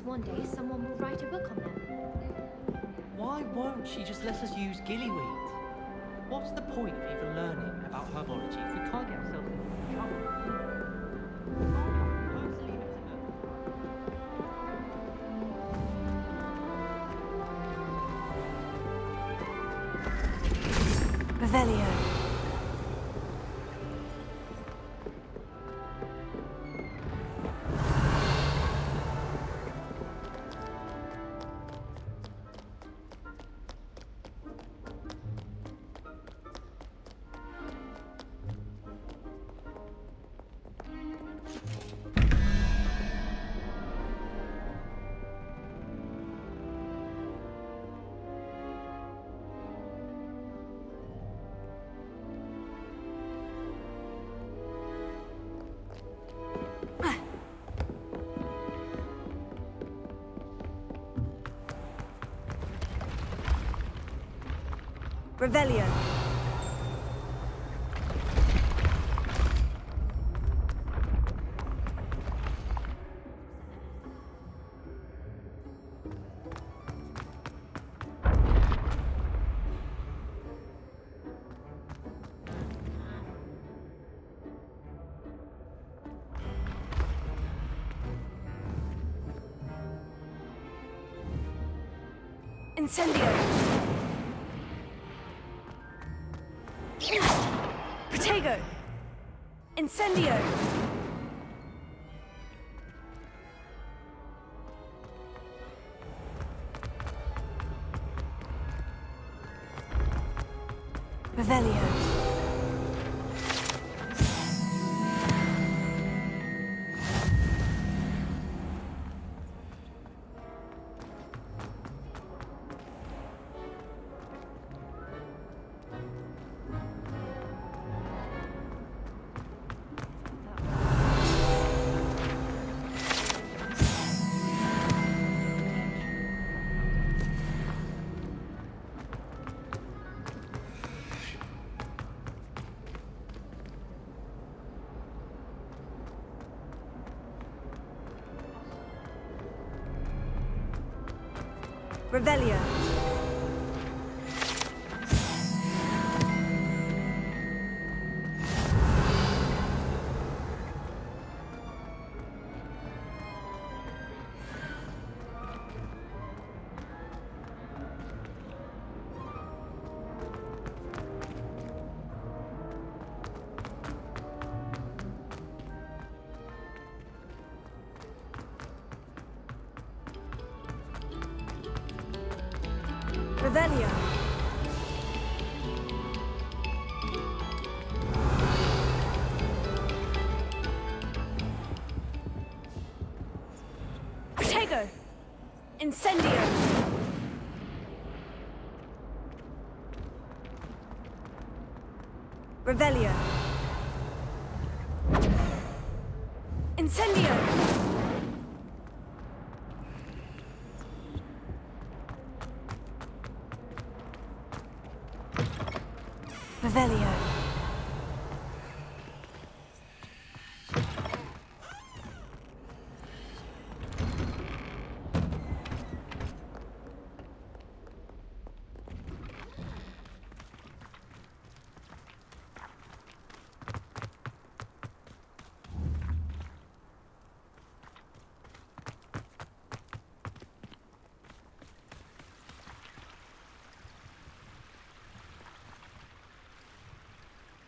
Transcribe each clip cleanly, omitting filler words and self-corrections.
one day someone will write a book on them. Why won't she just let us use gillyweed? What's the point of even learning about herbology if we can't get ourselves in trouble? Let's leave it to her. Revelio. Revelio. Incendio. Protego! Incendio! Revelio. Revelio. Revelio. Protego. Incendio. Revelio. Incendio. Revelio.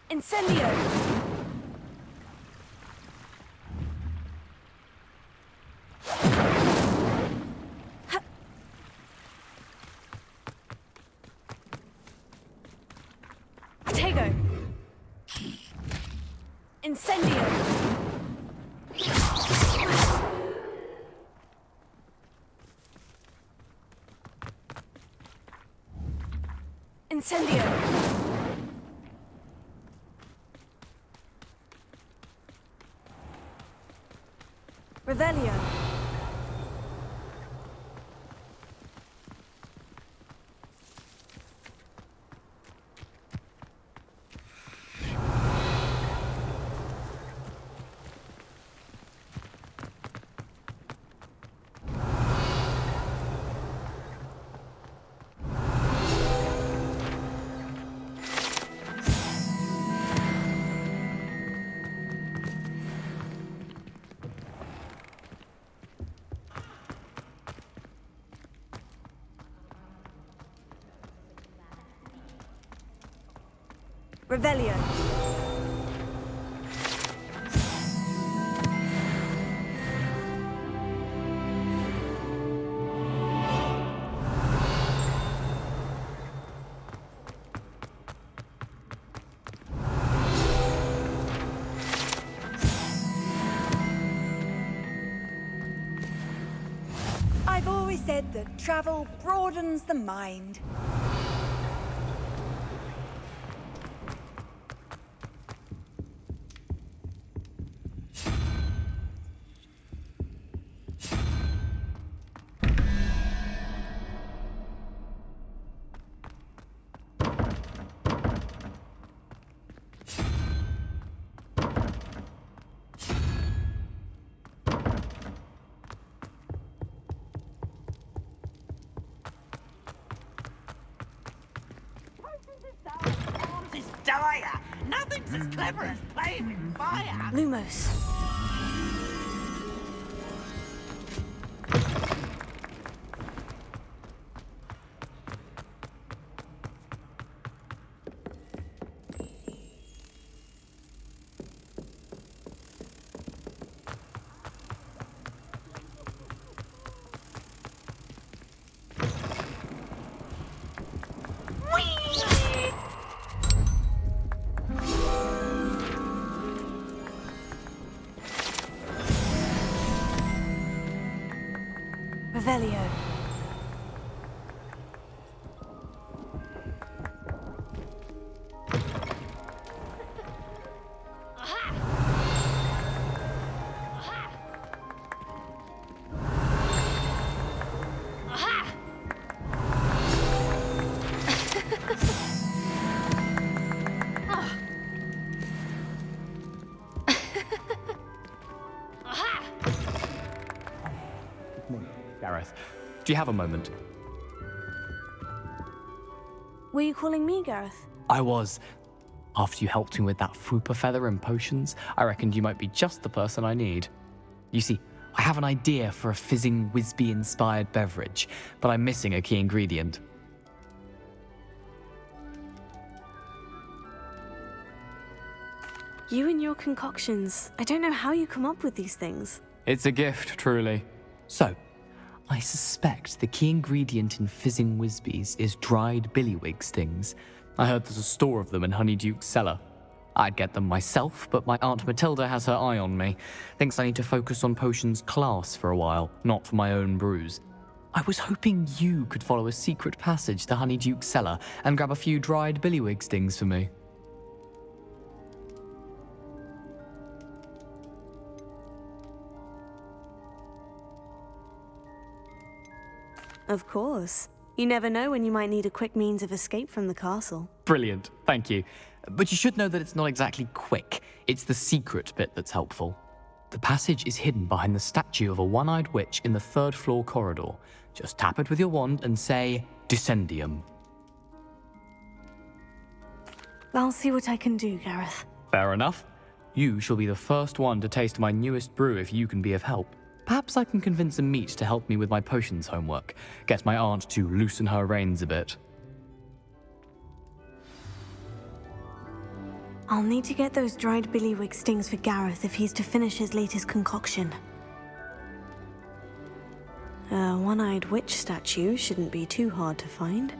Incendio! Protego! Incendio! Incendio! Revelio. Revelio. I've always said that travel broadens the mind. This dire! Nothing's as clever as playing with fire! Lumos. Revelio. Gareth, do you have a moment? Were you calling me, Gareth? I was. After you helped me with that Fupa feather and potions, I reckoned you might be just the person I need. You see, I have an idea for a fizzing Wisby-inspired beverage, but I'm missing a key ingredient. You and your concoctions. I don't know how you come up with these things. It's a gift, truly. So, I suspect the key ingredient in fizzing Wisbies is dried billywig stings. I heard there's a store of them in Honeyduke's cellar. I'd get them myself, but my Aunt Matilda has her eye on me. Thinks I need to focus on potions class for a while, not for my own brews. I was hoping you could follow a secret passage to Honeyduke's cellar and grab a few dried billywig stings for me. Of course. You never know when you might need a quick means of escape from the castle. Brilliant, thank you. But you should know that it's not exactly quick. It's the secret bit that's helpful. The passage is hidden behind the statue of a one-eyed witch in the third-floor corridor. Just tap it with your wand and say, Descendium. I'll see what I can do, Gareth. Fair enough. You shall be the first one to taste my newest brew if you can be of help. Perhaps I can convince a meat to help me with my potions homework. Get my aunt to loosen her reins a bit. I'll need to get those dried billywig stings for Gareth if he's to finish his latest concoction. A one-eyed witch statue shouldn't be too hard to find.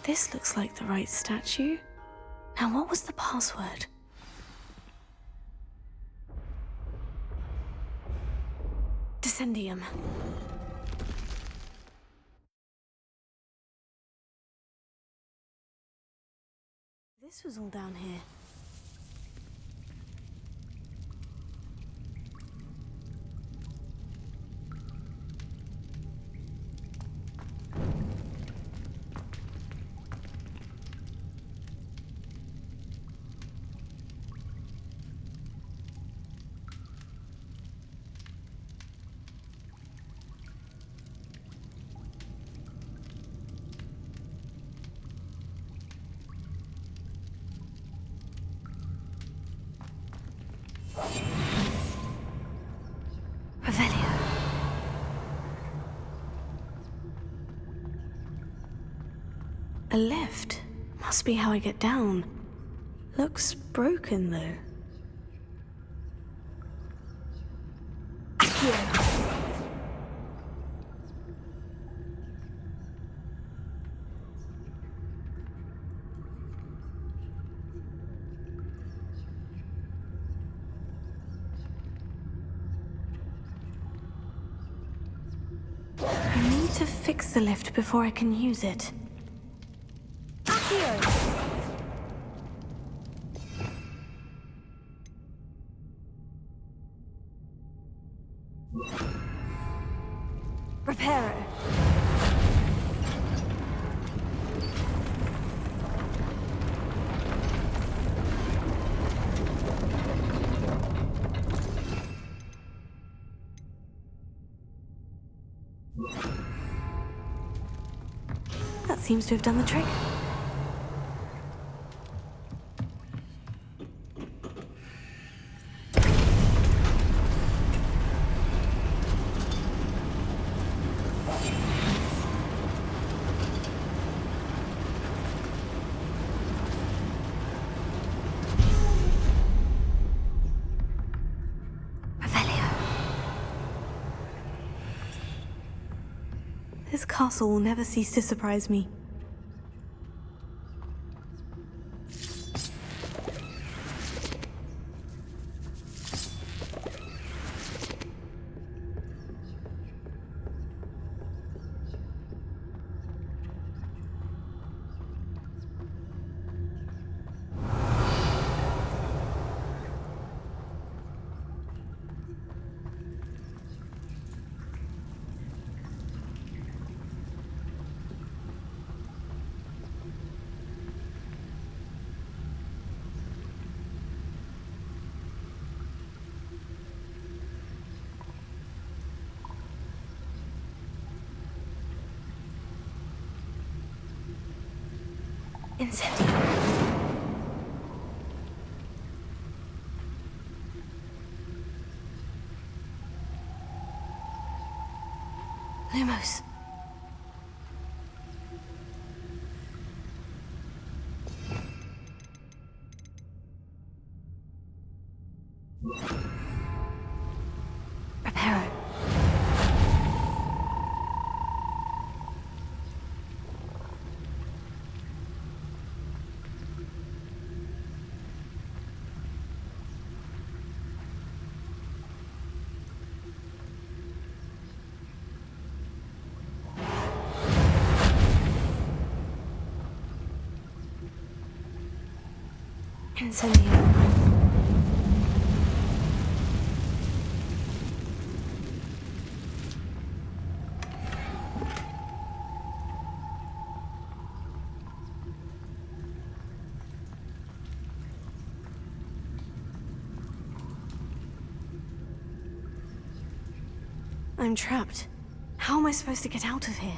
This looks like the right statue. Now, what was the password? Descendium. This was all down here. A lift. Must be how I get down. Looks broken, though. Accio. I need to fix the lift before I can use it. Accio. Reparo. That seems to have done the trick. This castle will never cease to surprise me. Incendio. Lumos. Reparo. Incendio. I'm trapped. How am I supposed to get out of here?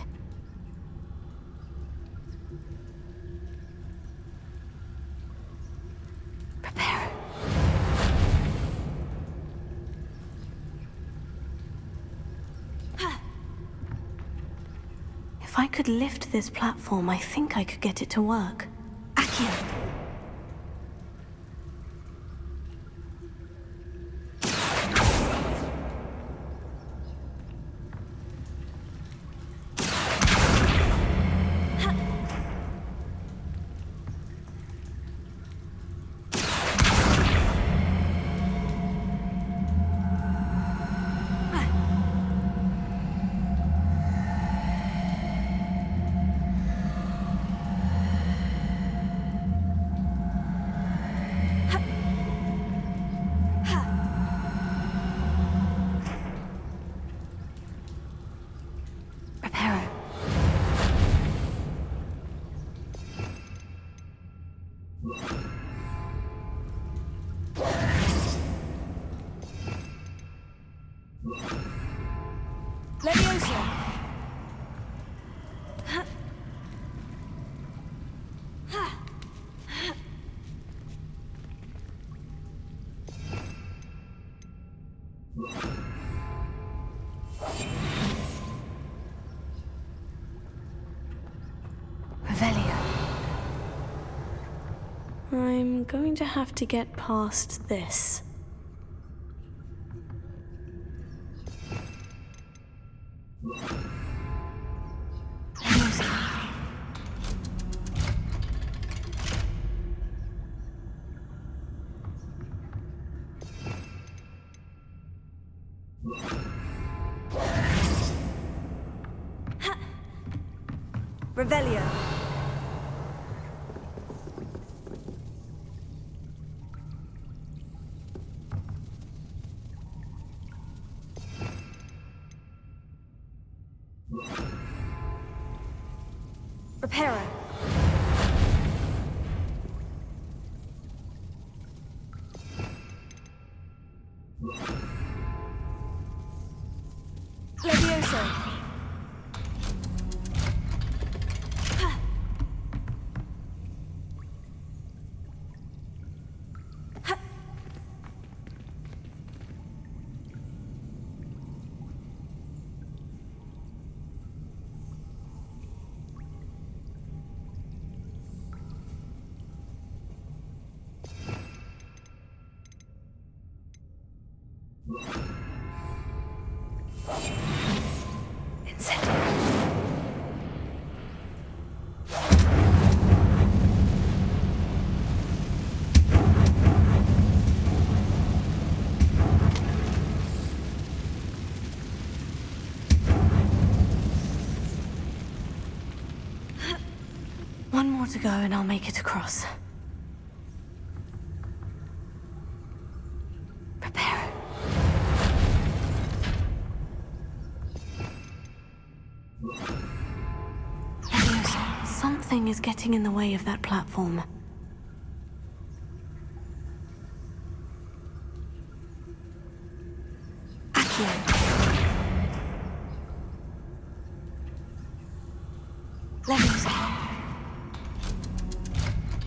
Prepare. If I could lift this platform, I think I could get it to work. Accio. Leviosa. Revelio. I'm going to have to get past this. Revelio. Reparo. Levioso. One more to go and I'll make it across. Prepare. Something is getting in the way of that platform.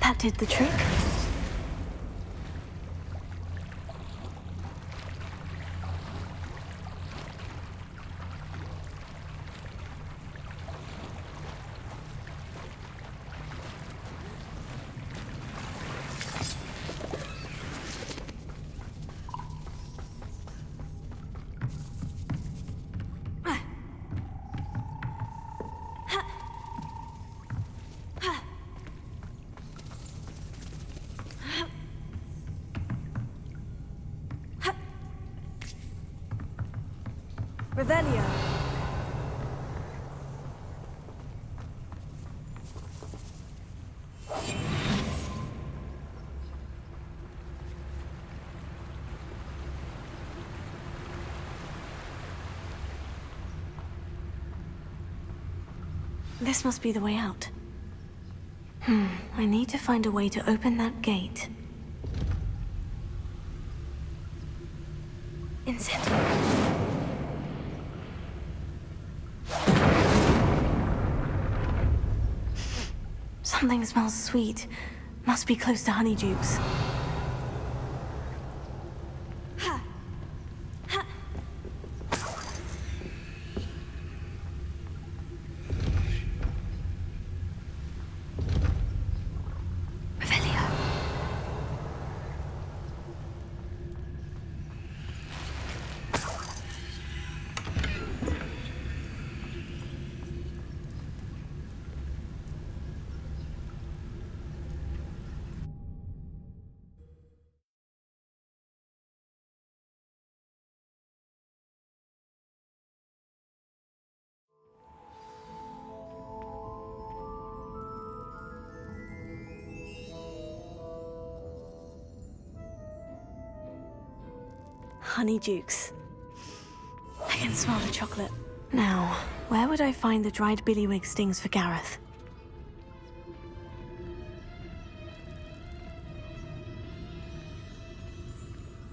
That did the trick. Revelio. This must be the way out. I need to find a way to open that gate. Incendio. Something smells sweet. Must be close to Honeydukes. Revelio. Honeydukes. I can smell the chocolate. Now, where would I find the dried billywig stings for Gareth?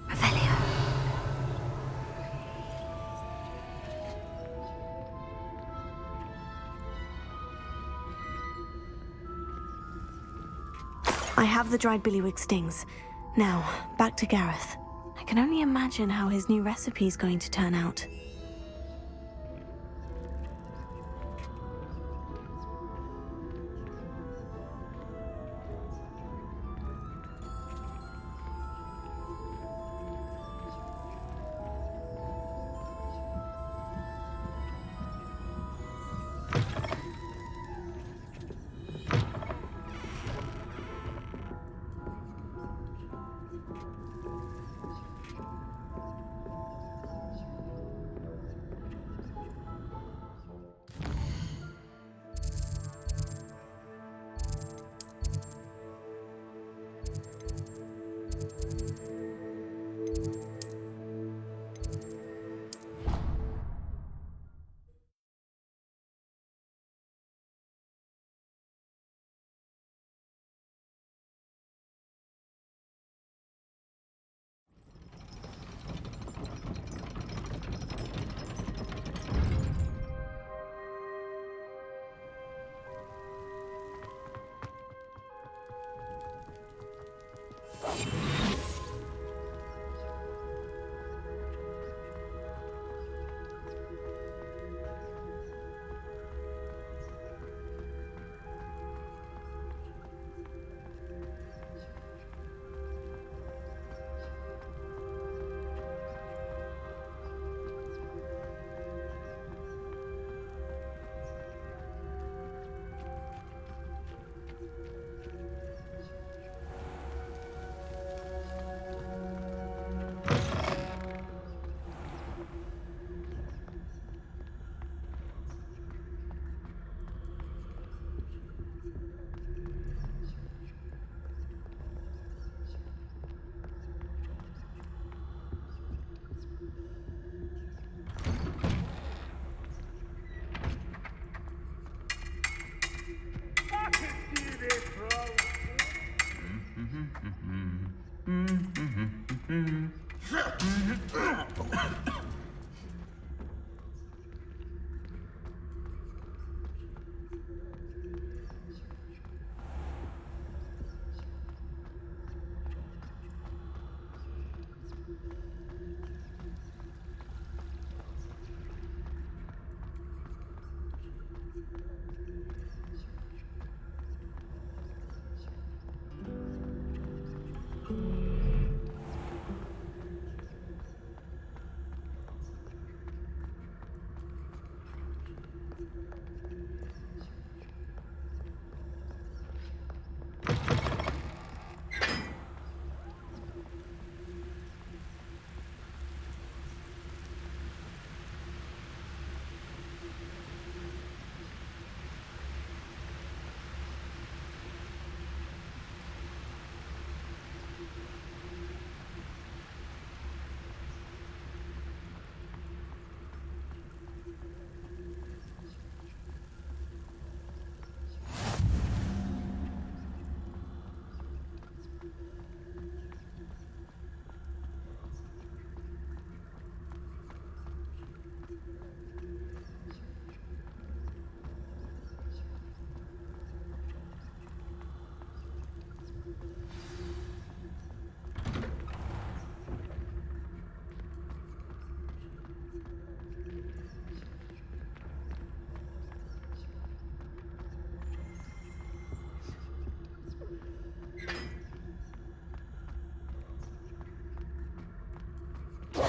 Revelio. I have the dried billywig stings. Now, back to Gareth. I can only imagine how his new recipe is going to turn out.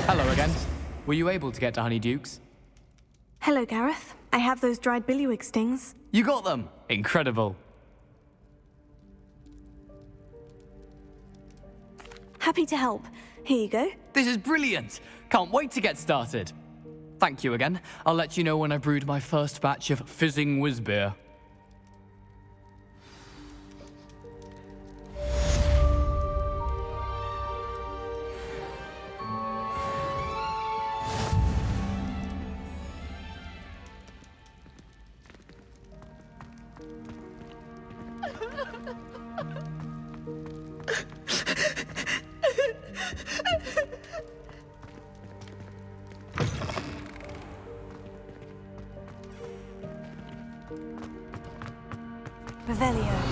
Hello again. Were you able to get to Honeydukes? Hello, Gareth. I have those dried billywig stings. You got them! Incredible. Happy to help. Here you go. This is brilliant! Can't wait to get started. Thank you again. I'll let you know when I've brewed my first batch of fizzing whiz-beer. Revelio.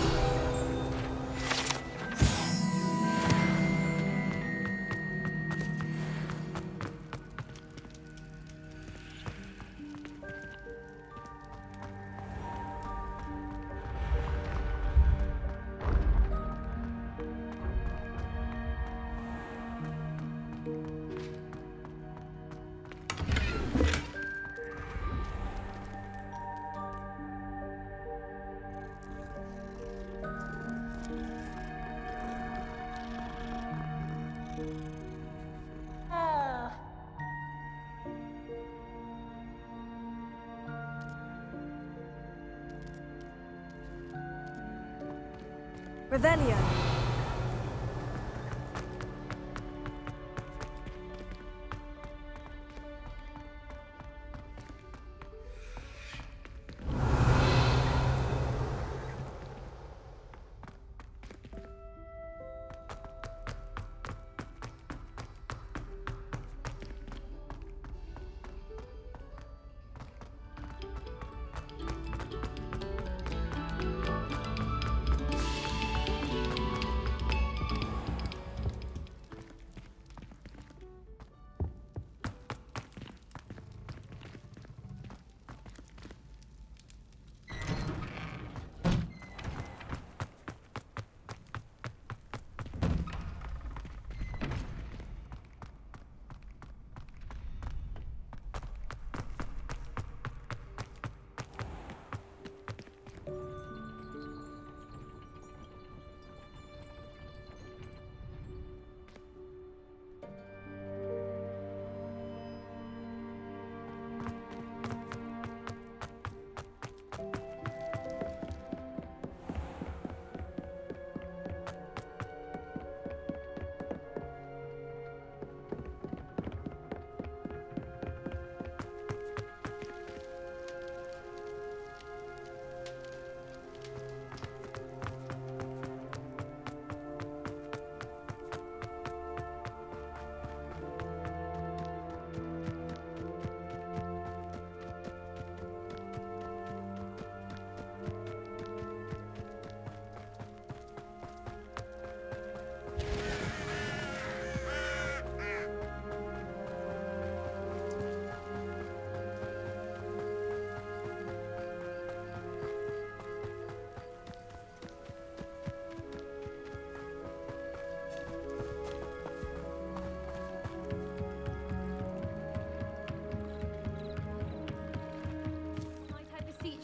Revelio.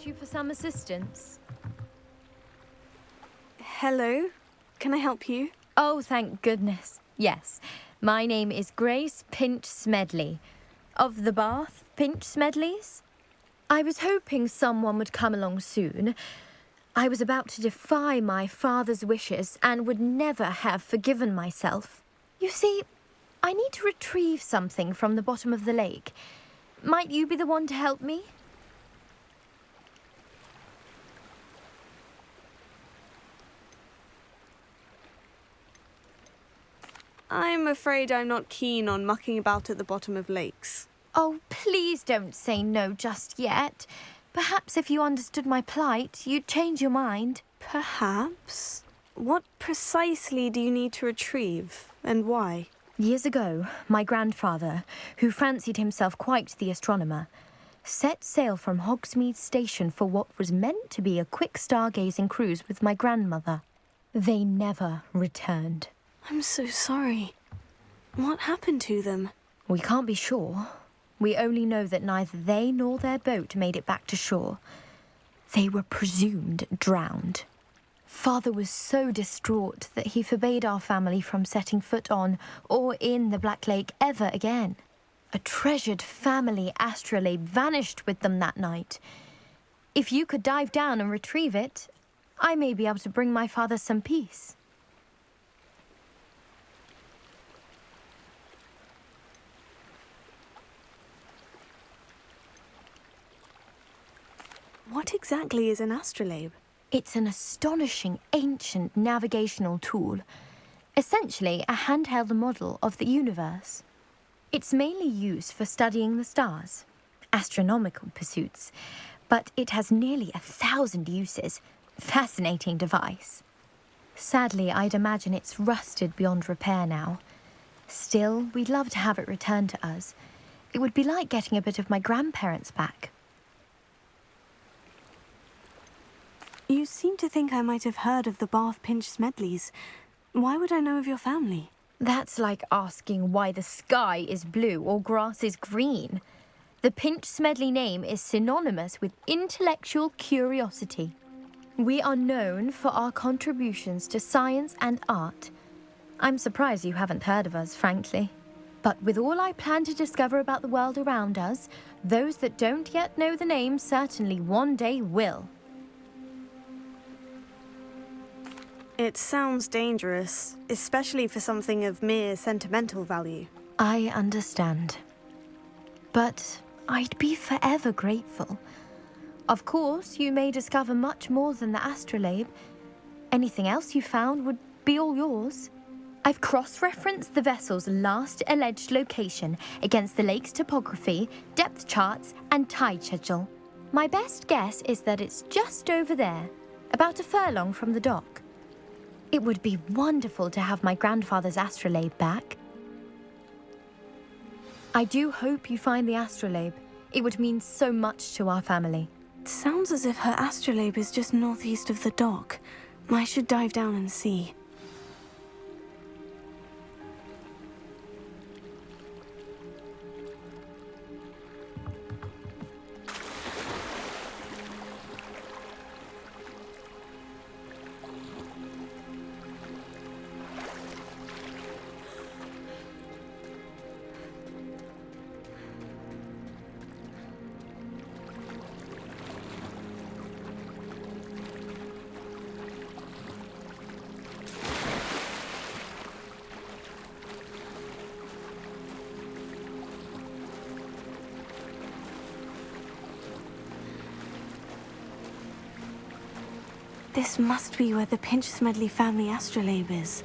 approach you for some assistance? Hello? Can I help you? Oh, thank goodness. Yes. My name is Grace Pinch Smedley. Of the Bath Pinch Smedleys? I was hoping someone would come along soon. I was about to defy my father's wishes and would never have forgiven myself. You see, I need to retrieve something from the bottom of the lake. Might you be the one to help me? I'm afraid I'm not keen on mucking about at the bottom of lakes. Oh, please don't say no just yet. Perhaps if you understood my plight, you'd change your mind. Perhaps? What precisely do you need to retrieve, and why? Years ago, my grandfather, who fancied himself quite the astronomer, set sail from Hogsmeade Station for what was meant to be a quick stargazing cruise with my grandmother. They never returned. I'm so sorry. What happened to them? We can't be sure. We only know that neither they nor their boat made it back to shore. They were presumed drowned. Father was so distraught that he forbade our family from setting foot on or in the Black Lake ever again. A treasured family astrolabe vanished with them that night. If you could dive down and retrieve it, I may be able to bring my father some peace. What exactly is an astrolabe? It's an astonishing ancient navigational tool, essentially a handheld model of the universe. It's mainly used for studying the stars, astronomical pursuits, but it has nearly 1,000 uses. Fascinating device. Sadly, I'd imagine it's rusted beyond repair now. Still, we'd love to have it returned to us. It would be like getting a bit of my grandparents back. You seem to think I might have heard of the Bath Pinch Smedleys. Why would I know of your family? That's like asking why the sky is blue or grass is green. The Pinch Smedley name is synonymous with intellectual curiosity. We are known for our contributions to science and art. I'm surprised you haven't heard of us, frankly. But with all I plan to discover about the world around us, those that don't yet know the name certainly one day will. It sounds dangerous, especially for something of mere sentimental value. I understand. But I'd be forever grateful. Of course, you may discover much more than the astrolabe. Anything else you found would be all yours. I've cross-referenced the vessel's last alleged location against the lake's topography, depth charts, and tide schedule. My best guess is that it's just over there, about a furlong from the dock. It would be wonderful to have my grandfather's astrolabe back. I do hope you find the astrolabe. It would mean so much to our family. It sounds as if her astrolabe is just northeast of the dock. I should dive down and see. This must be where the Pinch Smedley family astrolabe is.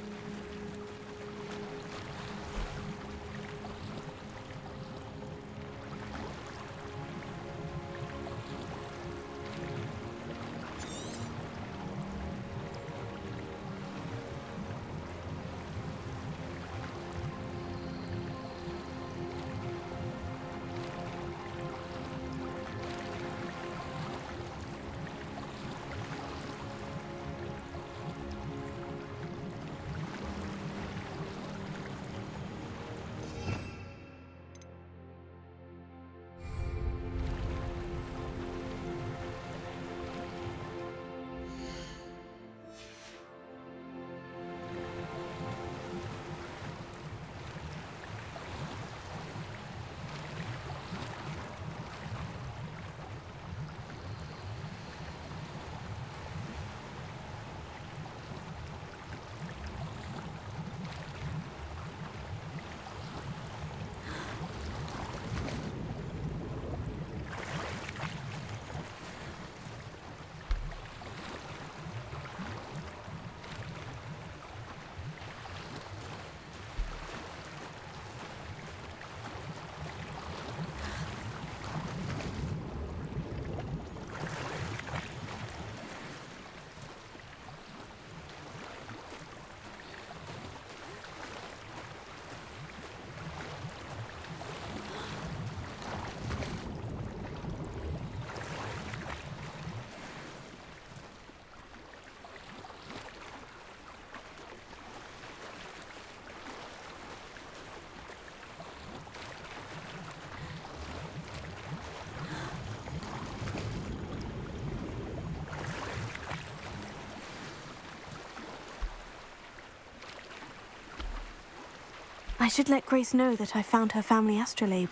I should let Grace know that I found her family astrolabe.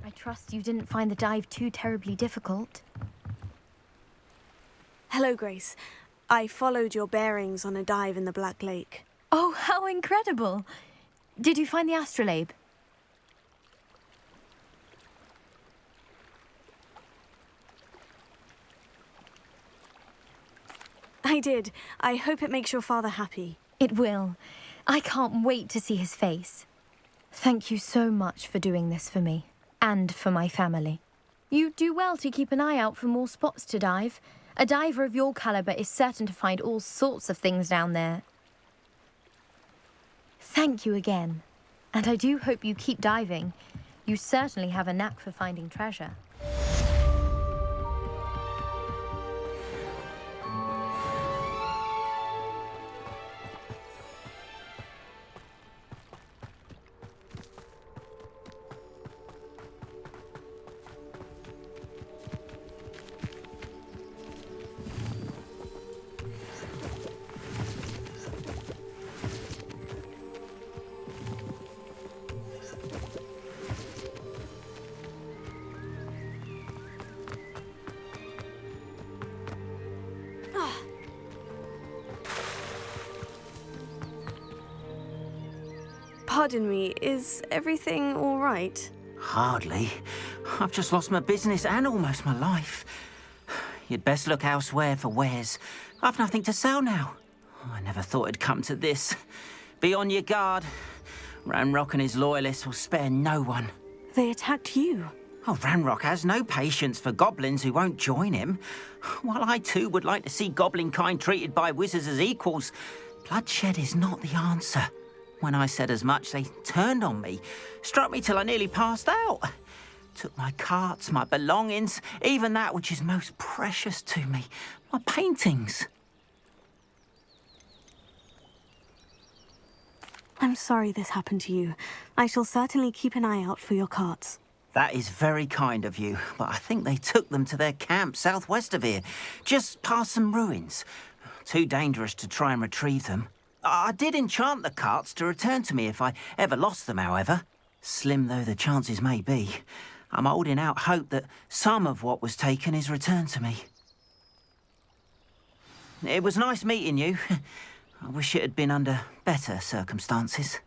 I trust you didn't find the dive too terribly difficult. Hello, Grace. I followed your bearings on a dive in the Black Lake. Oh, how incredible! Did you find the astrolabe? I did. I hope it makes your father happy. It will. I can't wait to see his face. Thank you so much for doing this for me, and for my family. You do well to keep an eye out for more spots to dive. A diver of your caliber is certain to find all sorts of things down there. Thank you again. And I do hope you keep diving. You certainly have a knack for finding treasure. Pardon me, is everything all right? Hardly. I've just lost my business and almost my life. You'd best look elsewhere for wares. I've nothing to sell now. I never thought it'd come to this. Be on your guard. Ranrock and his loyalists will spare no one. They attacked you. Oh, Ranrock has no patience for goblins who won't join him. While I too would like to see goblin kind treated by wizards as equals, bloodshed is not the answer. When I said as much, they turned on me, struck me till I nearly passed out. Took my carts, my belongings, even that which is most precious to me, my paintings. I'm sorry this happened to you. I shall certainly keep an eye out for your carts. That is very kind of you, but I think they took them to their camp southwest of here, just past some ruins. Too dangerous to try and retrieve them. I did enchant the carts to return to me if I ever lost them, however. Slim though the chances may be, I'm holding out hope that some of what was taken is returned to me. It was nice meeting you. I wish it had been under better circumstances.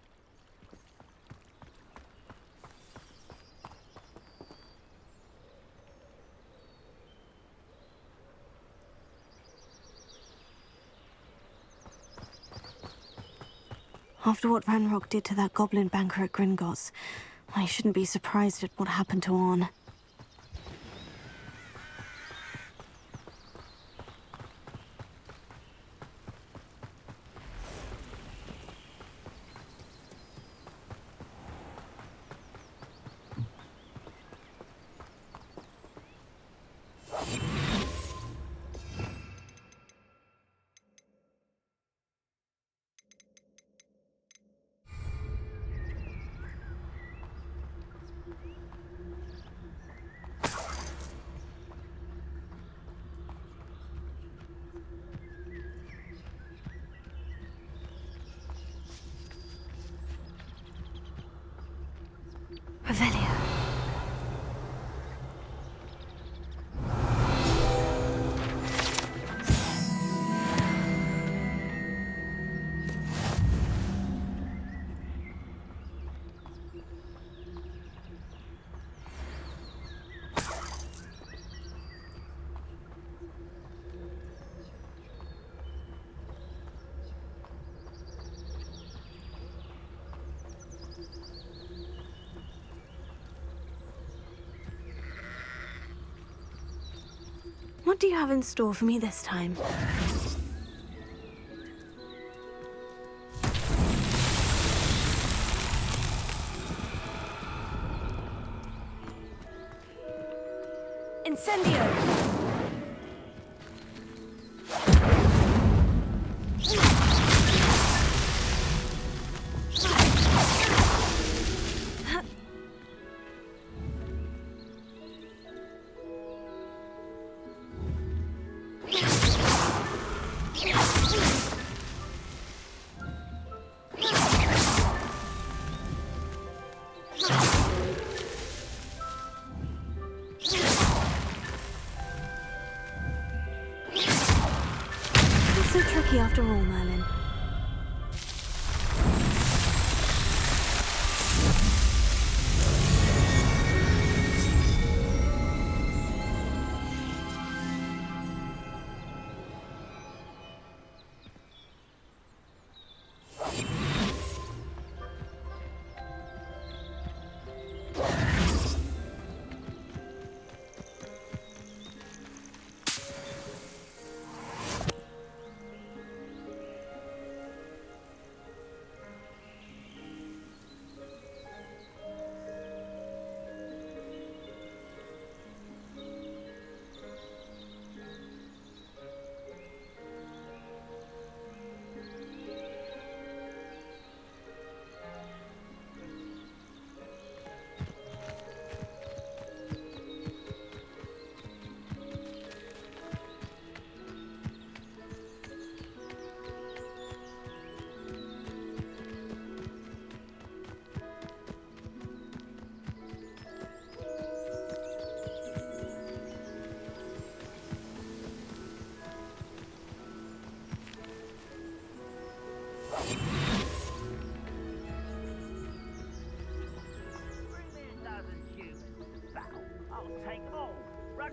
After what Ranrock did to that goblin banker at Gringotts, I shouldn't be surprised at what happened to Orn. Revelio. What do you have in store for me this time? Incendio! So tricky after all, Merlin.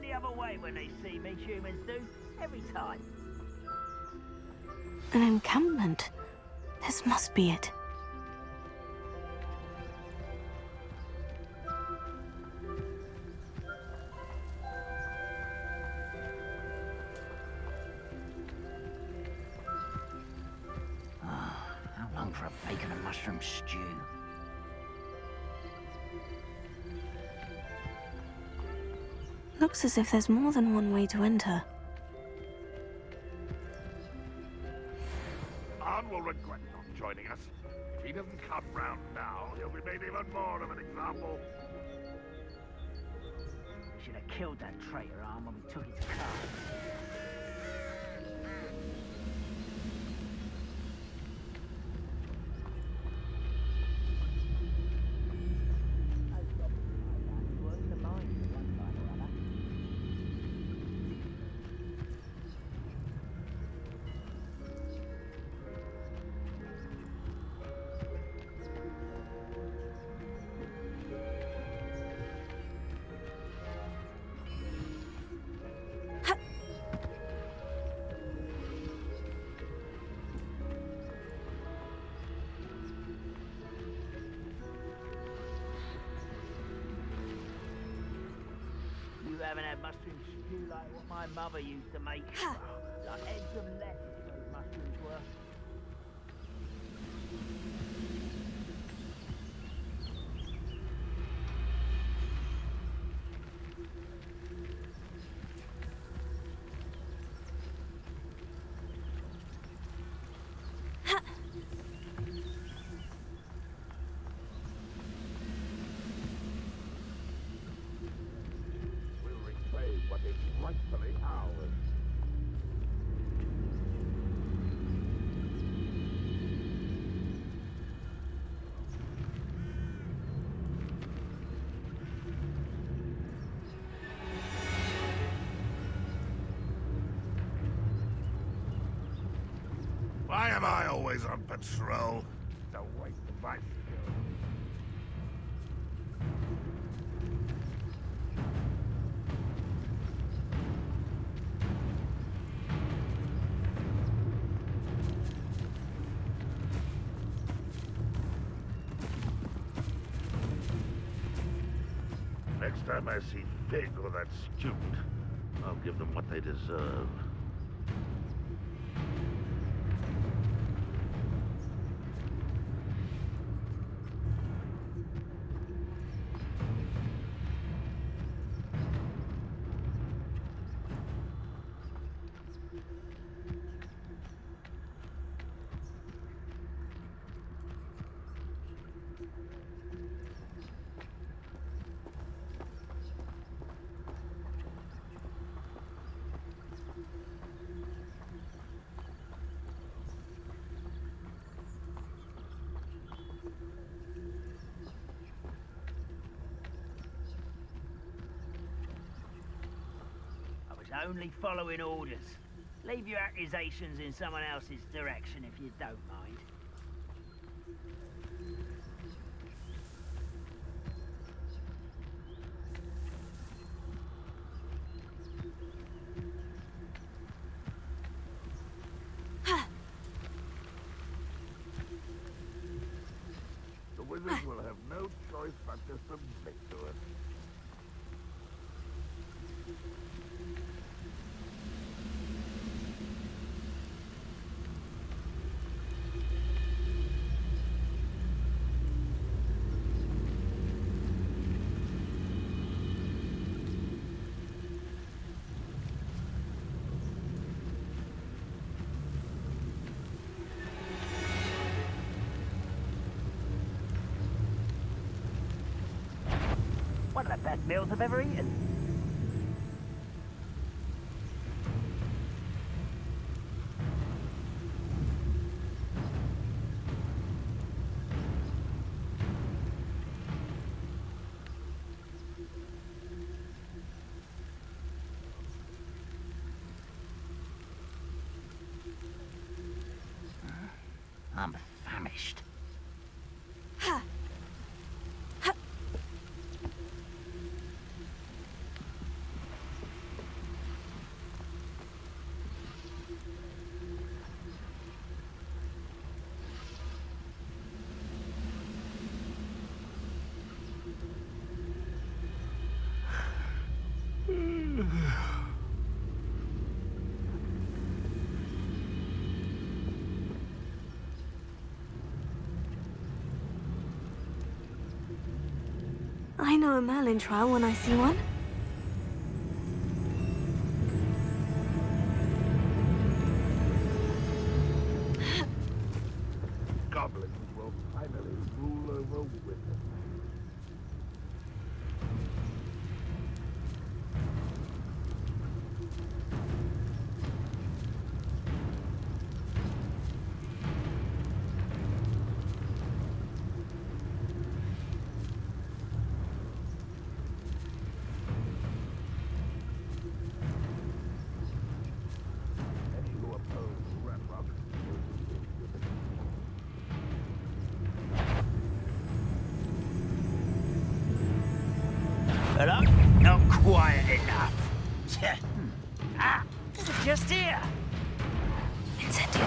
The other way when they see me, humans do. Every time. An encampment. This must be it. How long for a bacon and mushroom stew? Looks as if there's more than one way to enter. Arn will regret not joining us. If he doesn't come round now, he'll be made even more of an example. We should have killed that traitor, Arn, when we took his car. You haven't had mushroom stew like what my mother used to make. Like eggs and lettuce, those mushrooms were. What is rightfully ours. Why am I always on patrol? It's a waste of my skill. Next time I see Fig or that student, I'll give them what they deserve. Only following orders. Leave your accusations in someone else's direction if you don't mind. The wizards will have no choice but to submit to it. One of the best meals I've ever eaten. I'm famished. I know a Merlin trial when I see one. Goblins will finally rule over wizards. Any who oppose Renrock will be with it. But I'm not quiet enough. Ah, just here. Incendio.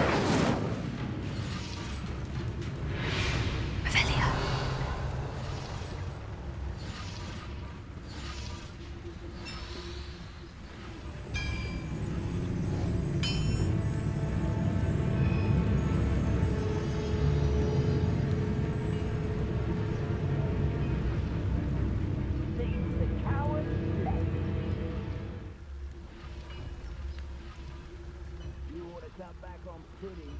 Revelio. Seems the coward left. You ought to come back on pretty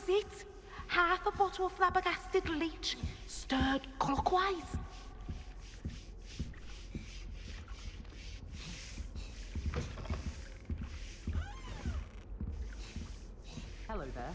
was it. Half a bottle of flabbergasted leech, stirred clockwise. Hello there.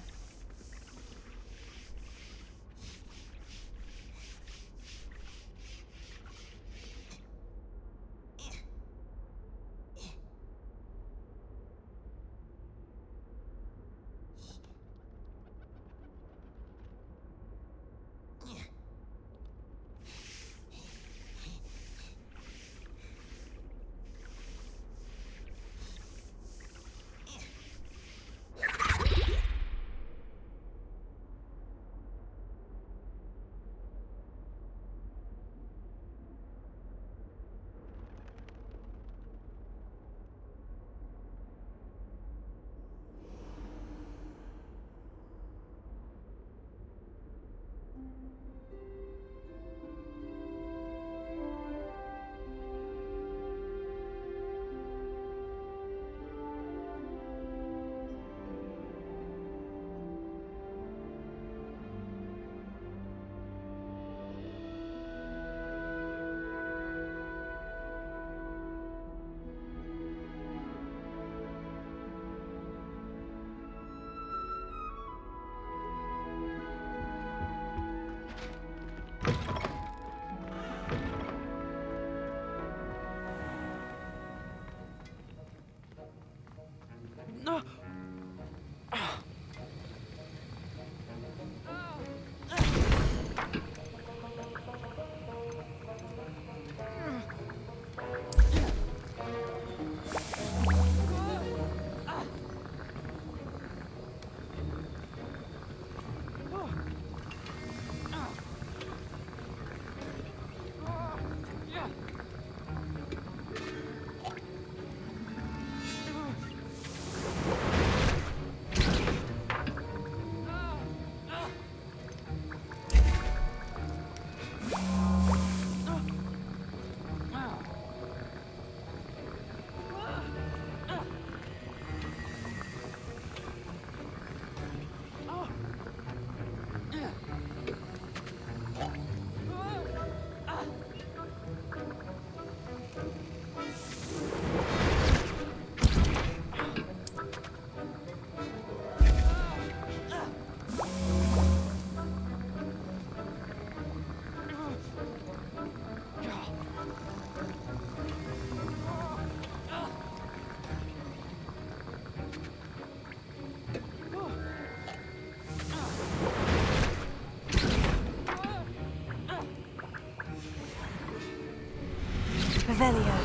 Revelio.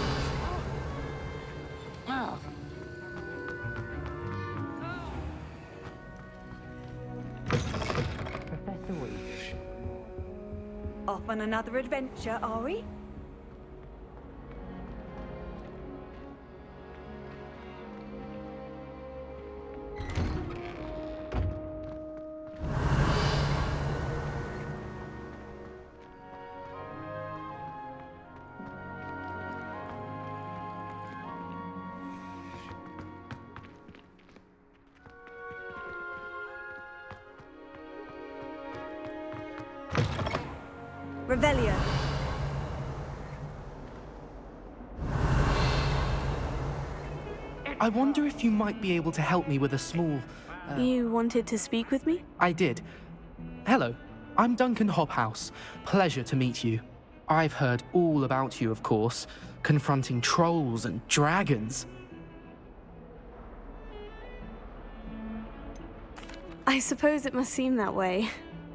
Professor Weed. Off on another adventure, are we? Revelio. I wonder if you might be able to help me with a small... You wanted to speak with me? I did. Hello, I'm Duncan Hobhouse. Pleasure to meet you. I've heard all about you, of course, confronting trolls and dragons. I suppose it must seem that way.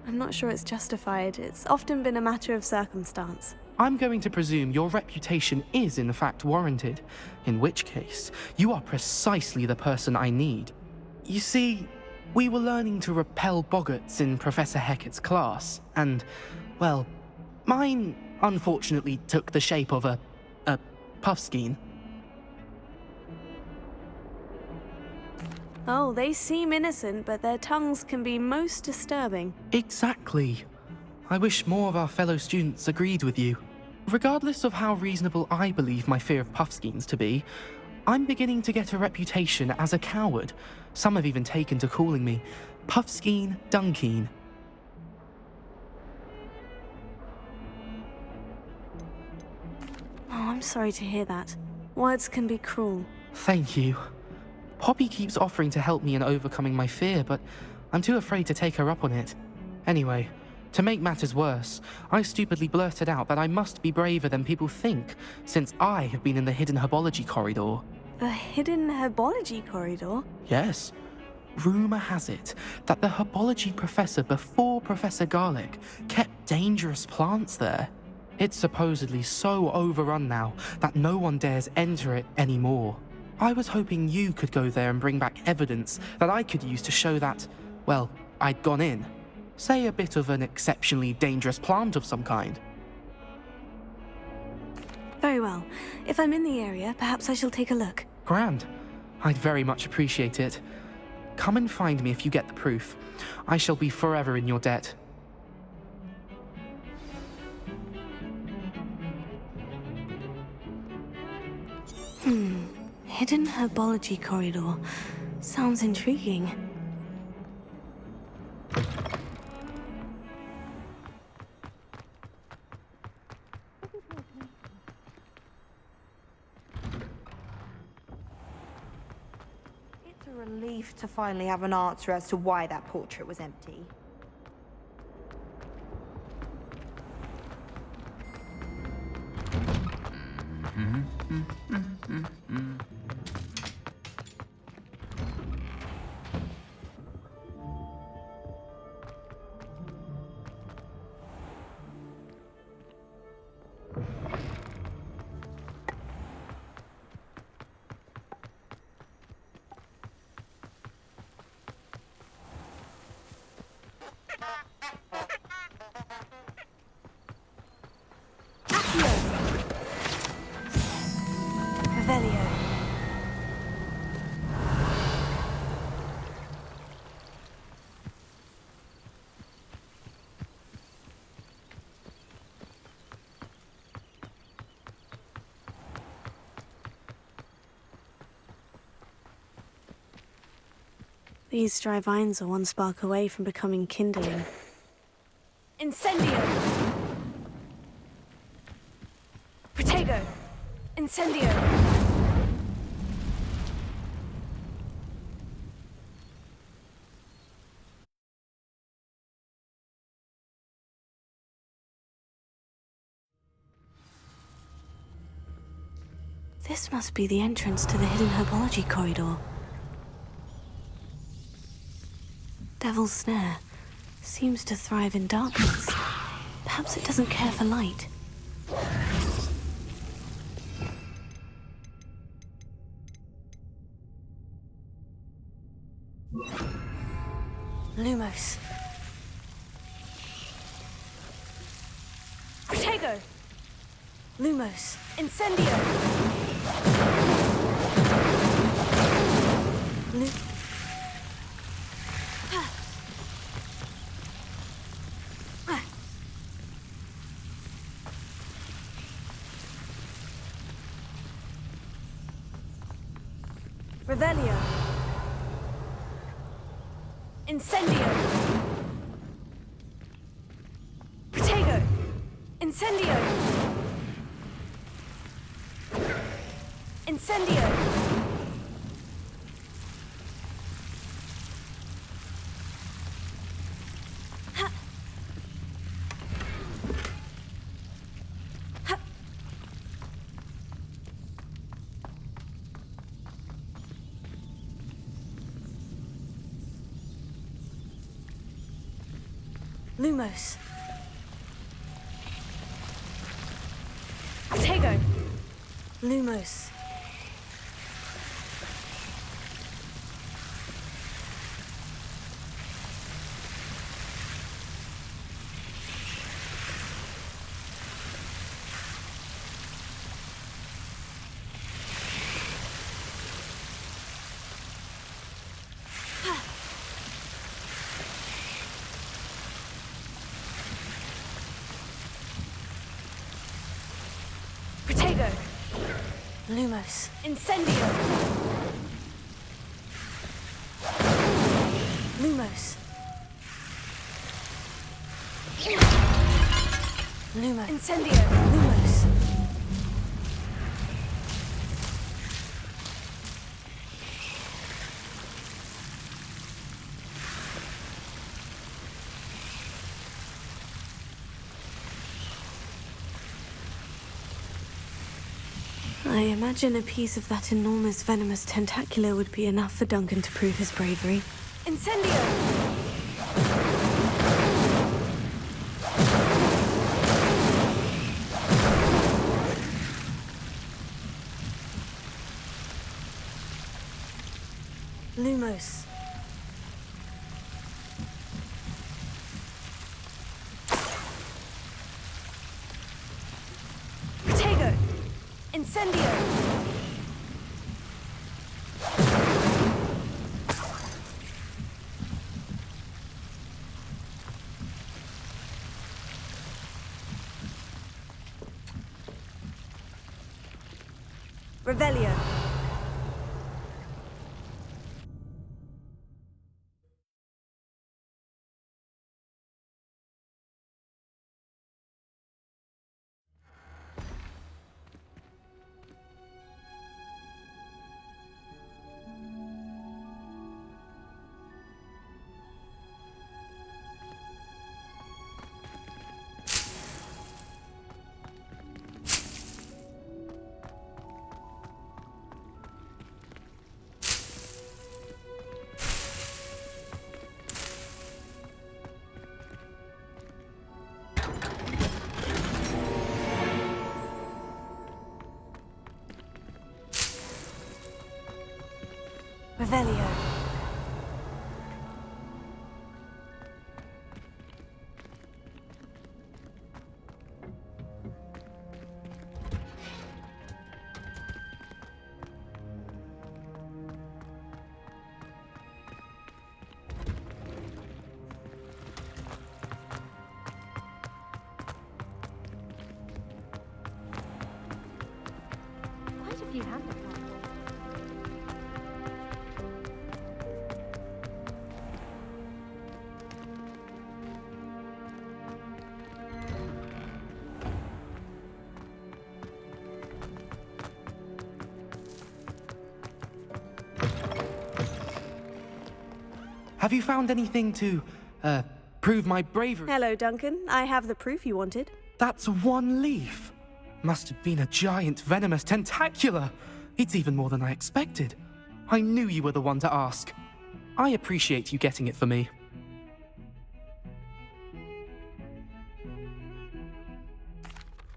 I'm not sure it's justified. It's often been a matter of circumstance. I'm going to presume your reputation is in fact warranted, in which case, you are precisely the person I need. You see, we were learning to repel boggarts in Professor Hecat's class, and, well, mine unfortunately took the shape of a puffskein. Oh, they seem innocent, but their tongues can be most disturbing. Exactly. I wish more of our fellow students agreed with you. Regardless of how reasonable I believe my fear of puffskeins to be, I'm beginning to get a reputation as a coward. Some have even taken to calling me Puffskein Dunkeen. Oh, I'm sorry to hear that. Words can be cruel. Thank you. Poppy keeps offering to help me in overcoming my fear, but I'm too afraid to take her up on it. Anyway, to make matters worse, I stupidly blurted out that I must be braver than people think, since I have been in the hidden herbology corridor. The hidden herbology corridor? Yes. Rumour has it that the herbology professor before Professor Garlic kept dangerous plants there. It's supposedly so overrun now that no one dares enter it anymore. I was hoping you could go there and bring back evidence that I could use to show that, well, I'd gone in. Say a bit of an exceptionally dangerous plant of some kind. Very well. If I'm in the area, perhaps I shall take a look. Grand. I'd very much appreciate it. Come and find me if you get the proof. I shall be forever in your debt. Hidden herbology corridor. Sounds intriguing. It's a relief to finally have an answer as to why that portrait was empty. Revelio. These dry vines are one spark away from becoming kindling. Incendio! Protego! Incendio! This must be the entrance to the hidden herbology corridor. Devil's Snare seems to thrive in darkness. Perhaps it doesn't care for light. Lumos. Protego! Lumos. Incendio! Revelio! Incendio! Protego! Incendio! Incendio! Ha! Ha! Lumos. Protego. Lumos. Protego. Lumos. Incendio. Lumos. Lumos. Incendio. Lumos. I imagine a piece of that enormous venomous tentacular would be enough for Duncan to prove his bravery. Incendio. Lumos. Protego. Incendio. Revelio. Revelio. Quite a few handle parts. Have you found anything to, prove my bravery? Hello, Duncan. I have the proof you wanted. That's one leaf. Must have been a giant venomous tentacular. It's even more than I expected. I knew you were the one to ask. I appreciate you getting it for me.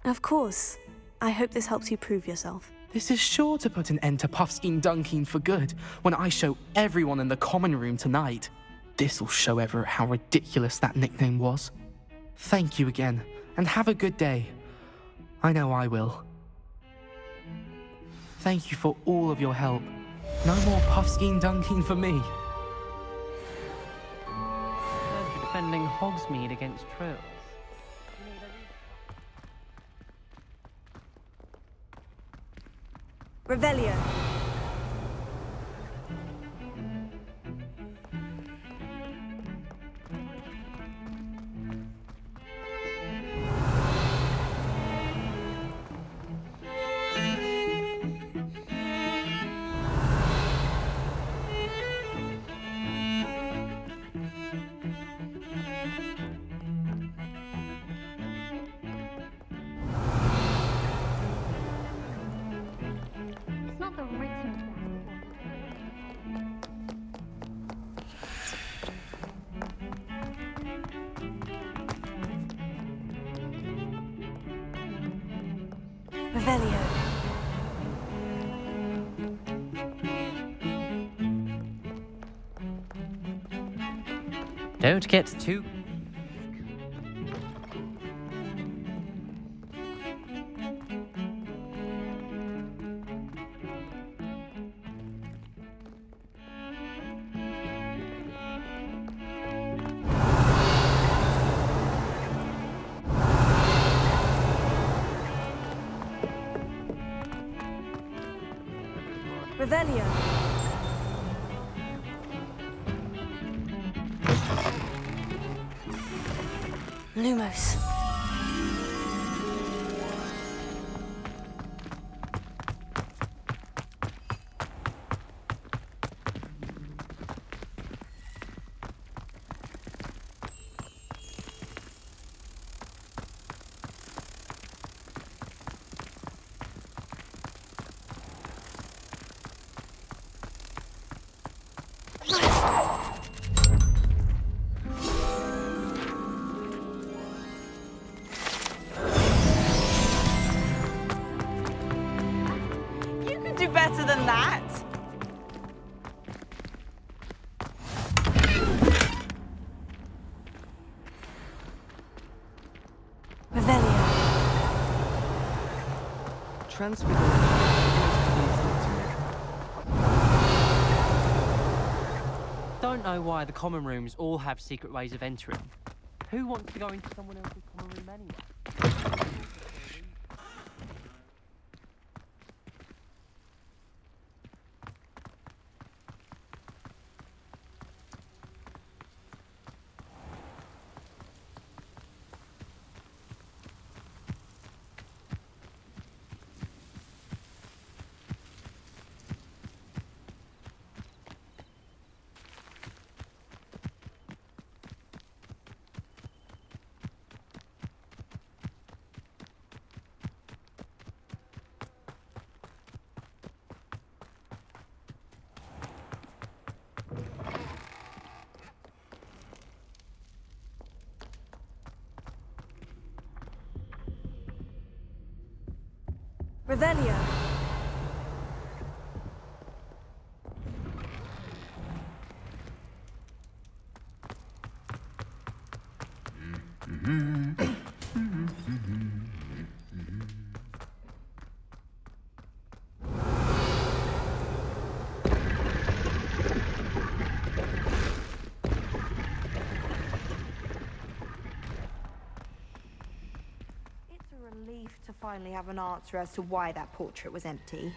Of course. I hope this helps you prove yourself. This is sure to put an end to Puffskein Dunkeen for good when I show everyone in the common room tonight. This'll show Everett how ridiculous that nickname was. Thank you again, and have a good day. I know I will. Thank you for all of your help. No more Puffskein Dunkeen for me. Heard you're defending Hogsmeade against Trills. Revelio. It's not the written Revelio. Don't get too... Revelio. Lumos. You can do better than that. Revelio. Don't know why the common rooms all have secret ways of entering. Who wants to go into someone else's common room anyway? Revelio. It's a relief to finally have an answer as to why that portrait was empty.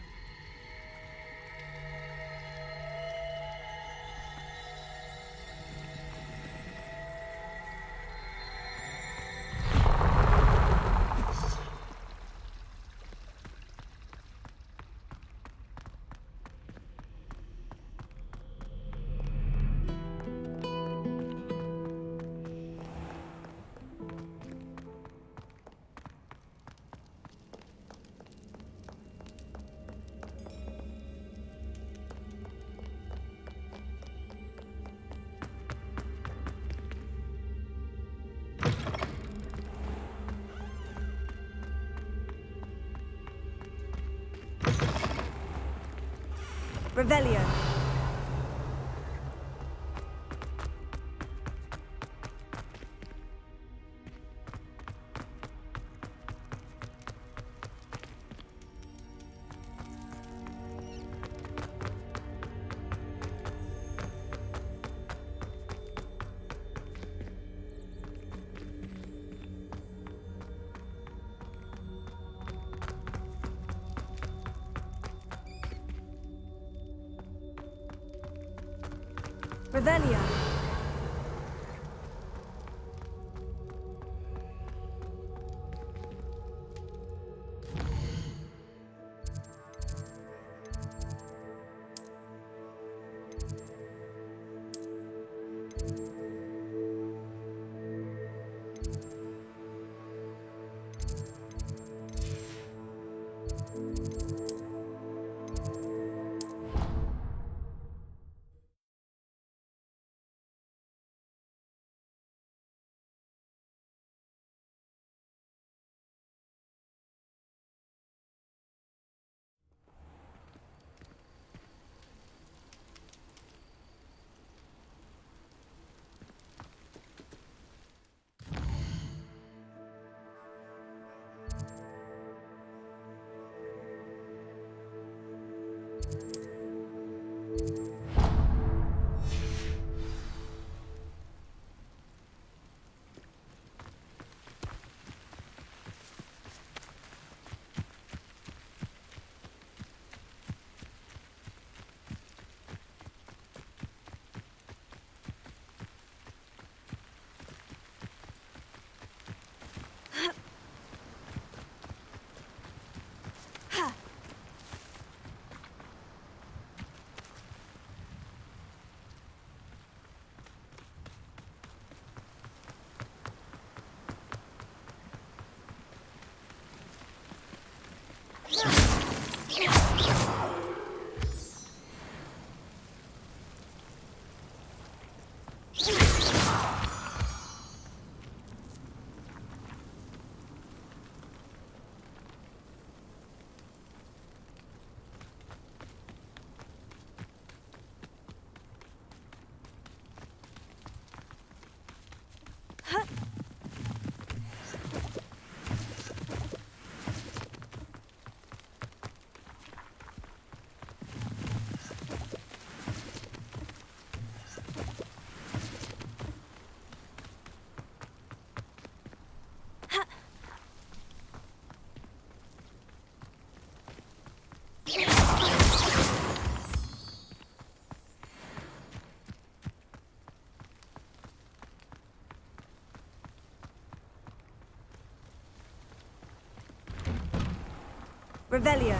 Revelio. Revelio. Revelio.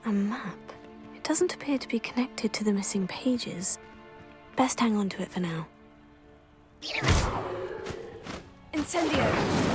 A map. It doesn't appear to be connected to the missing pages. Best hang on to it for now. Incendio!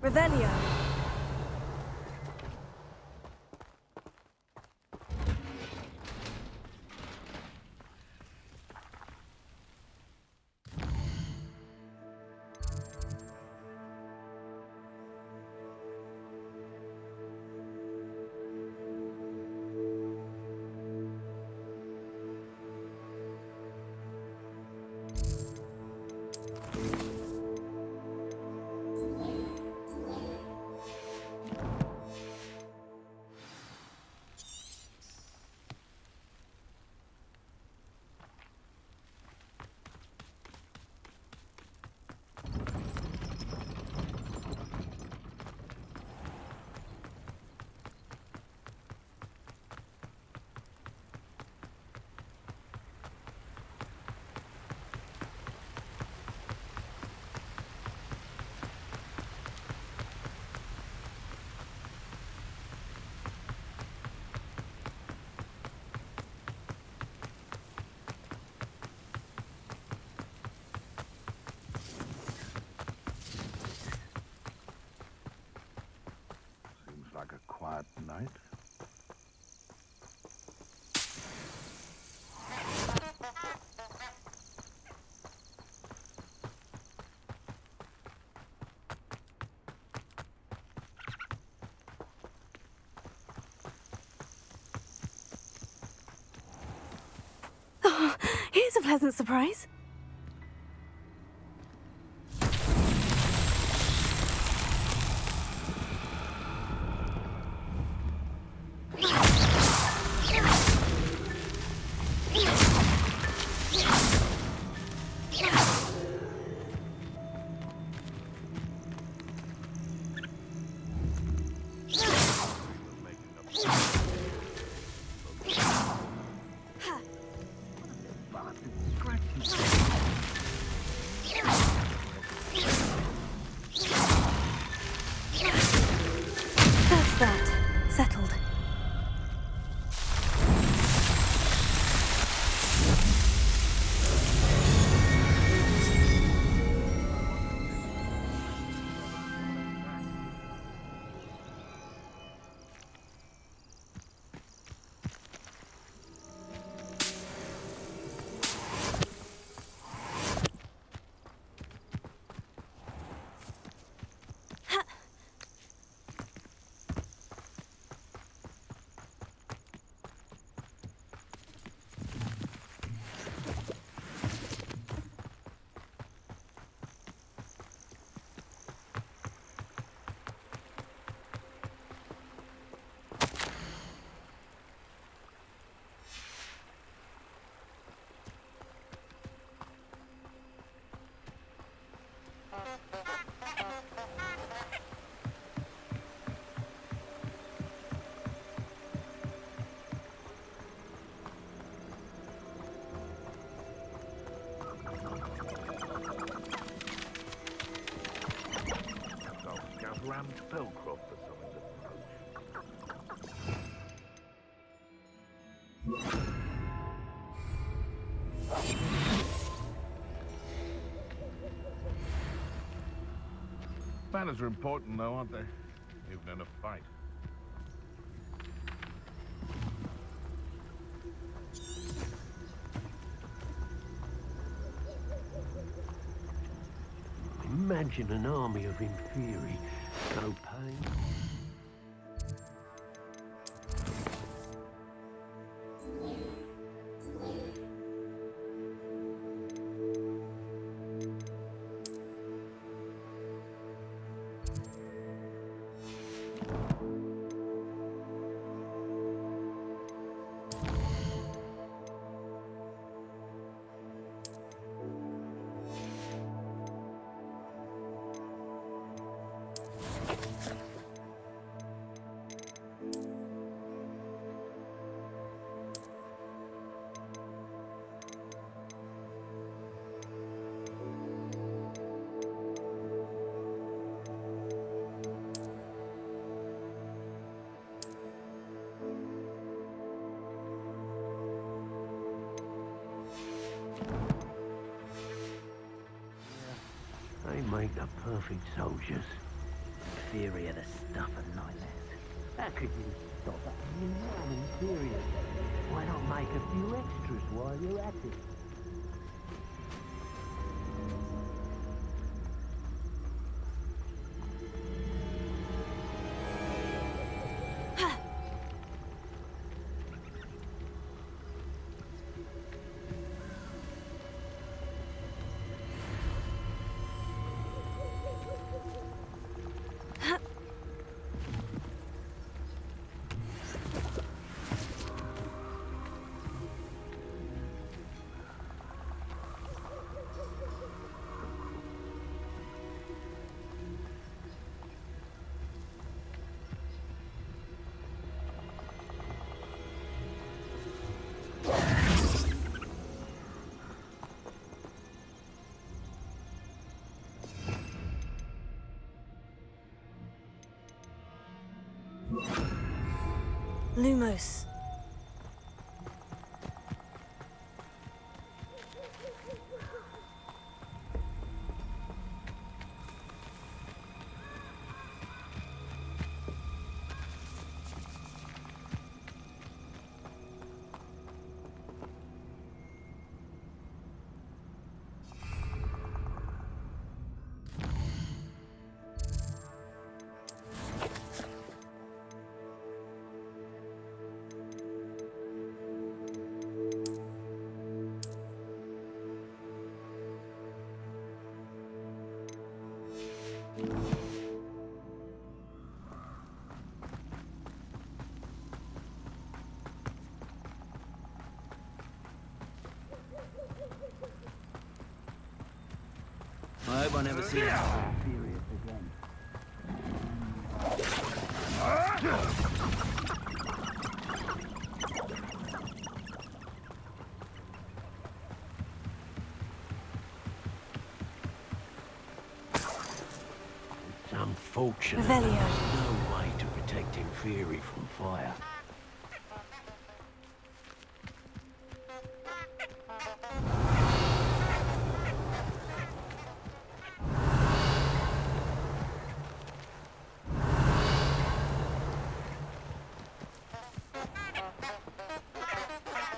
Revelio. Like a quiet night. Oh, here's a pleasant surprise. Banners are important, though, aren't they? Even in a fight. Imagine an army of inferi. No pain. They make the perfect soldiers. Inferior the stuff of nightmares. How could you stop that? You know I'm inferior. Why not make a few extras while you're at it? Lumos. I hope I never see it. Furious again. It's unfortunate Revelio. there's no way to protect inferi from fire.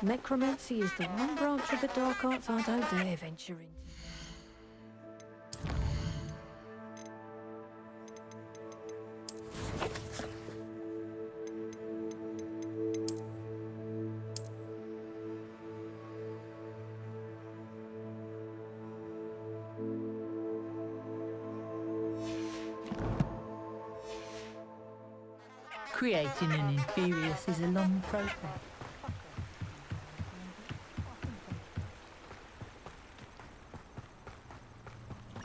Necromancy is the one branch of the dark arts I don't dare venture into. Creating an Inferius is a long process.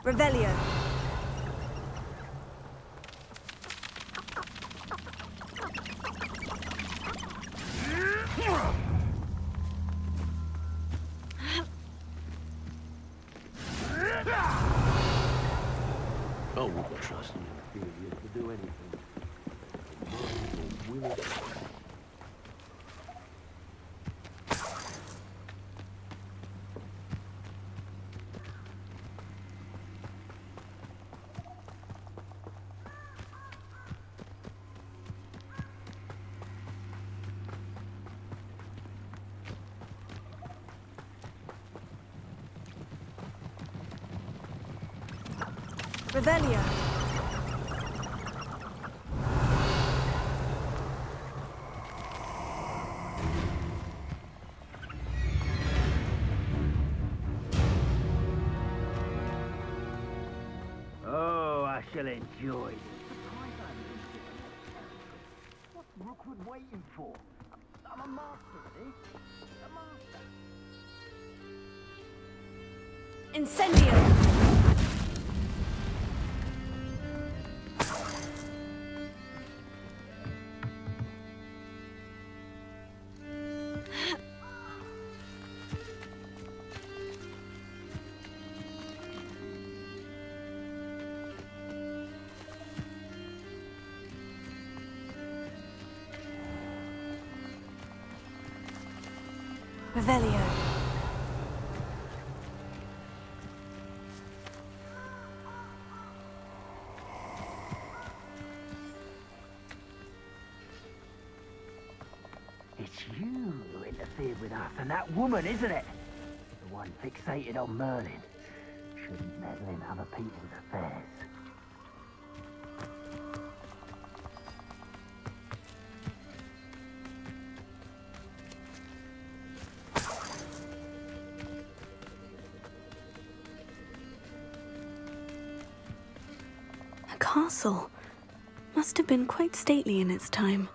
Revelio. I wouldn't trust an inferior to do anything. Mind or will. Revelio. Oh, I shall enjoy this. What's Rookwood waiting for? I'm a master of this. A master. Incendio. Revelio. It's you who interfered with us and that woman, isn't it? The one fixated on Merlin. Shouldn't meddle in other people's affairs. A castle. Must have been quite stately in its time.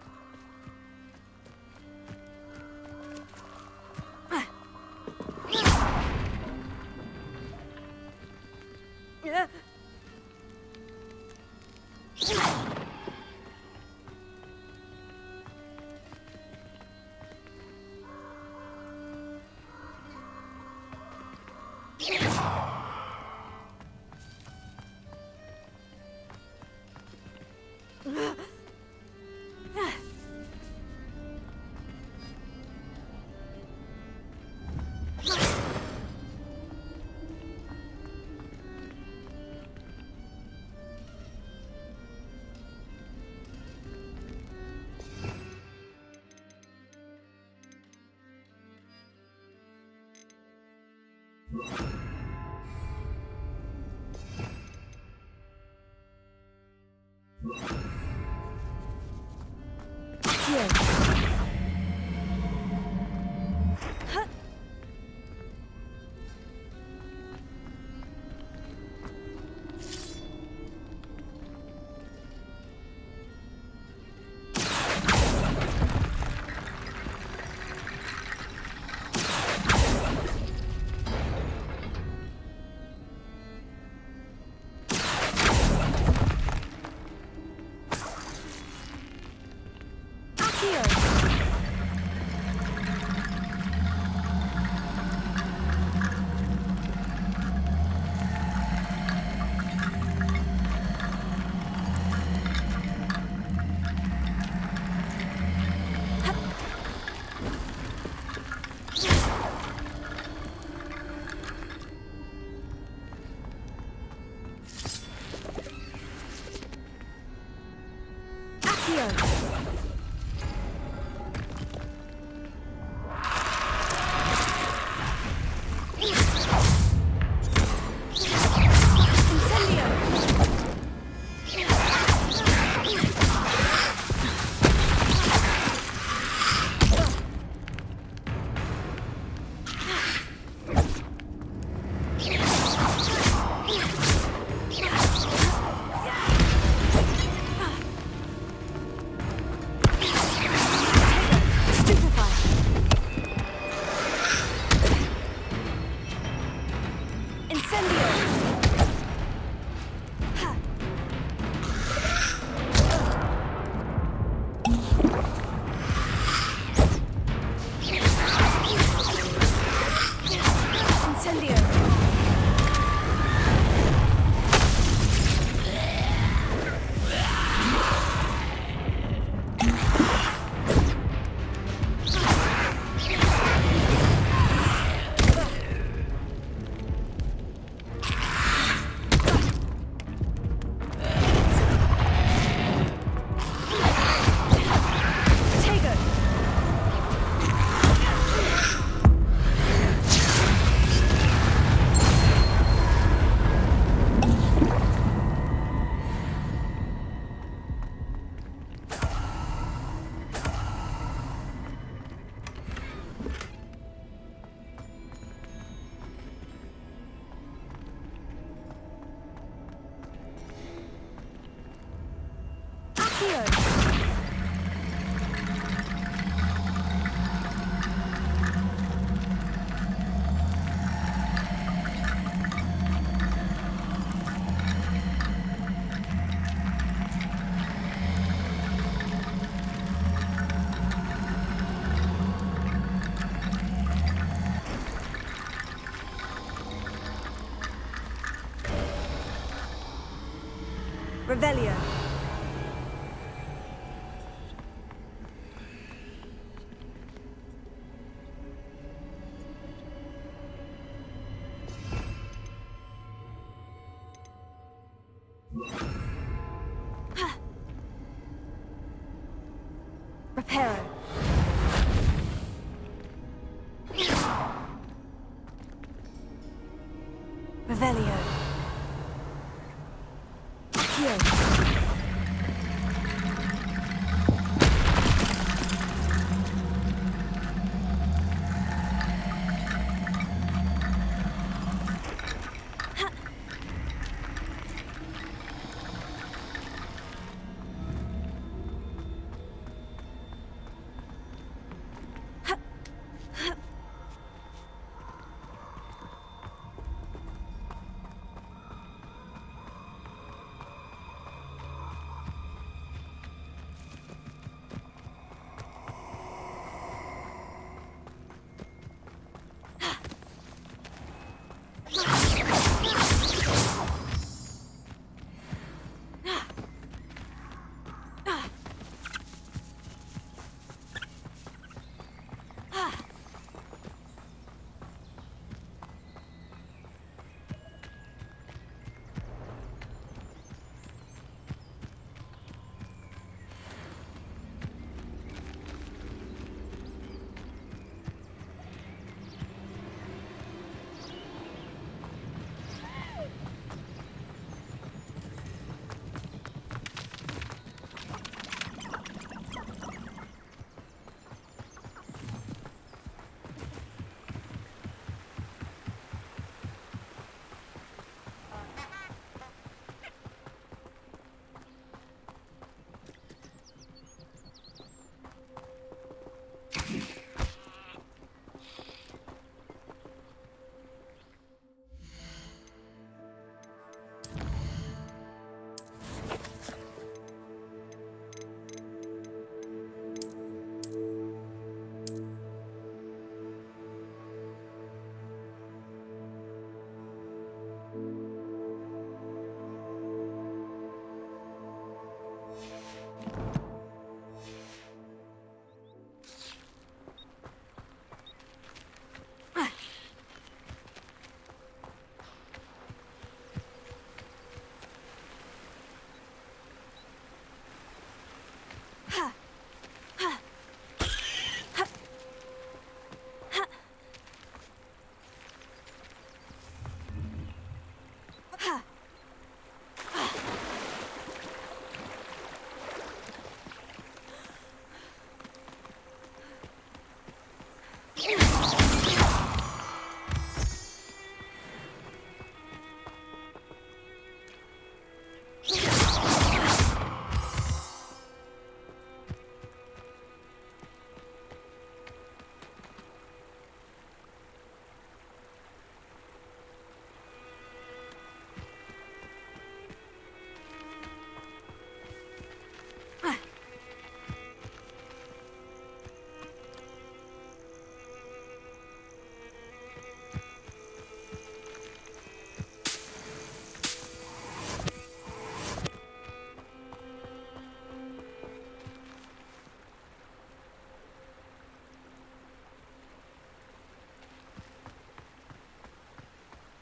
Revelio. Reparo. Revelio. Heal.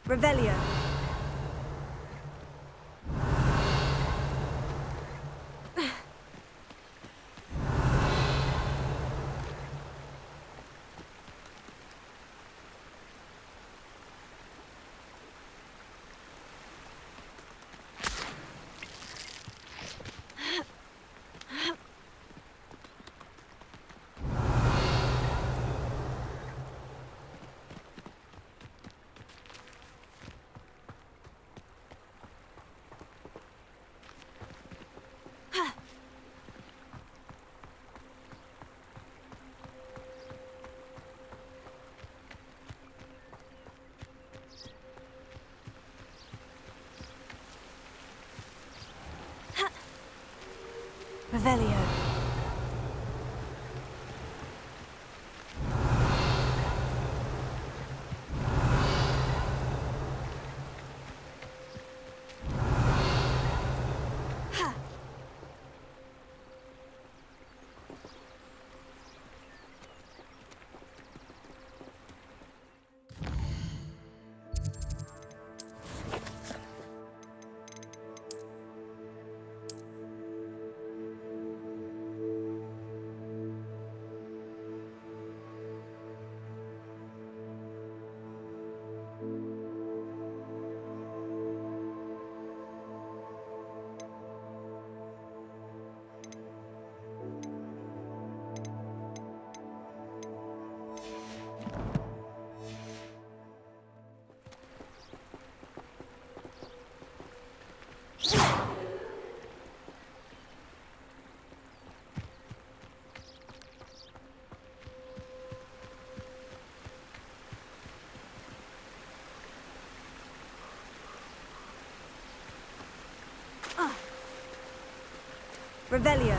Revelio. Revelio. Revelio.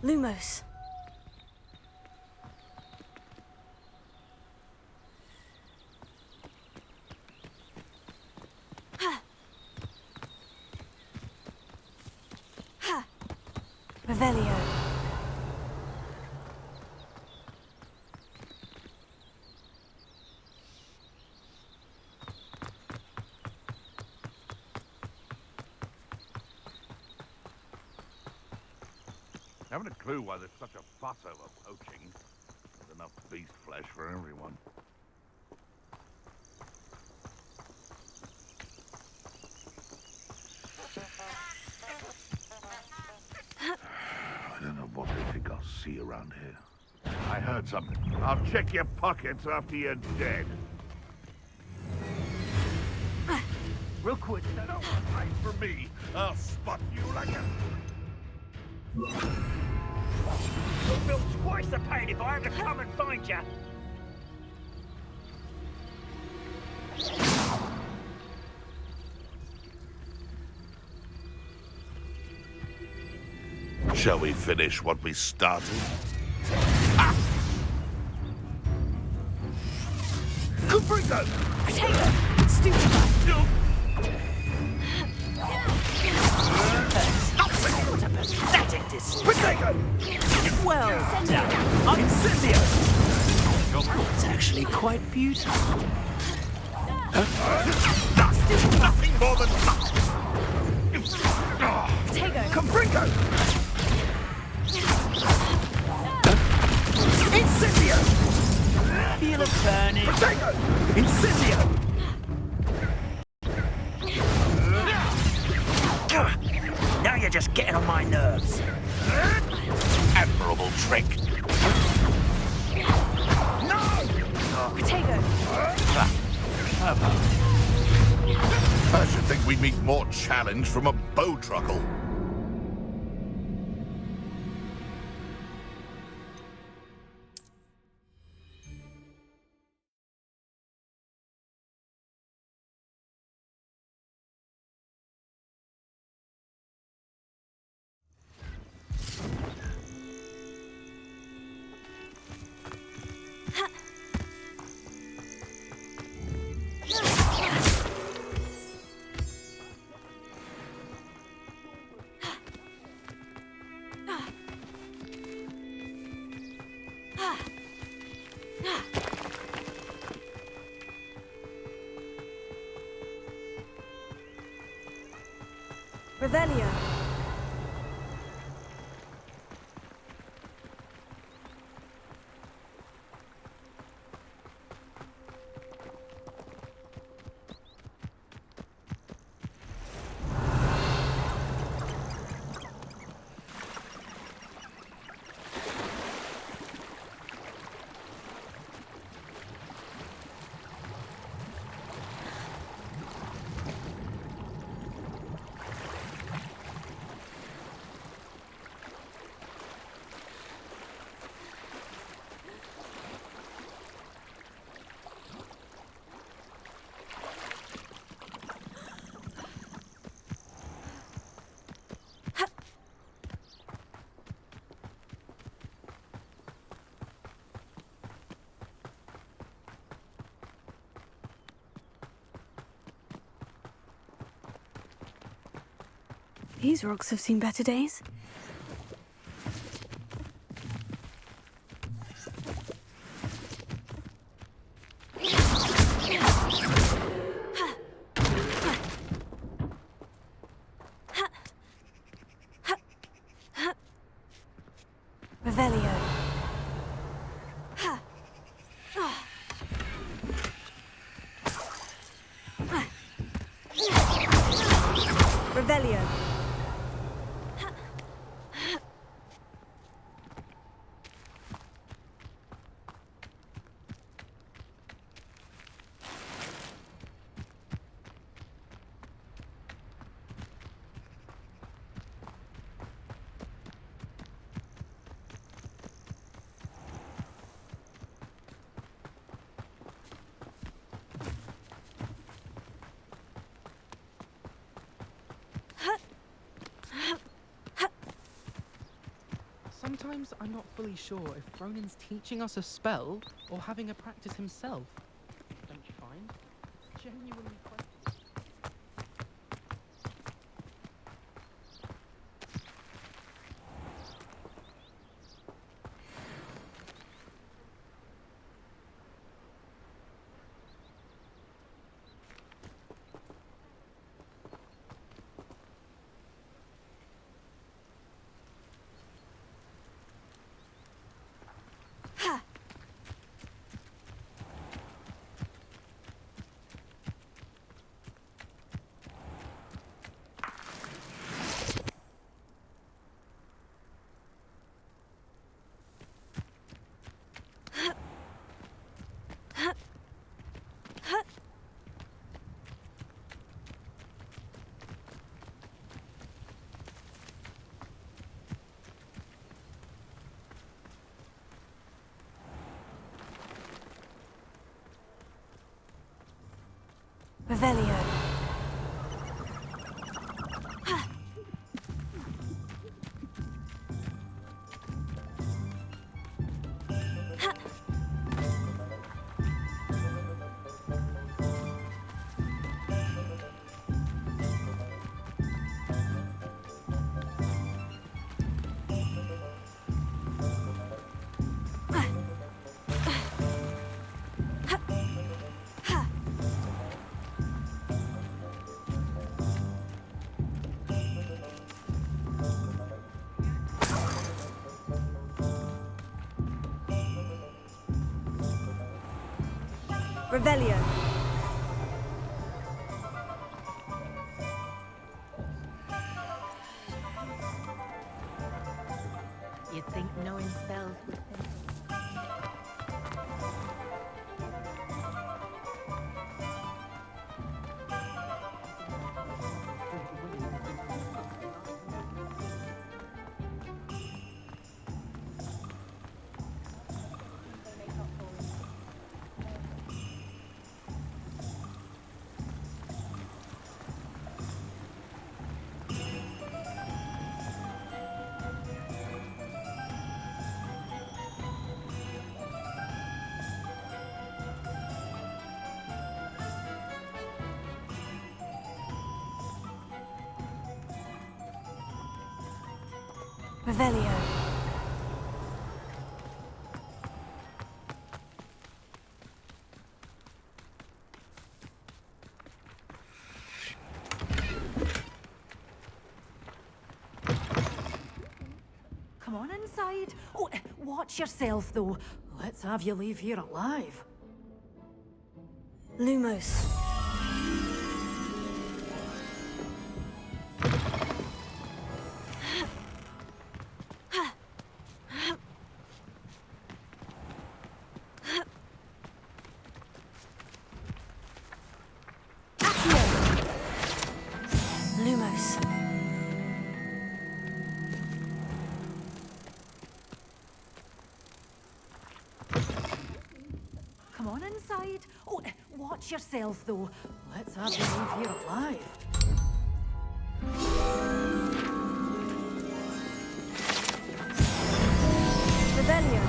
Lumos. Revelio. Haven't a clue why there's such a fuss over poaching. There's enough beast flesh for everyone. I don't know what they think I'll see around here. I heard something. I'll check your pockets after you're dead. Real quick, Don't wait for me. I'll spot you like a... you'll feel twice the pain if I have to come and find you. Shall we finish what we started? Caprico! Potato! Stupefy! What a pathetic display. Potato! Well done. Incendio! It's actually quite beautiful. Nothing more than luck! Potato! Caprico! Incendio! Feel it burning. Potato! Incendio! Now you're just getting on my nerves. Admirable trick. Potato! I should think we'd meet more challenge from a bow truckle. Revelio. These rocks have seen better days. Revelio. Revelio. Sometimes I'm not fully sure if Ronin's teaching us a spell or having a practice himself. Don't you find? Genuinely quite... Revelio. Revelio. You'd think knowing spells would think. Revelio. Come on inside. Oh, watch yourself, though. Let's have you leave here alive. Lumos. Lumos. Come on inside. Oh, watch yourself, though. Let's have you leave here alive. Revelio.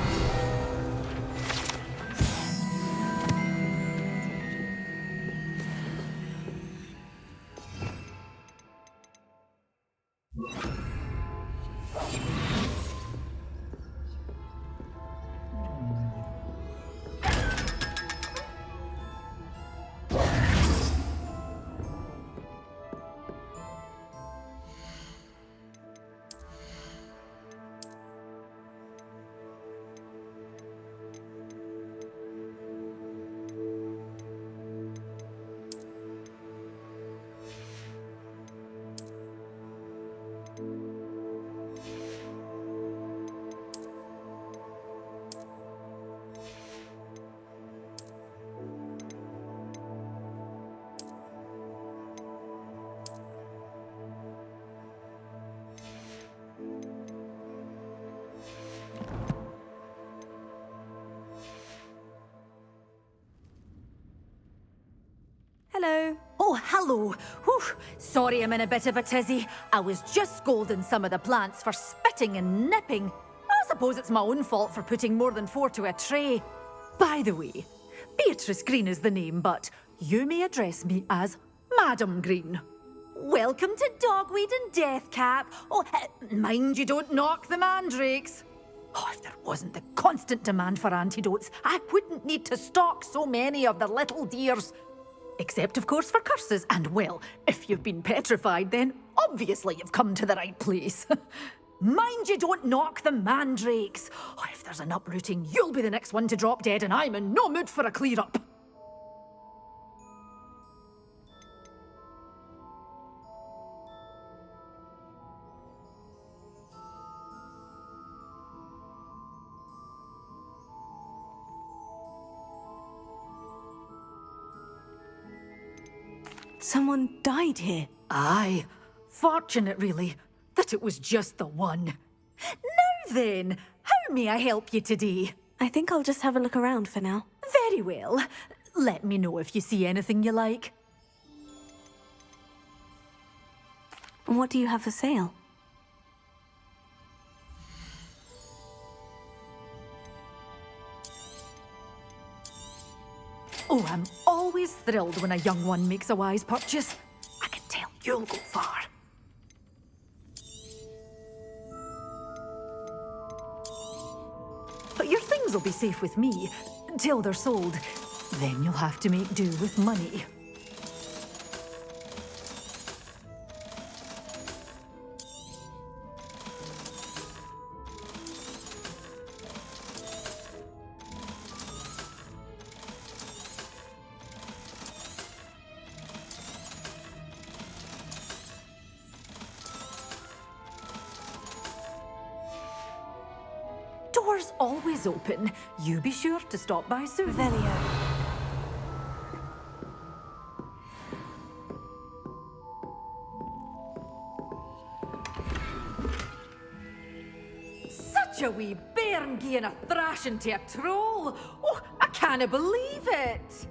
Hello. Oh, hello. Whew. Sorry I'm in a bit of a tizzy. I was just scolding some of the plants for spitting and nipping. I suppose it's my own fault for putting more than 4 to a tray. By the way, Beatrice Green is the name, but you may address me as Madam Green. Welcome to Dogweed and Deathcap. Oh, mind you don't knock the mandrakes. Oh, if there wasn't the constant demand for antidotes, I wouldn't need to stock so many of the little dears. Except, of course, for curses. And, well, if you've been petrified, then obviously you've come to the right place. Mind you don't knock the mandrakes. Oh, if there's an uprooting, you'll be the next one to drop dead, and I'm in no mood for a clear-up. Someone died here. Aye. Fortunate, really, that it was just the one. Now then, how may I help you today? I think I'll just have a look around for now. Very well. Let me know if you see anything you like. What do you have for sale? Oh, I'm always thrilled when a young one makes a wise purchase. I can tell you'll go far. But your things will be safe with me until they're sold. Then you'll have to make do with money. Doors always open. You be sure to stop by soon. Revelio. Such a wee bairn gieing a thrashing to a troll. Oh, I can't believe it.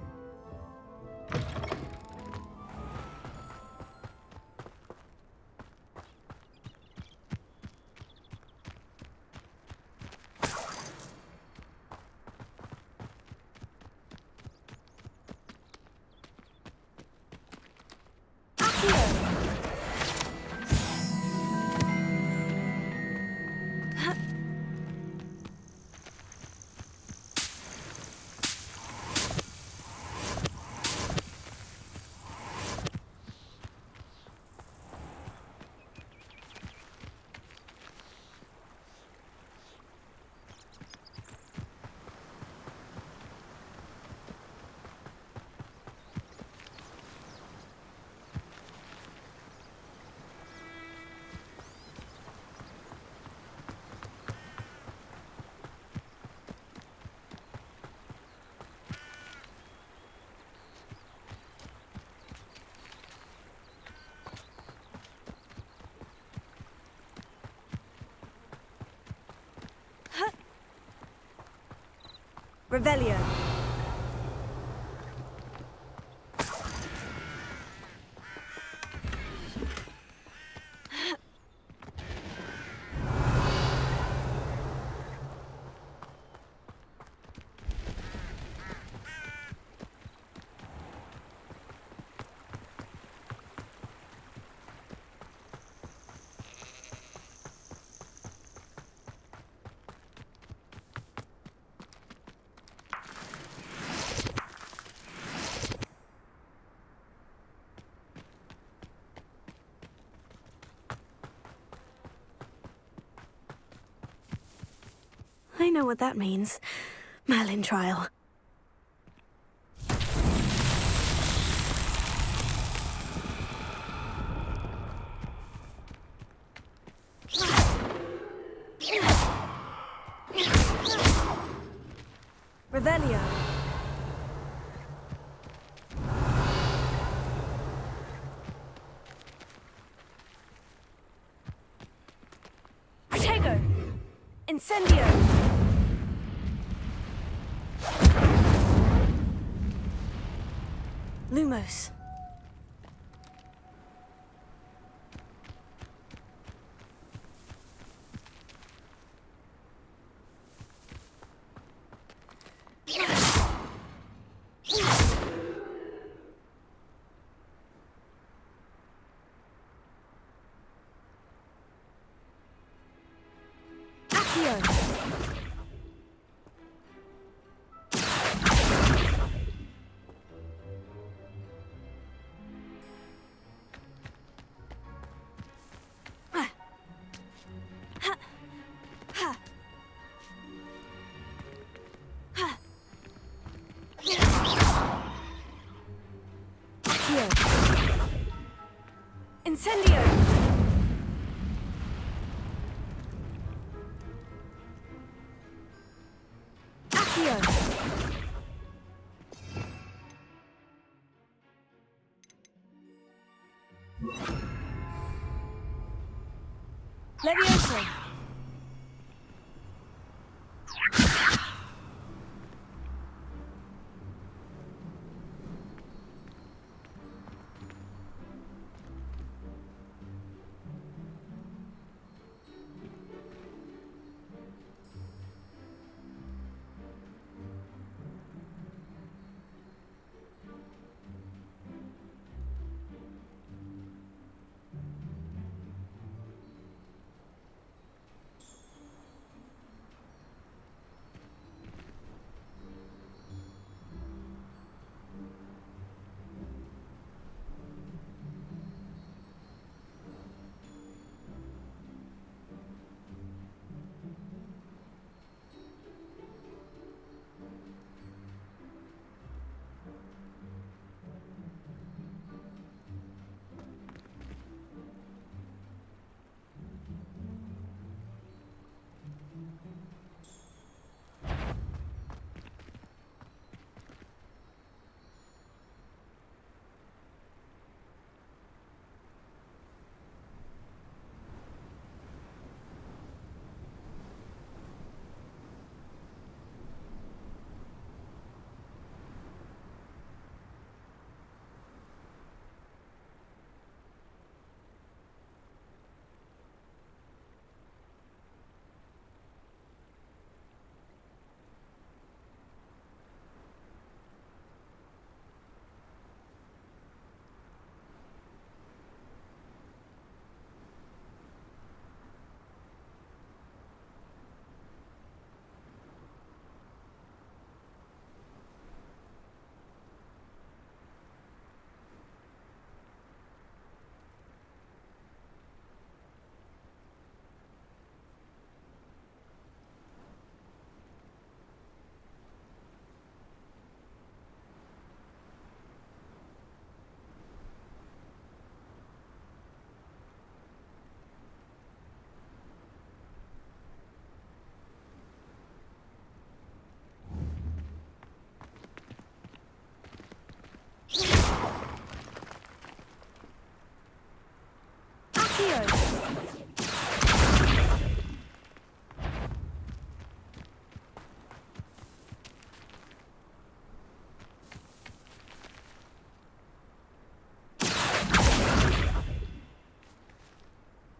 Revelio. I know what that means. Merlin Trial. Revelio. Protego. Incendio. Lumos. Accio. Incendio. Accio. Levioso.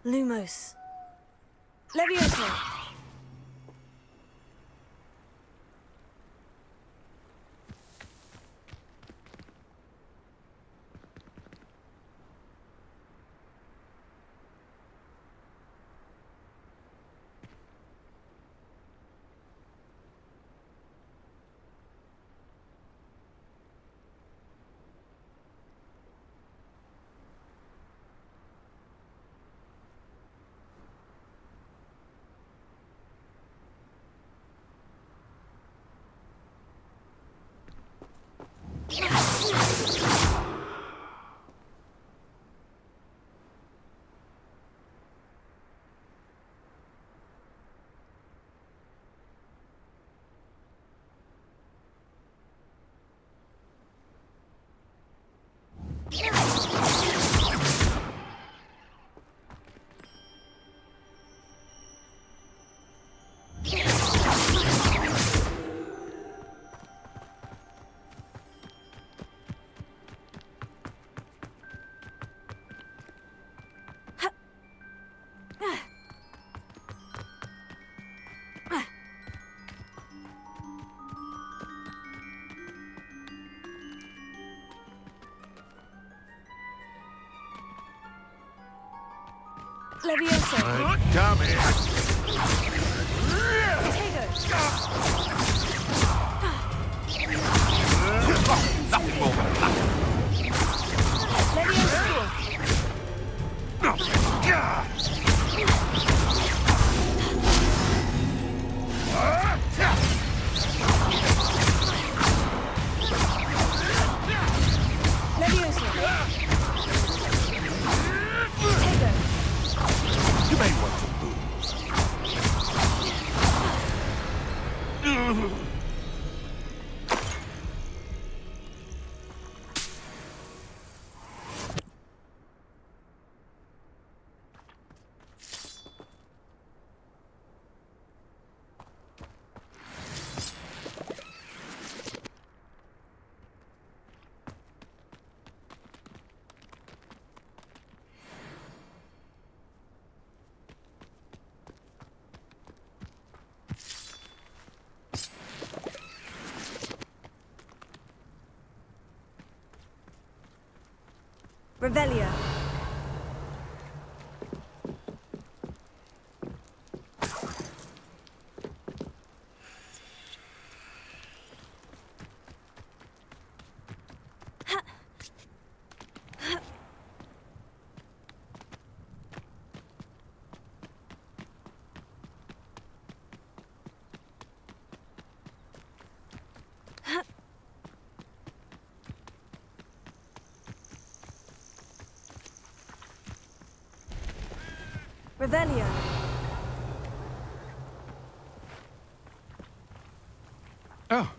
Lumos. Levioso. Levioso. Damn it! Nothing more than that. Levioso. Revelia. Revelia. Oh.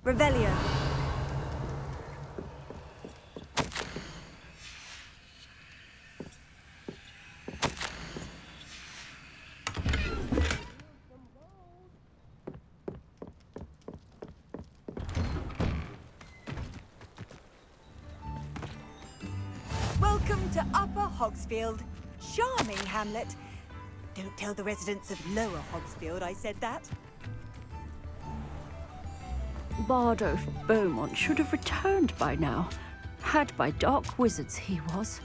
Revelia. Welcome to Upper Hogsfield. Charming hamlet. Don't tell the residents of Lower Hogsfield I said that. Bardolph Beaumont should have returned by now. Had by dark wizards he was.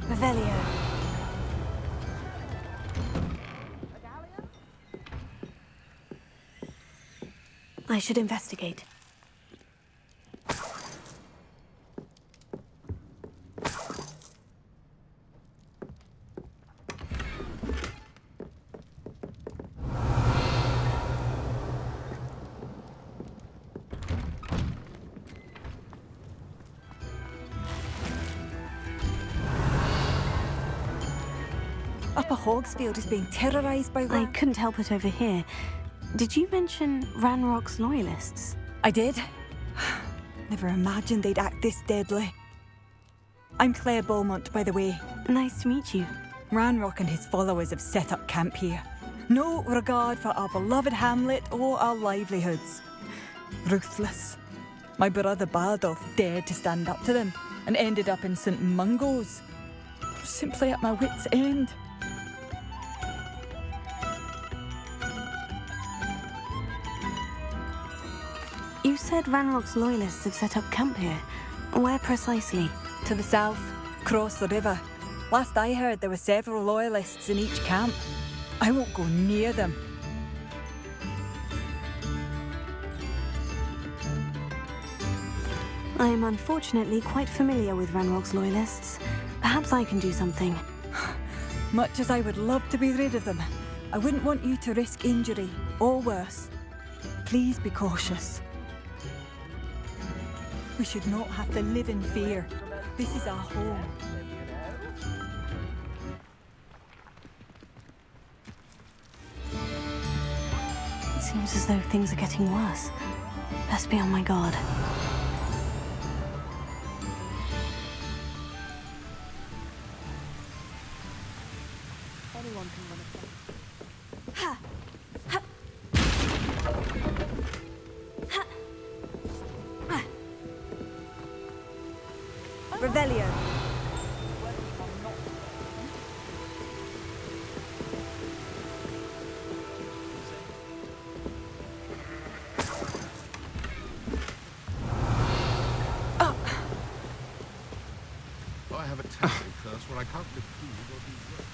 Revelio. I should investigate. Upper Hogsfield is being terrorised by I couldn't help it over here. Did you mention Ranrock's loyalists? I did. Never imagined they'd act this deadly. I'm Claire Beaumont, by the way. Nice to meet you. Ranrock and his followers have set up camp here. No regard for our beloved hamlet or our livelihoods. Ruthless. My brother Bardolph dared to stand up to them and ended up in St. Mungo's. Simply at my wit's end. You said Ranrock's loyalists have set up camp here. Where precisely? To the south, across the river. Last I heard, there were several loyalists in each camp. I won't go near them. I am unfortunately quite familiar with Ranrock's loyalists. Perhaps I can do something. Much as I would love to be rid of them, I wouldn't want you to risk injury, or worse. Please be cautious. We should not have to live in fear. This is our home. It seems as though things are getting worse. Best be on my guard. Anyone can run a place. Ha! Revelio. I have a terrible curse where I can't live food or do work.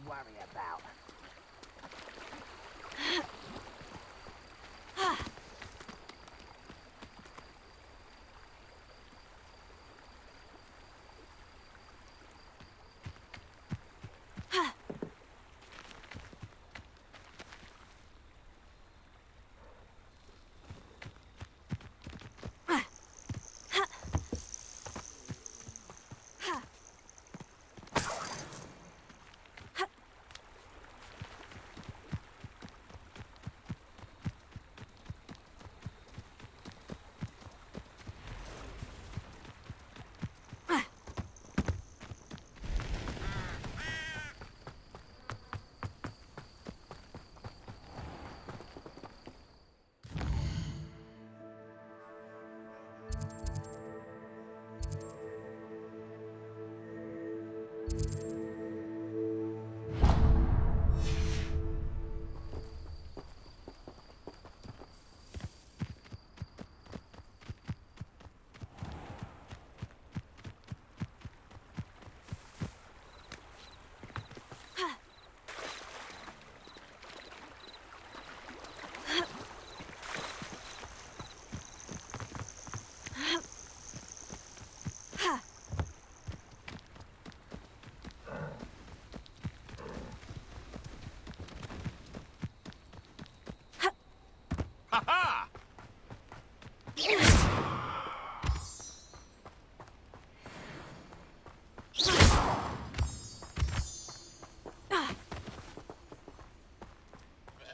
worry about. Ha-ha!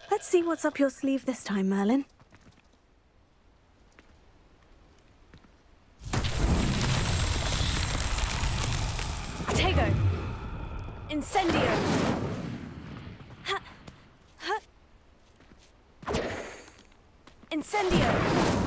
Let's see what's up your sleeve this time, Merlin. Tego! Incendio! Incendio!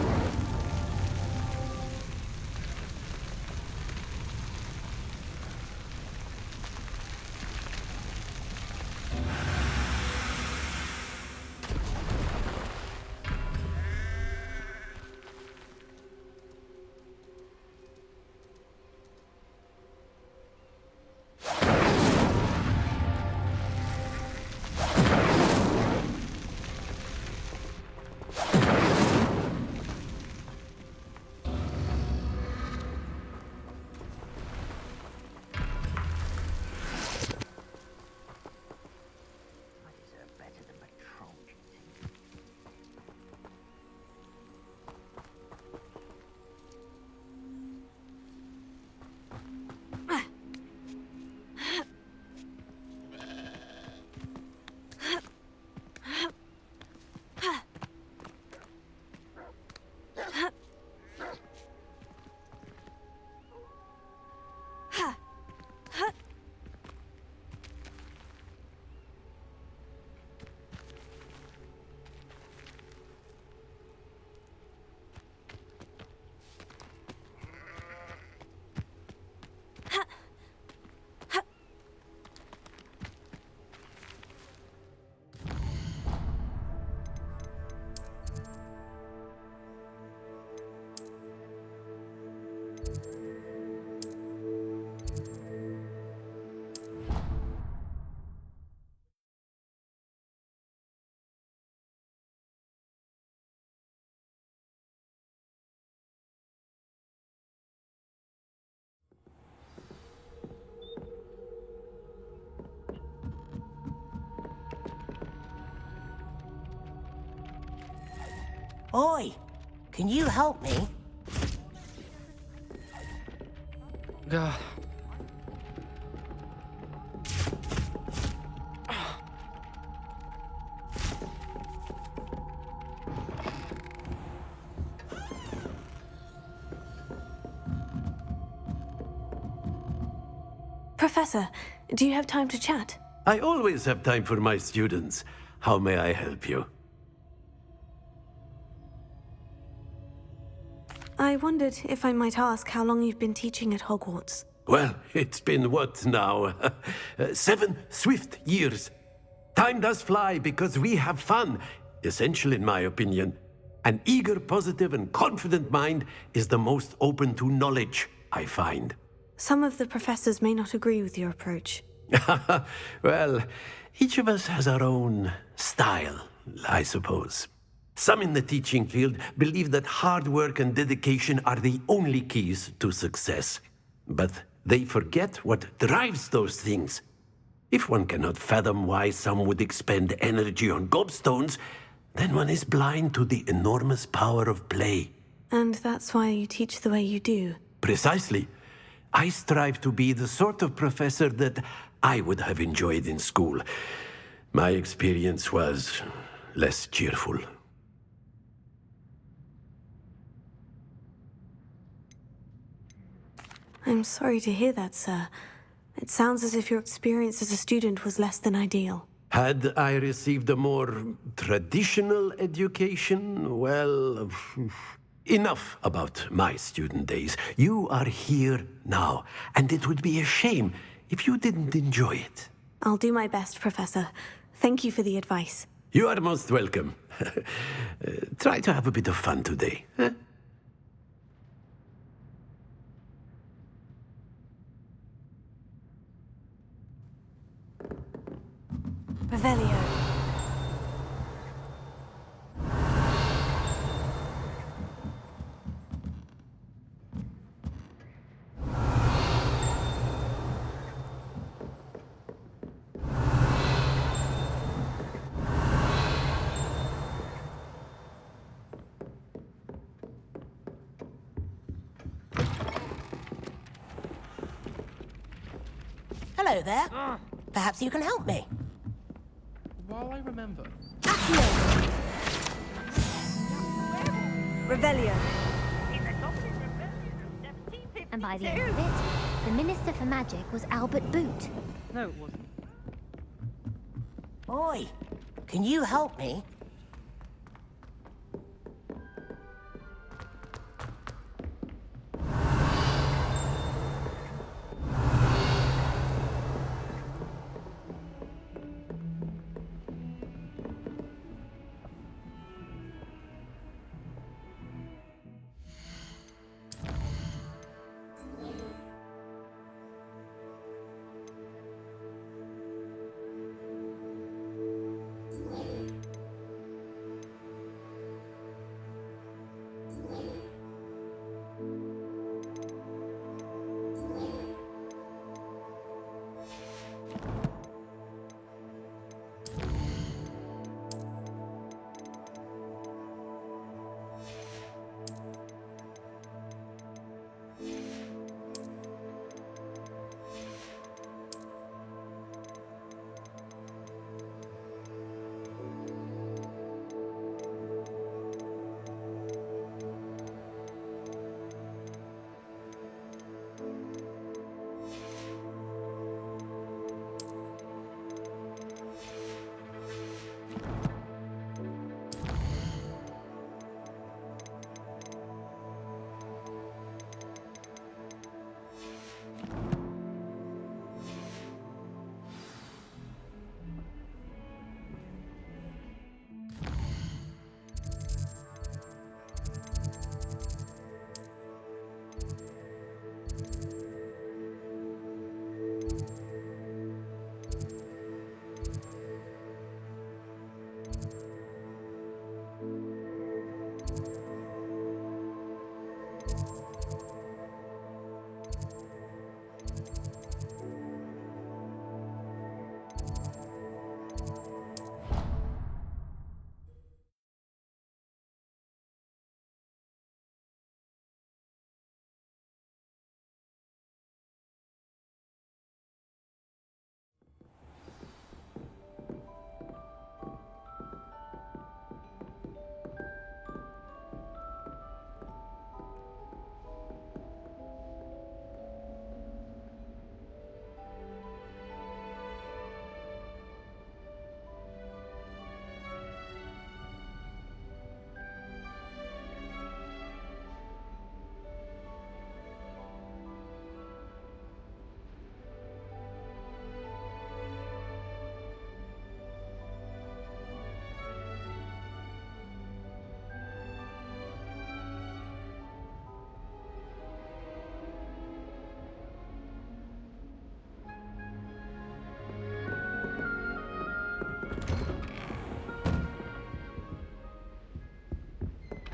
Oi! Can you help me? God. Professor, do you have time to chat? I always have time for my students. How may I help you? I wondered if I might ask how long you've been teaching at Hogwarts. Well, it's been what now? 7 swift years. Time does fly because we have fun. Essential in my opinion. An eager, positive, and confident mind is the most open to knowledge, I find. Some of the professors may not agree with your approach. Well, each of us has our own style, I suppose. Some in the teaching field believe that hard work and dedication are the only keys to success. But they forget what drives those things. If one cannot fathom why some would expend energy on gobstones, then one is blind to the enormous power of play. And that's why you teach the way you do. Precisely. I strive to be the sort of professor that I would have enjoyed in school. My experience was less cheerful. I'm sorry to hear that, sir. It sounds as if your experience as a student was less than ideal. Had I received a more traditional education, well, enough about my student days. You are here now, and it would be a shame if you didn't enjoy it. I'll do my best, Professor. Thank you for the advice. You are most welcome. Try to have a bit of fun today. Huh? Revelio. Hello there. Perhaps you can help me. While I remember. Revelio. And by the end of it, the Minister for Magic was Albert Boot. No, it wasn't. Oi, can you help me?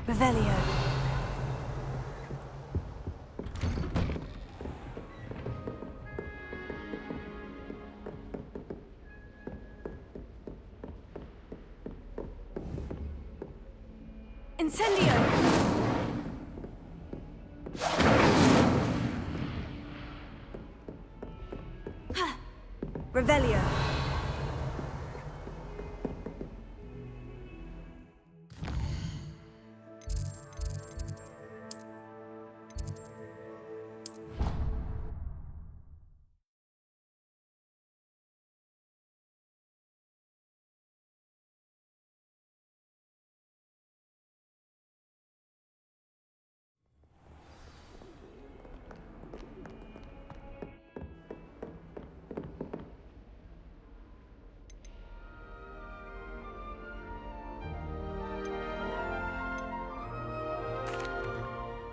Revelio. Incendio! Revelio.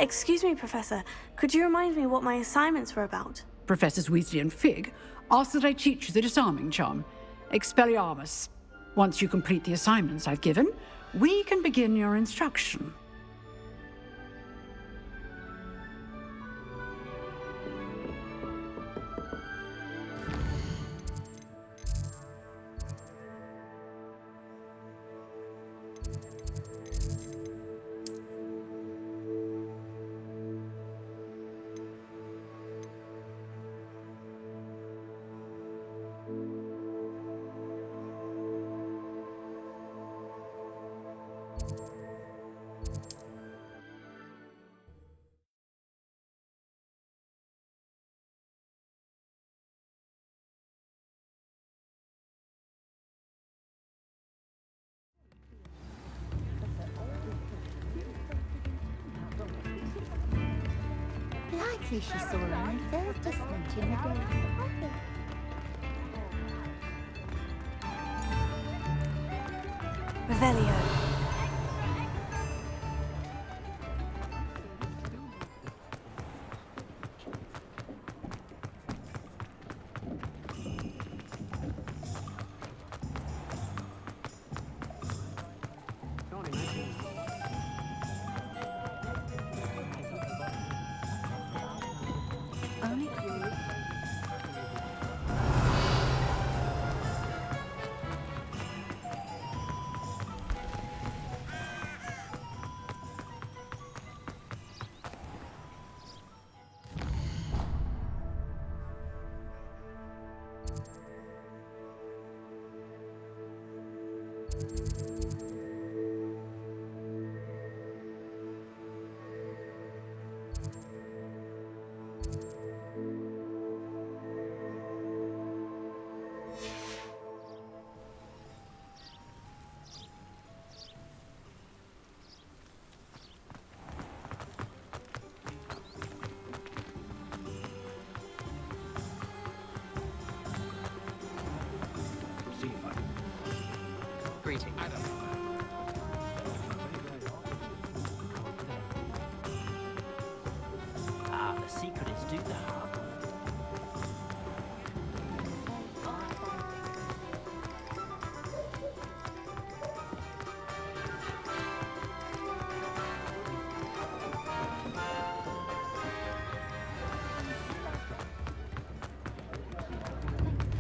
Excuse me, Professor. Could you remind me what my assignments were about? Professors Weasley and Fig ask that I teach you the disarming charm, Expelliarmus. Once you complete the assignments I've given, we can begin your instruction. Likely she saw him in first distant in the day. Revelio. Greetings. The secret is do the hard work.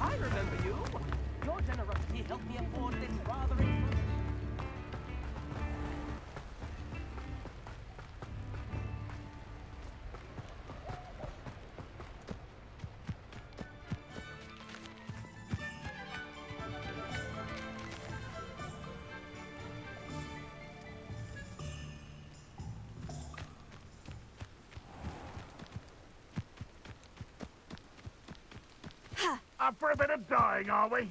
I remember you. Your generosity helped me afford this rather expensive. Up for a bit of dying, are we?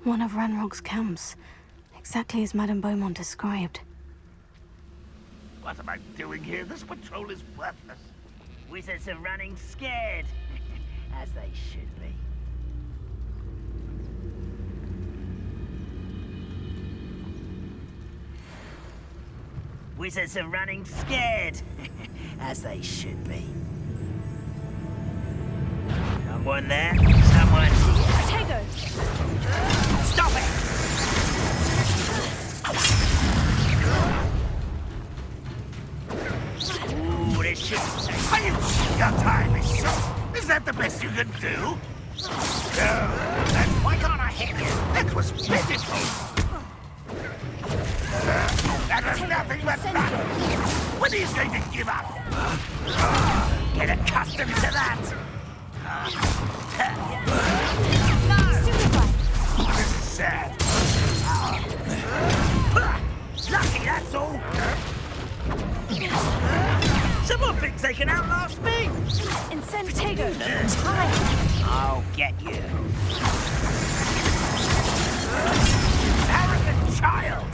One of Ranrock's camps. Exactly as Madame Beaumont described. What am I doing here? This patrol is worthless. Wizards are running scared, as they should be. Wizards are running scared, as they should be. Someone there? Someone here? Tego! Stop it! Ooh, this should take... Are you... Your time is short. Is that the best you can do? No. Then why can't I hit you? That was pitiful. That was nothing but fun. When are you going to give up? Get accustomed to that. This is sad. Lucky, that's all. Someone thinks they can outlast me. Incentego! I'll get you. Arrogant child!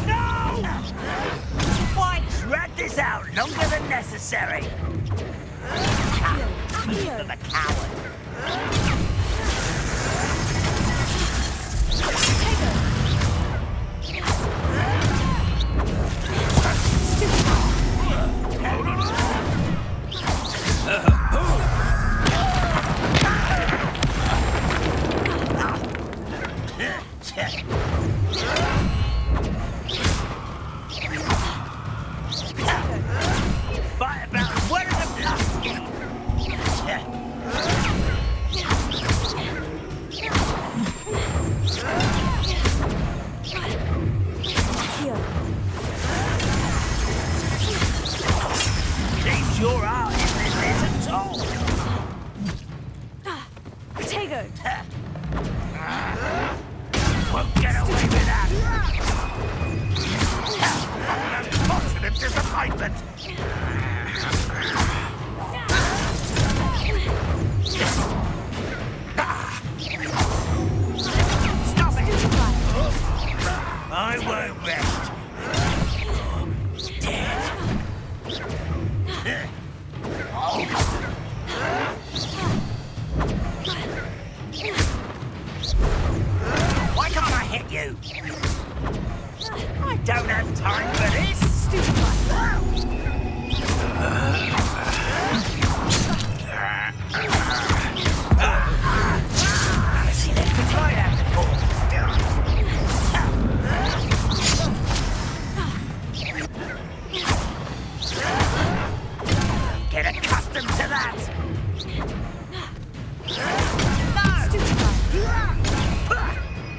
No! Why drag this out longer than necessary? I'm a coward. Fight about one of them Seems your art isn't all. Tego! Won't get away with that. Unfortunate disappointment. Stop it! I won't rest. Dead. Why can't I hit you? I don't have time for this. Stupid I see that for tried out before. Get accustomed to that.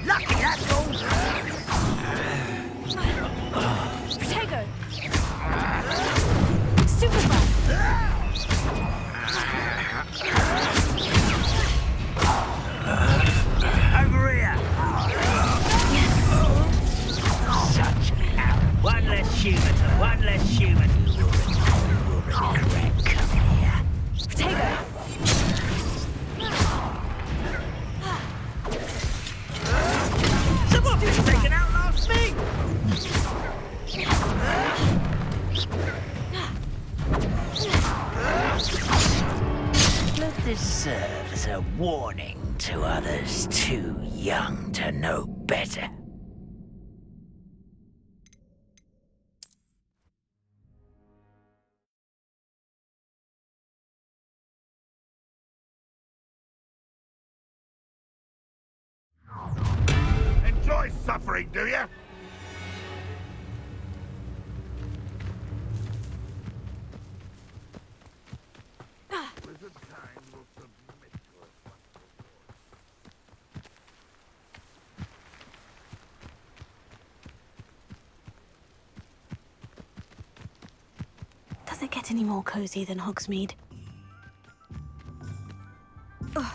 Lucky, that's all. Tego! Stupefy! Over here. Such hell. One less human. One less human. You will regret coming here. Tego! Someone thinks they can outlast me. Let this serve as a warning to others too young to know better. Enjoy suffering, do you? Wizard kind will submit to us once Does it get any more cozy than Hogsmeade? Ugh.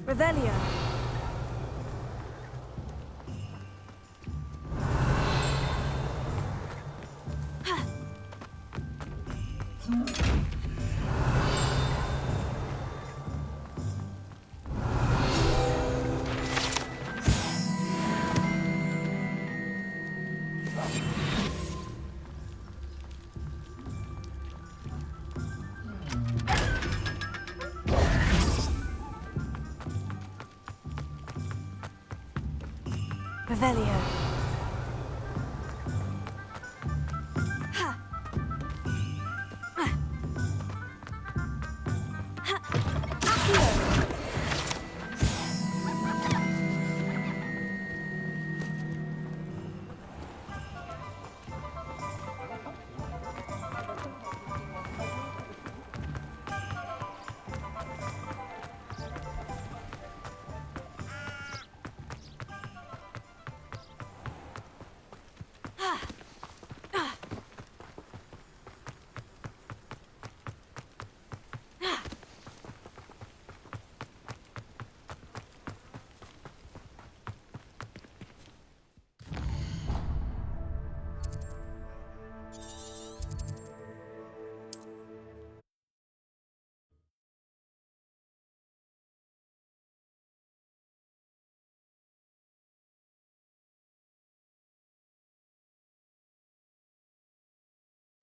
Revelio. Revelio.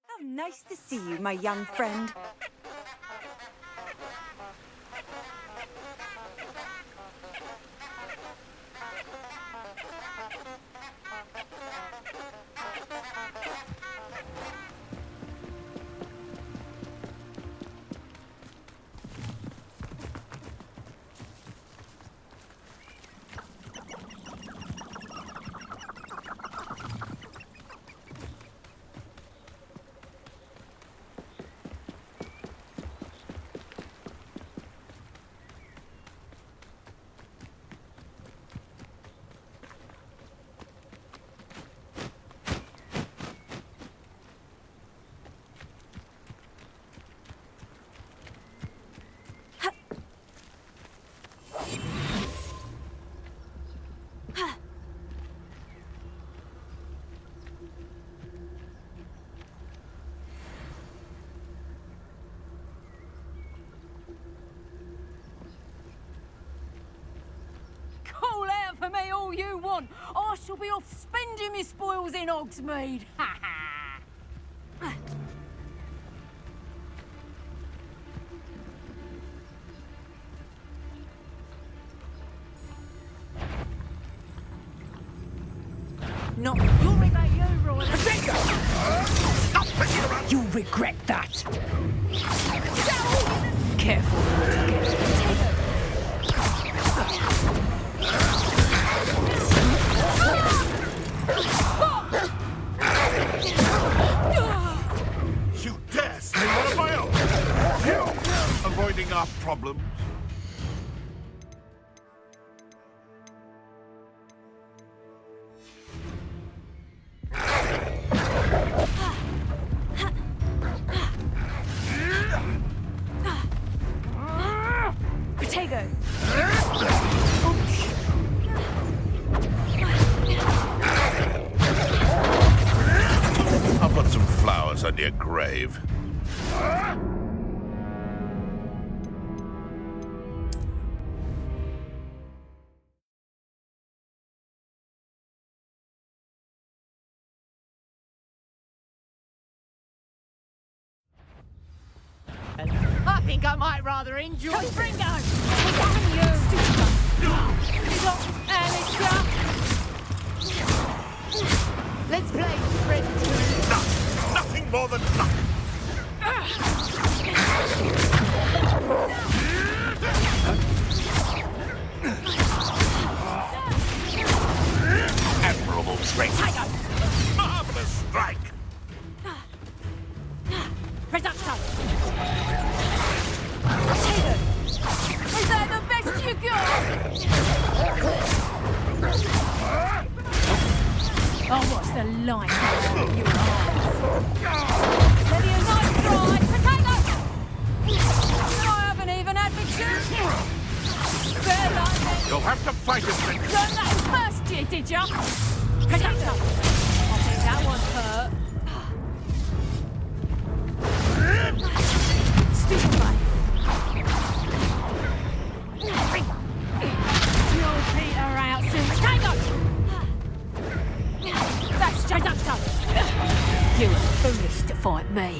How nice to see you, my young friend. Call out for me all you want. I shall be off spending my spoils in Hogsmeade. Ha ha! Not you'll regret you, Roy. Stop picking around! You'll regret that. Careful. You dare stay one of my own! You avoiding our problems? I'll put some flowers on your grave. I think I might rather enjoy Fringo. Damn you! You got Alistair. Let's play friends. Nothing more than luck. Admirable strength. Marvelous strike. Production. Is that the light out of your eyes. Have you not tried potato? I haven't even had my chance. Better like You'll have to fight it, then. Learn that in first year, did ya? Potato. I think that one hurt. Stupefy. You'll peter out soon. Potato! That's potato. You were foolish to fight me.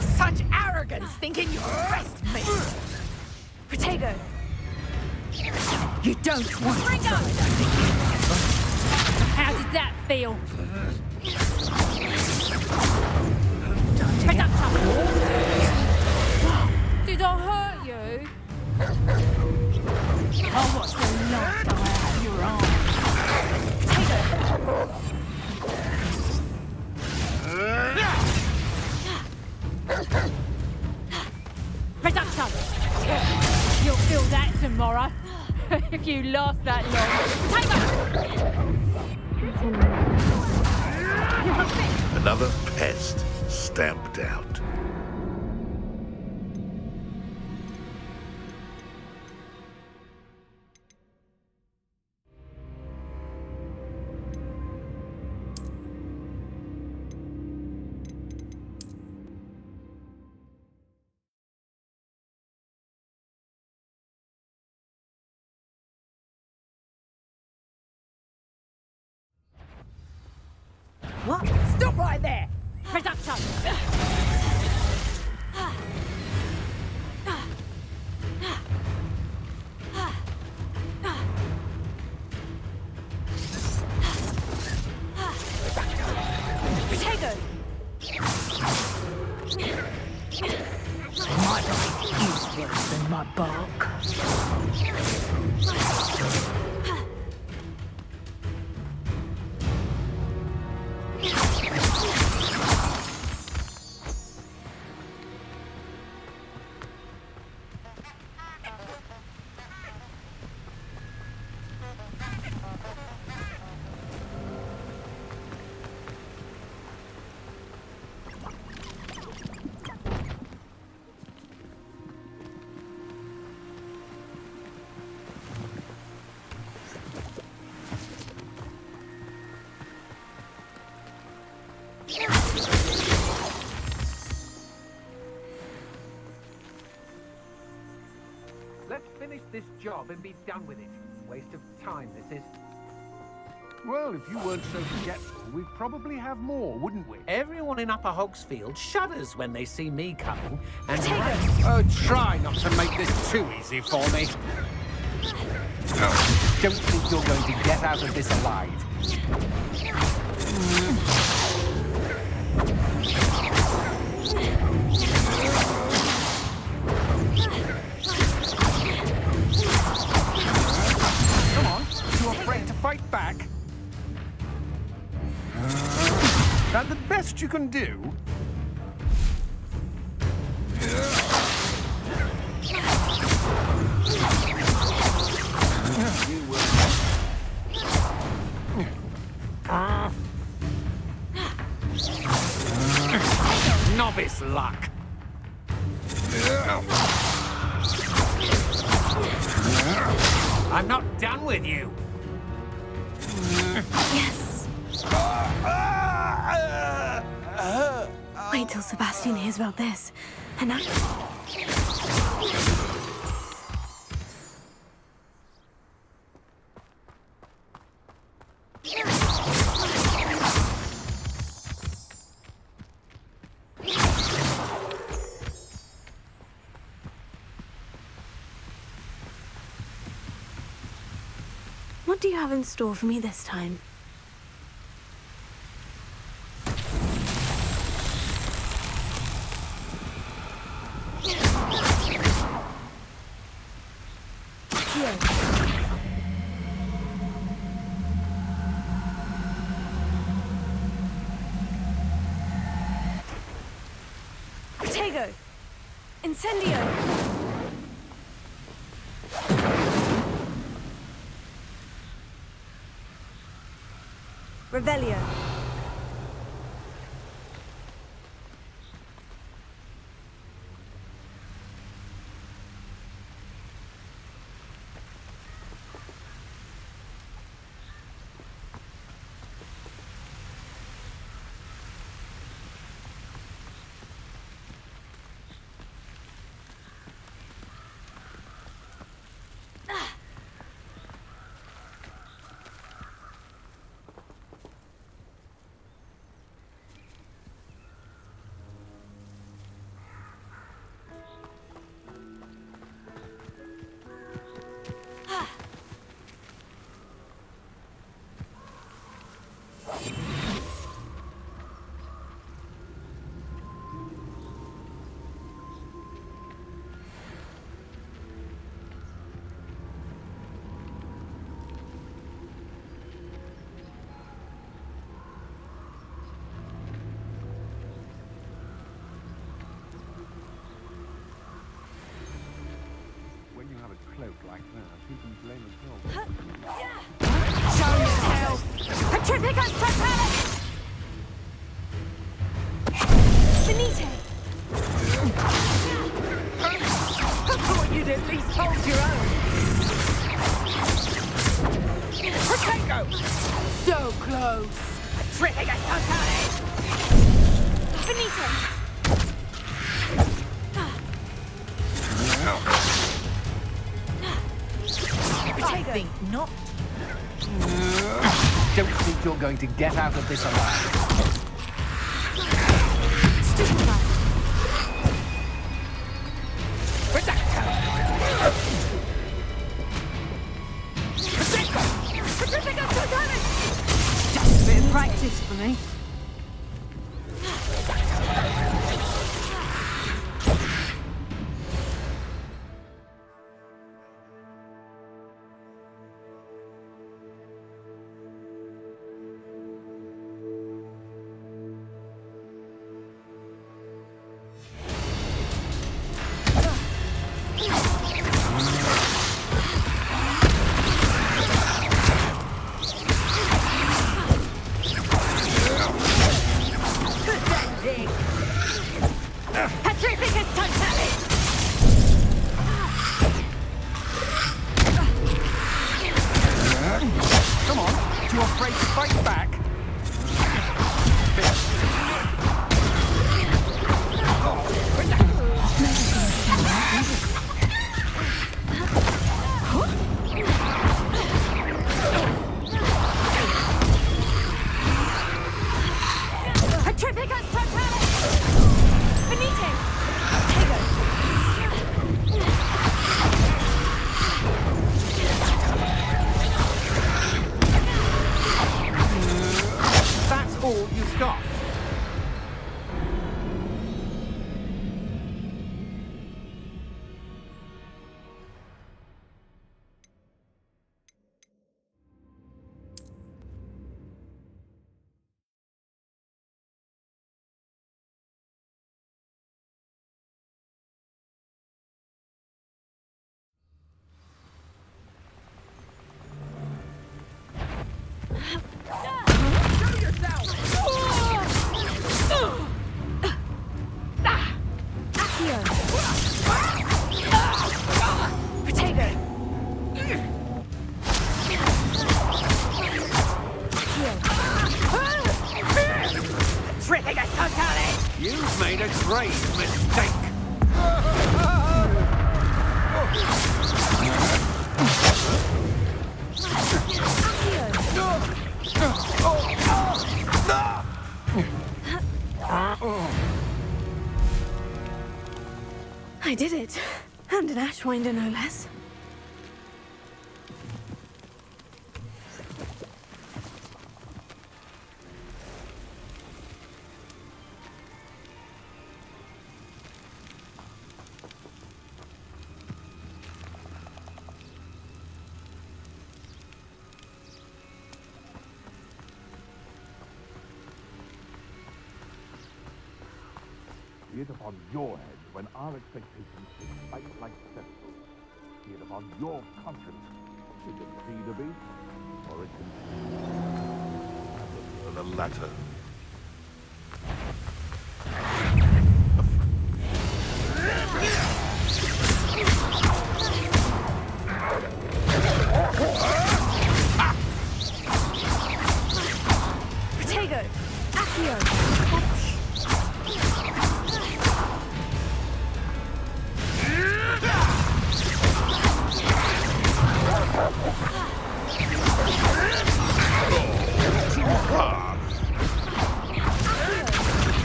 Such arrogance, thinking you arrest me! Potato! You don't want to try. How did that feel? Did I hurt you? Oh, what's the light go out of your eyes? Potato! Production! You'll feel that tomorrow, if you last that long. Another pest stamped out. What? Stop right there! Production! Potato! My life is worse than my bark. Let's finish this job and be done with it. Waste of time, this is. Well, if you weren't so forgetful, we'd probably have more, wouldn't we? Everyone in Upper Hogsfield shudders when they see me coming, and Oh, try not to make this too easy for me. don't think you're going to get out of this alive. Come on, you afraid to fight back? That the best you can do? Novice luck. I'm not done with you. Yes. Wait till Sebastian hears about this. And I... What do you have in store for me this time? Protego! Incendio! Revelio. Cloak like that, who can blame a dog? Show yourself! Petrificus Totalis! Benito! I thought you'd at least hold your own. Protego! So close! Petrificus Totalis! Benito! I think not. Don't think you're going to get out of this alive. Just a bit of practice for me. Come on, too afraid to fight back? Petrificus Totalis! Benito! That's all you've got. Show yourself! You've made a grave mistake. I did it. And an Ashwinder, no less. Be it upon your head when our expectations take flight like cesspools. Be it upon your conscience. It can feed a beast, or it can... The latter. Protego! Accio!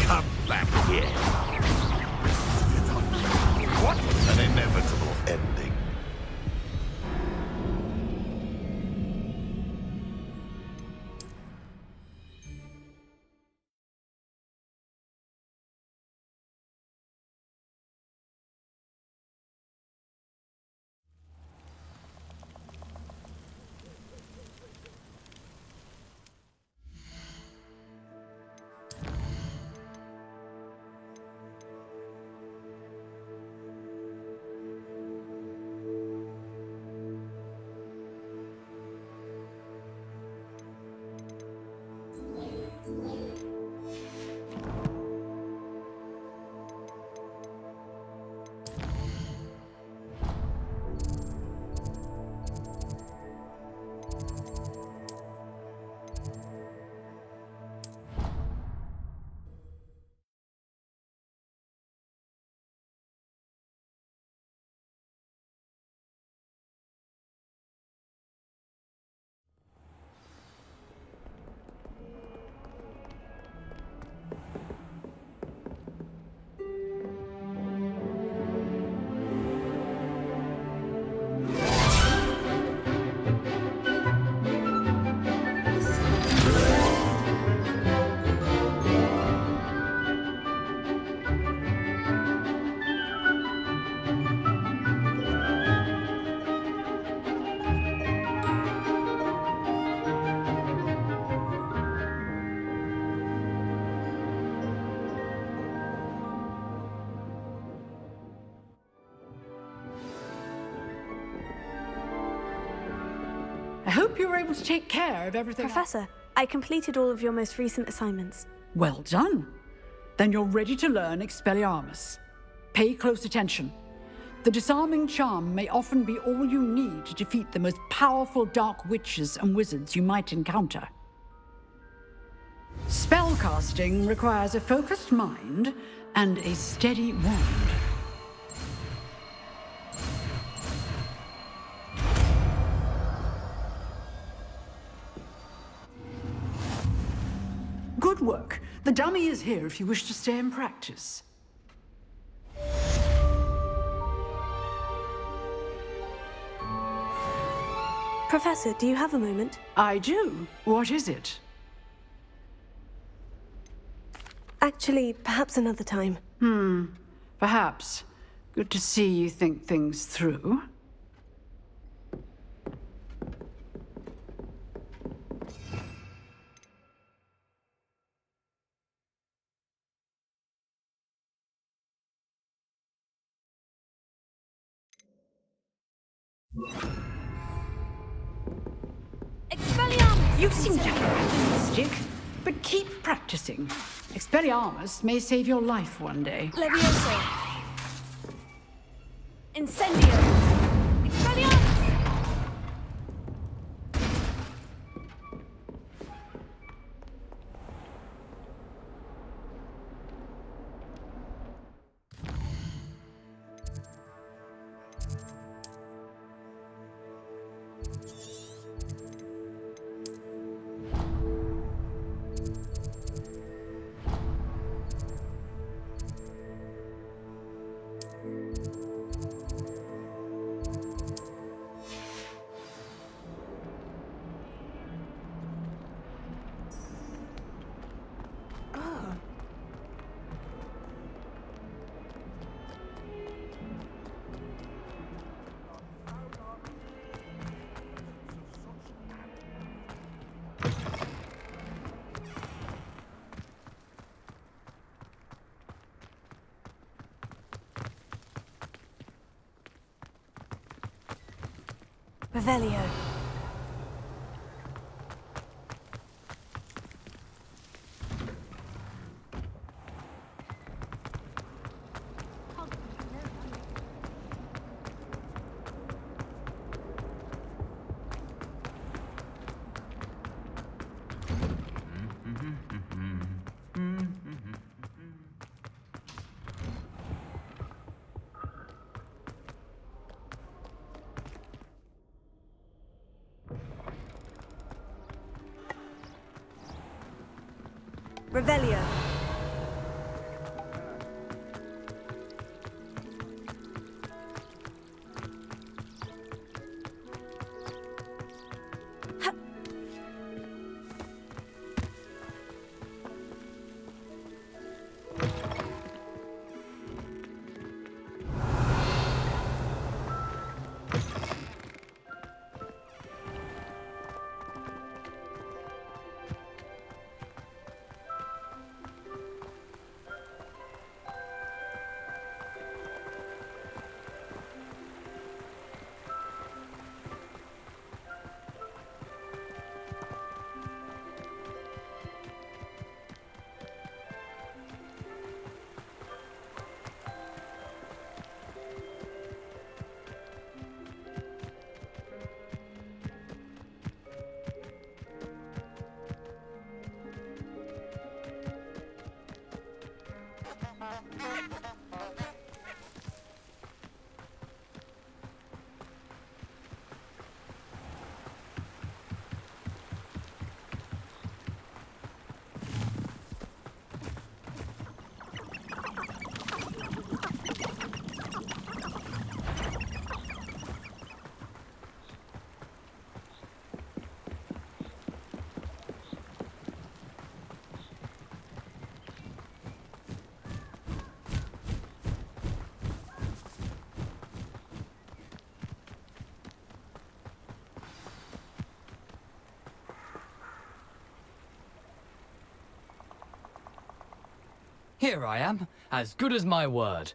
Come back here. What an inevitable ending. I hope you were able to take care of everything. Professor, I completed all of your most recent assignments. Well done. Then you're ready to learn Expelliarmus. Pay close attention. The disarming charm may often be all you need to defeat the most powerful dark witches and wizards you might encounter. Spellcasting requires a focused mind and a steady wand. Good work. The dummy is here if you wish to stay and practice. Professor, do you have a moment? I do. What is it? Actually, perhaps another time. Perhaps. Good to see you think things through. Expelliarmus! You seem to have a stick, but keep practicing. Expelliarmus may save your life one day. Levioso! Incendio! Expelliarmus! Revelio. Revelio. Here I am, as good as my word.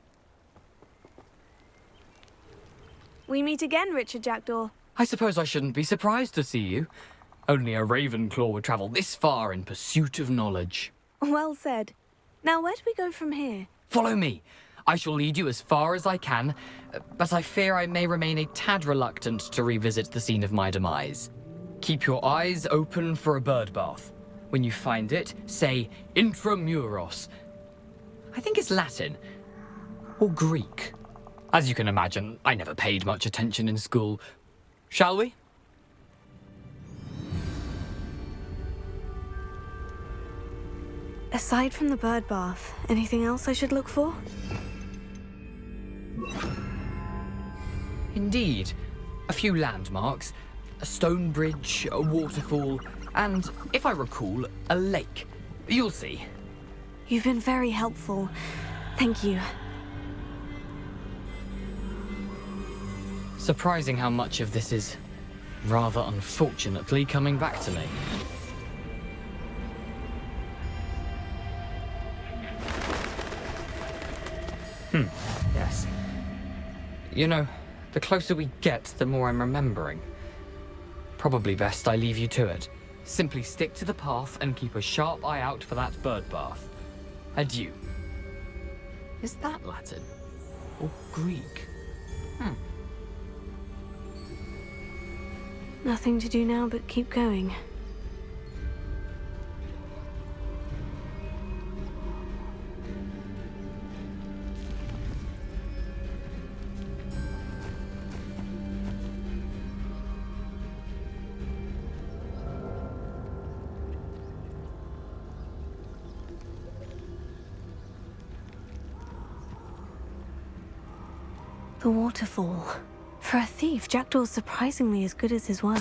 We meet again, Richard Jackdaw. I suppose I shouldn't be surprised to see you. Only a Ravenclaw would travel this far in pursuit of knowledge. Well said. Now, where do we go from here? Follow me. I shall lead you as far as I can, but I fear I may remain a tad reluctant to revisit the scene of my demise. Keep your eyes open for a bird bath. When you find it, say intramuros. I think it's Latin. Or Greek. As you can imagine, I never paid much attention in school. Shall we? Aside from the bird bath, anything else I should look for? Indeed. A few landmarks. A stone bridge, a waterfall, and, if I recall, a lake. You'll see. You've been very helpful. Thank you. Surprising how much of this is, rather unfortunately, coming back to me. Yes. You know, the closer we get, the more I'm remembering. Probably best I leave you to it. Simply stick to the path and keep a sharp eye out for that bird bath. Adieu. Is that Latin? Or Greek? Nothing to do now but keep going. The waterfall. For a thief, Jackdaw's surprisingly as good as his word.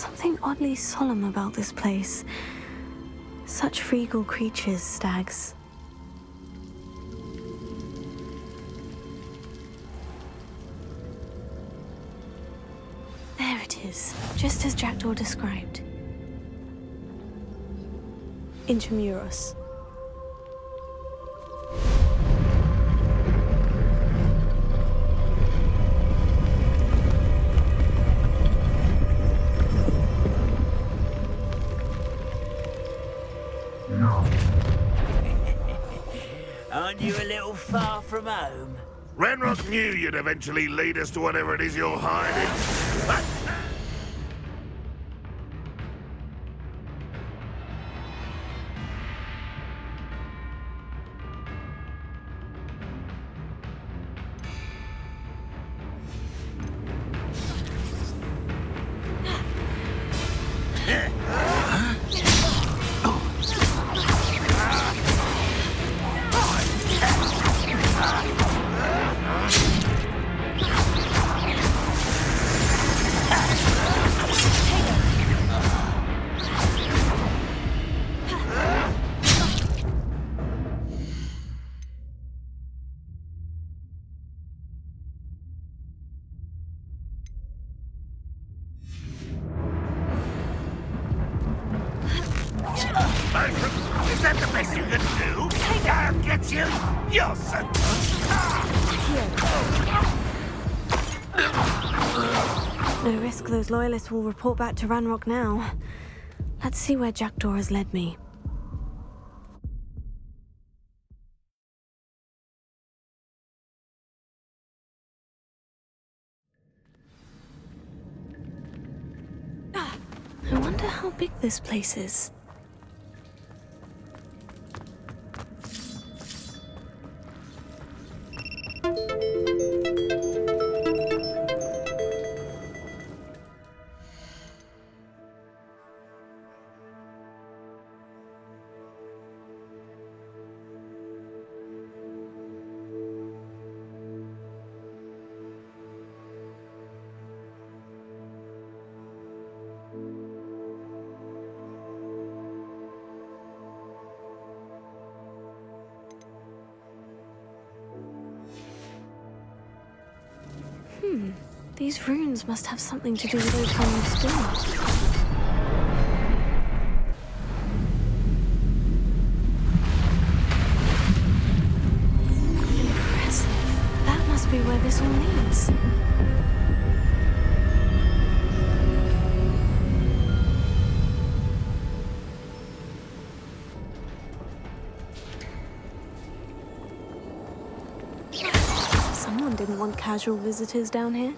something oddly solemn about this place. Such regal creatures, stags. There it is, just as Jackdaw described. Intramuros. Aren't you a little far from home? Ranrock knew you'd eventually lead us to whatever it is you're hiding. Is that the best you can do? I'll get you! You're so... No risk those loyalists will report back to Ranrock now. Let's see where Jackdaw has led me. I wonder how big this place is. These runes must have something to do with opening this door. Impressive. That must be where this all leads. Someone didn't want casual visitors down here.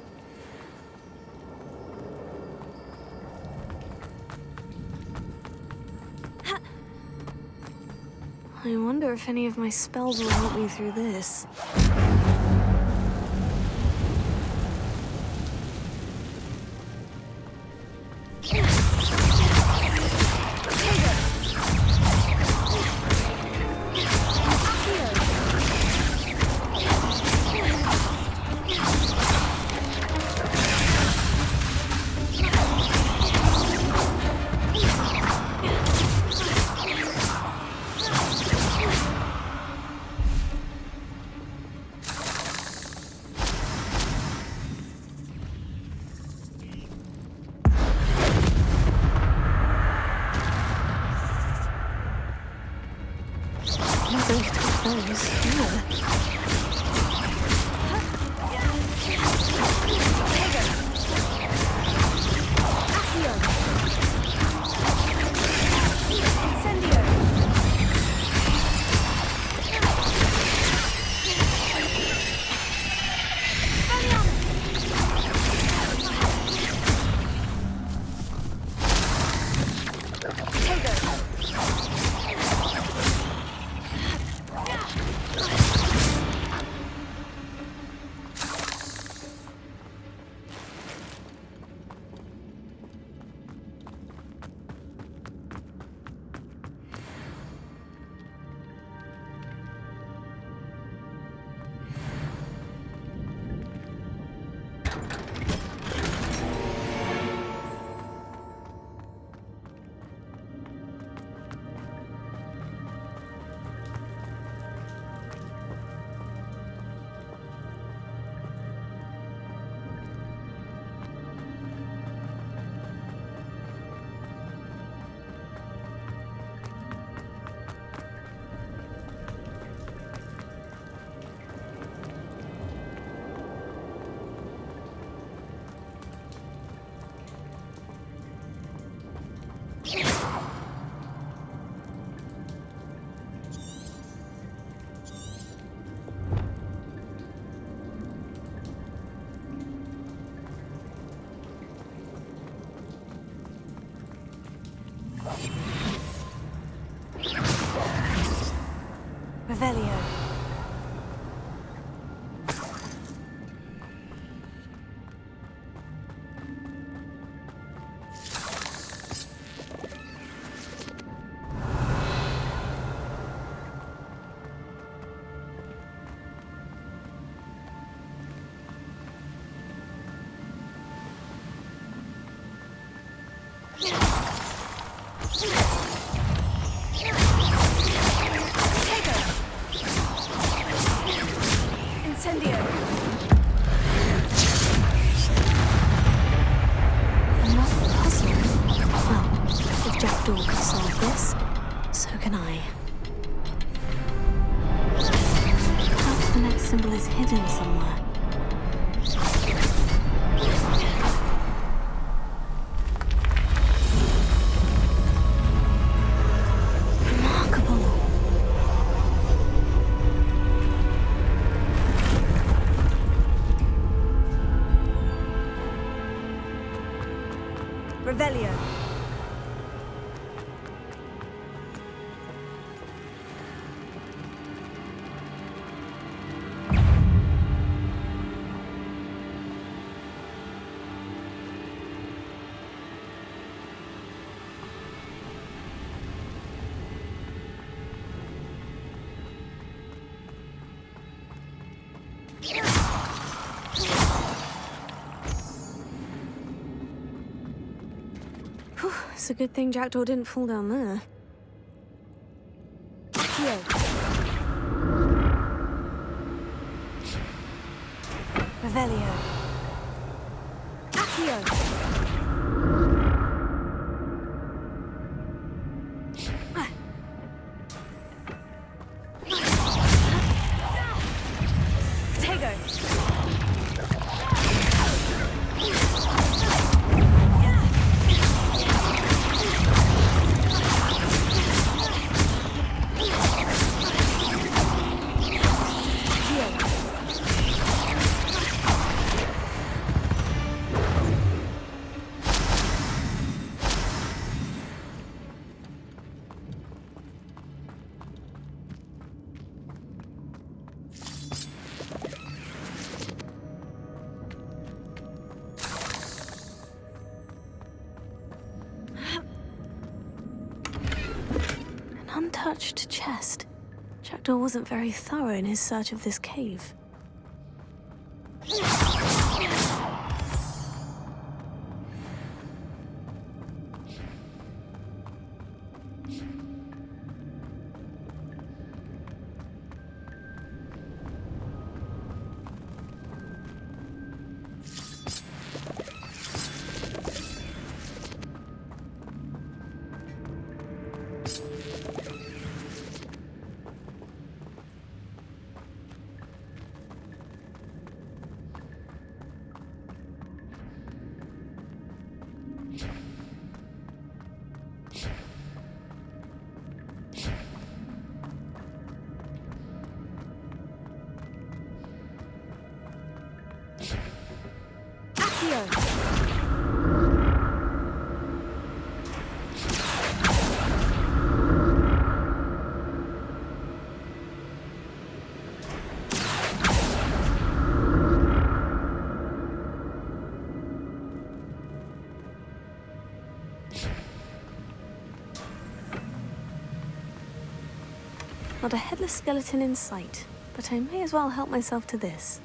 I wonder if any of my spells will help me through this. Revelio. It's a good thing Jackdaw didn't fall down there. Here. Revelio. Accio. Untouched chest. Jackdaw wasn't very thorough in his search of this cave. Not a headless skeleton in sight, but I may as well help myself to this.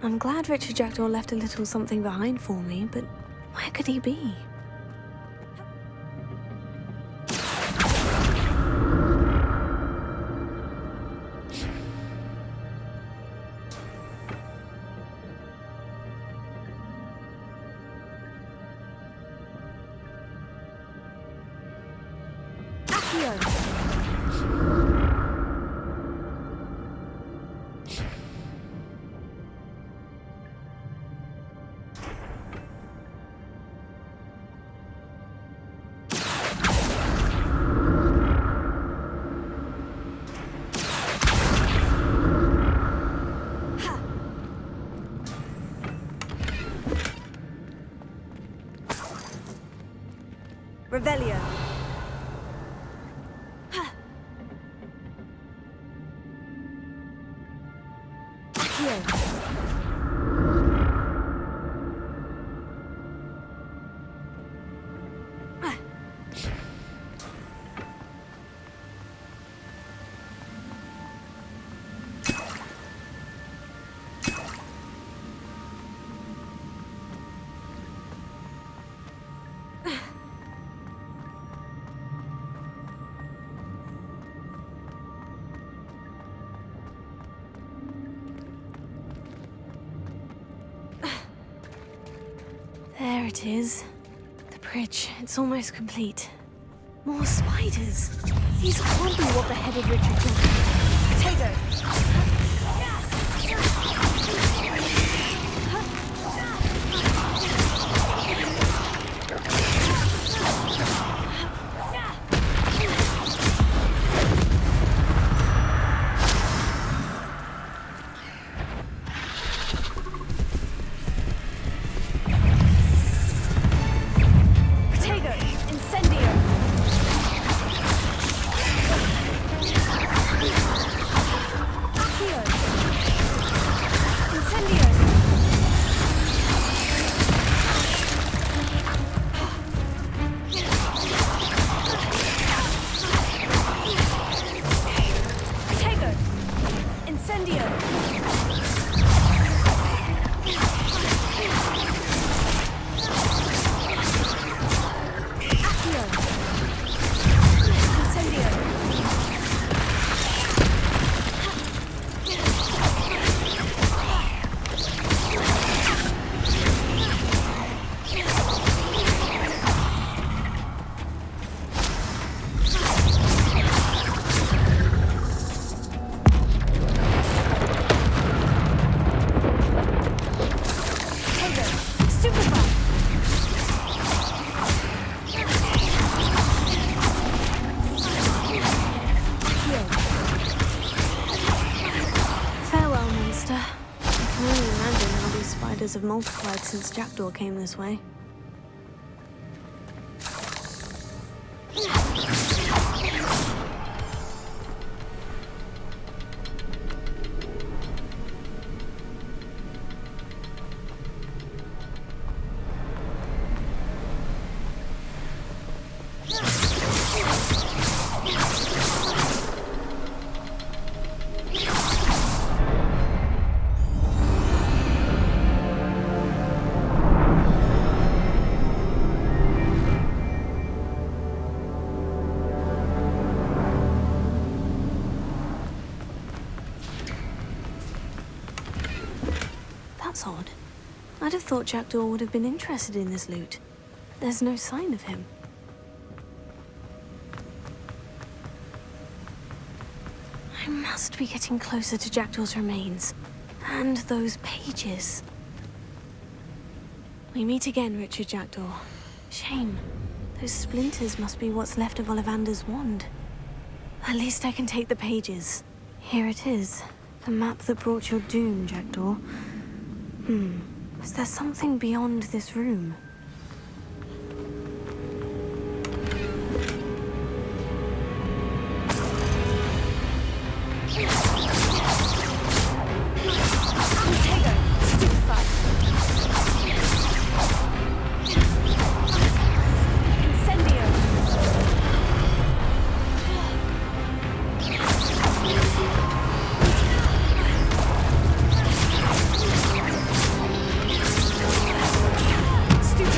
I'm glad Richard Jackdaw left a little something behind for me, but where could he be? Revelio. There it is. The bridge. It's almost complete. More spiders. These can't be what the headed Richard did. Potato! Have multiplied since Jackdaw came this way. That's odd. I'd have thought Jackdaw would have been interested in this loot. There's no sign of him. I must be getting closer to Jackdaw's remains. And those pages. We meet again, Richard Jackdaw. Shame. Those splinters must be what's left of Ollivander's wand. At least I can take the pages. Here it is. The map that brought your doom, Jackdaw. Is there something beyond this room? Stupefy!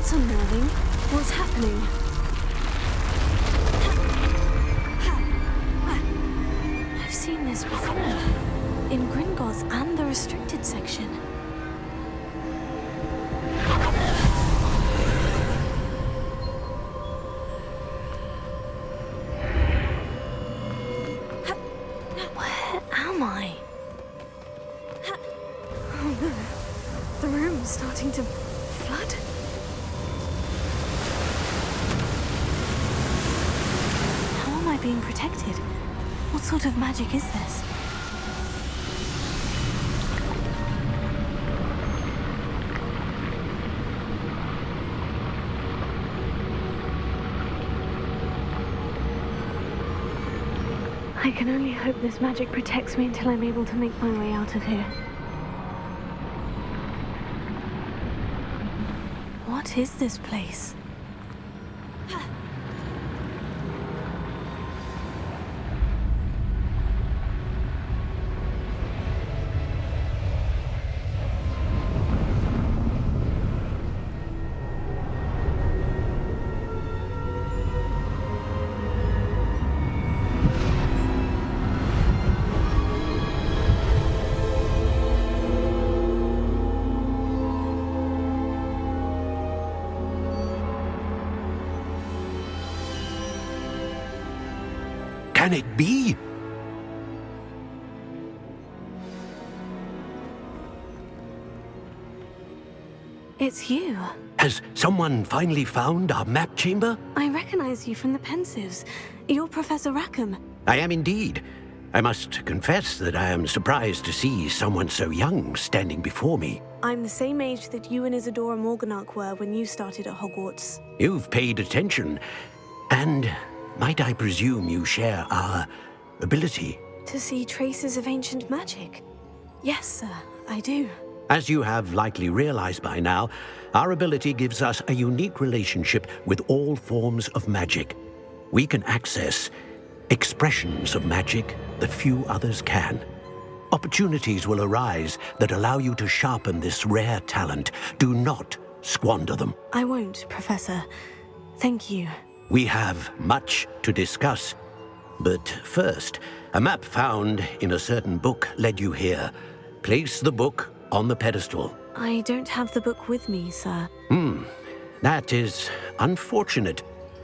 That's unnerving. What's happening? I've seen this before. In Gringotts and the restricted section. Where am I? Oh no. The room's starting to flood. How am I being protected? What sort of magic is this? I can only hope this magic protects me until I'm able to make my way out of here. What is this place? Can it be? It's you. Has someone finally found our map chamber? I recognize you from the Pensives. You're Professor Rackham. I am indeed. I must confess that I am surprised to see someone so young standing before me. I'm the same age that you and Isadora Morganach were when you started at Hogwarts. You've paid attention, and might I presume you share our ability? To see traces of ancient magic? Yes, sir, I do. As you have likely realized by now, our ability gives us a unique relationship with all forms of magic. We can access expressions of magic that few others can. Opportunities will arise that allow you to sharpen this rare talent. Do not squander them. I won't, Professor. Thank you. We have much to discuss. But first, a map found in a certain book led you here. Place the book on the pedestal. I don't have the book with me, sir. That is unfortunate.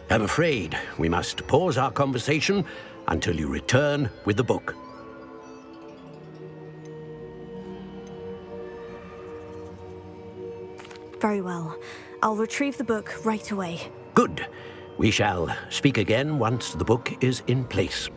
I'm afraid we must pause our conversation until you return with the book. Very well. I'll retrieve the book right away. Good. We shall speak again once the book is in place.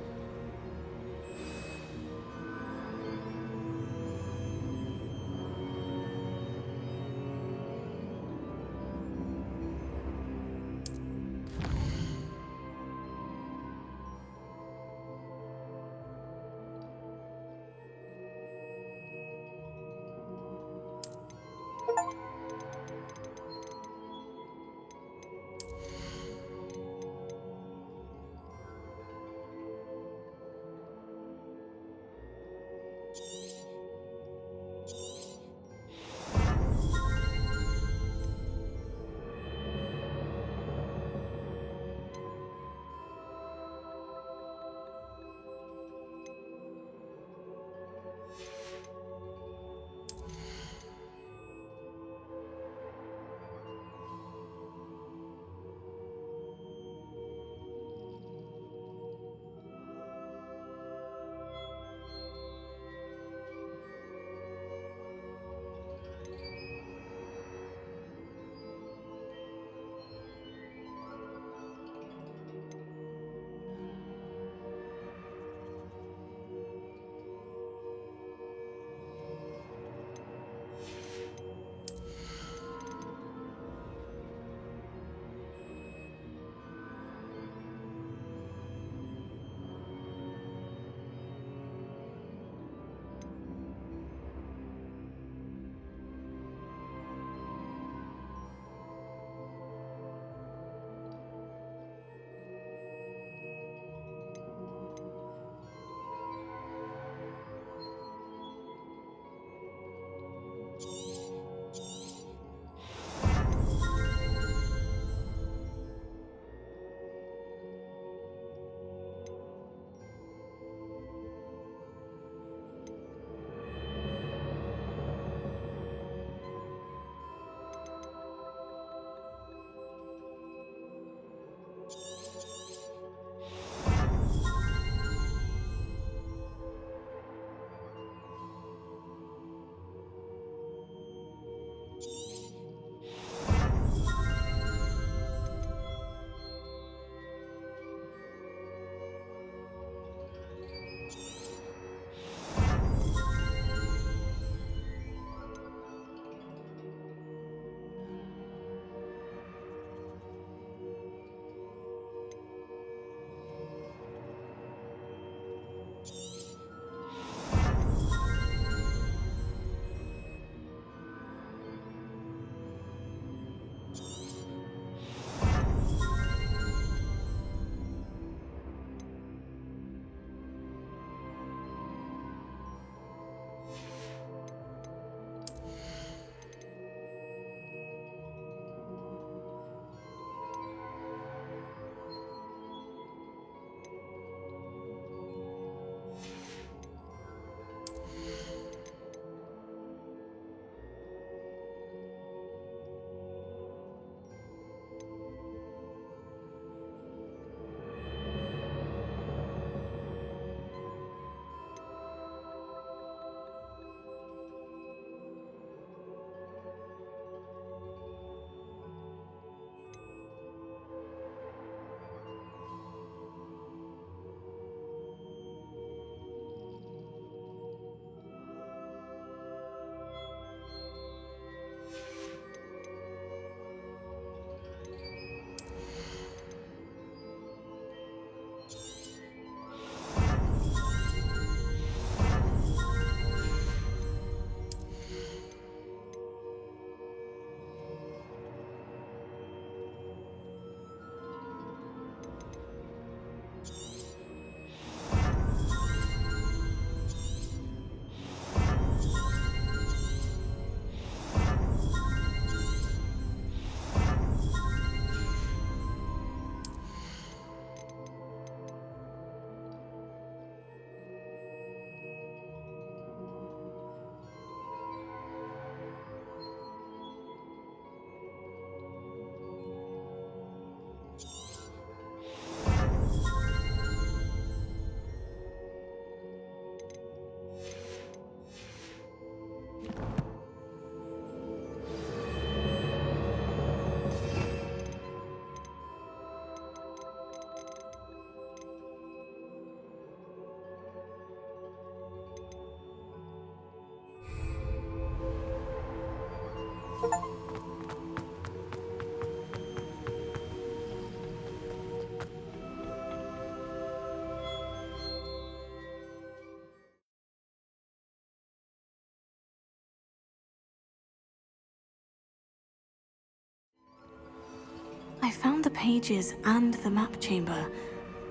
I found the pages and the map chamber.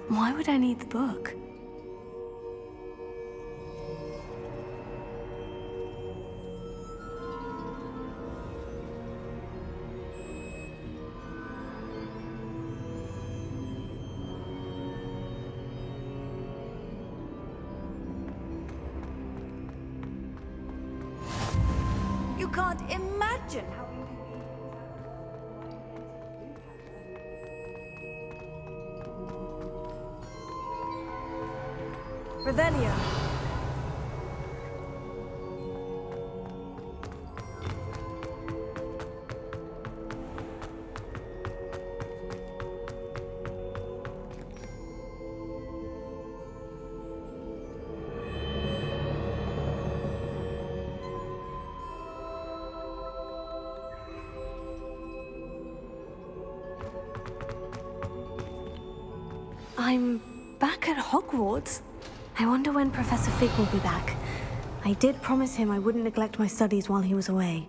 Why would I need the book? You can't imagine how Revelio. I'm back at Hogwarts. I wonder when Professor Fig will be back. I did promise him I wouldn't neglect my studies while he was away.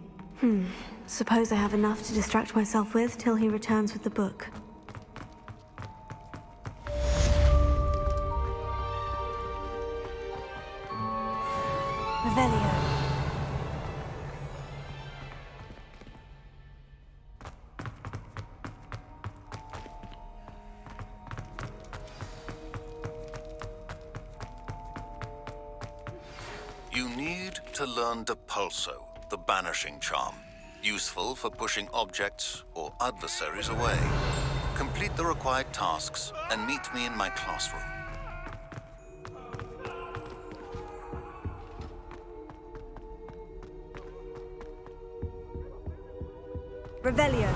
Suppose I have enough to distract myself with till he returns with the book. Revelio. You need to learn Depulso, the banishing charm. Useful for pushing objects or adversaries away. Complete the required tasks and meet me in my classroom. Revelio.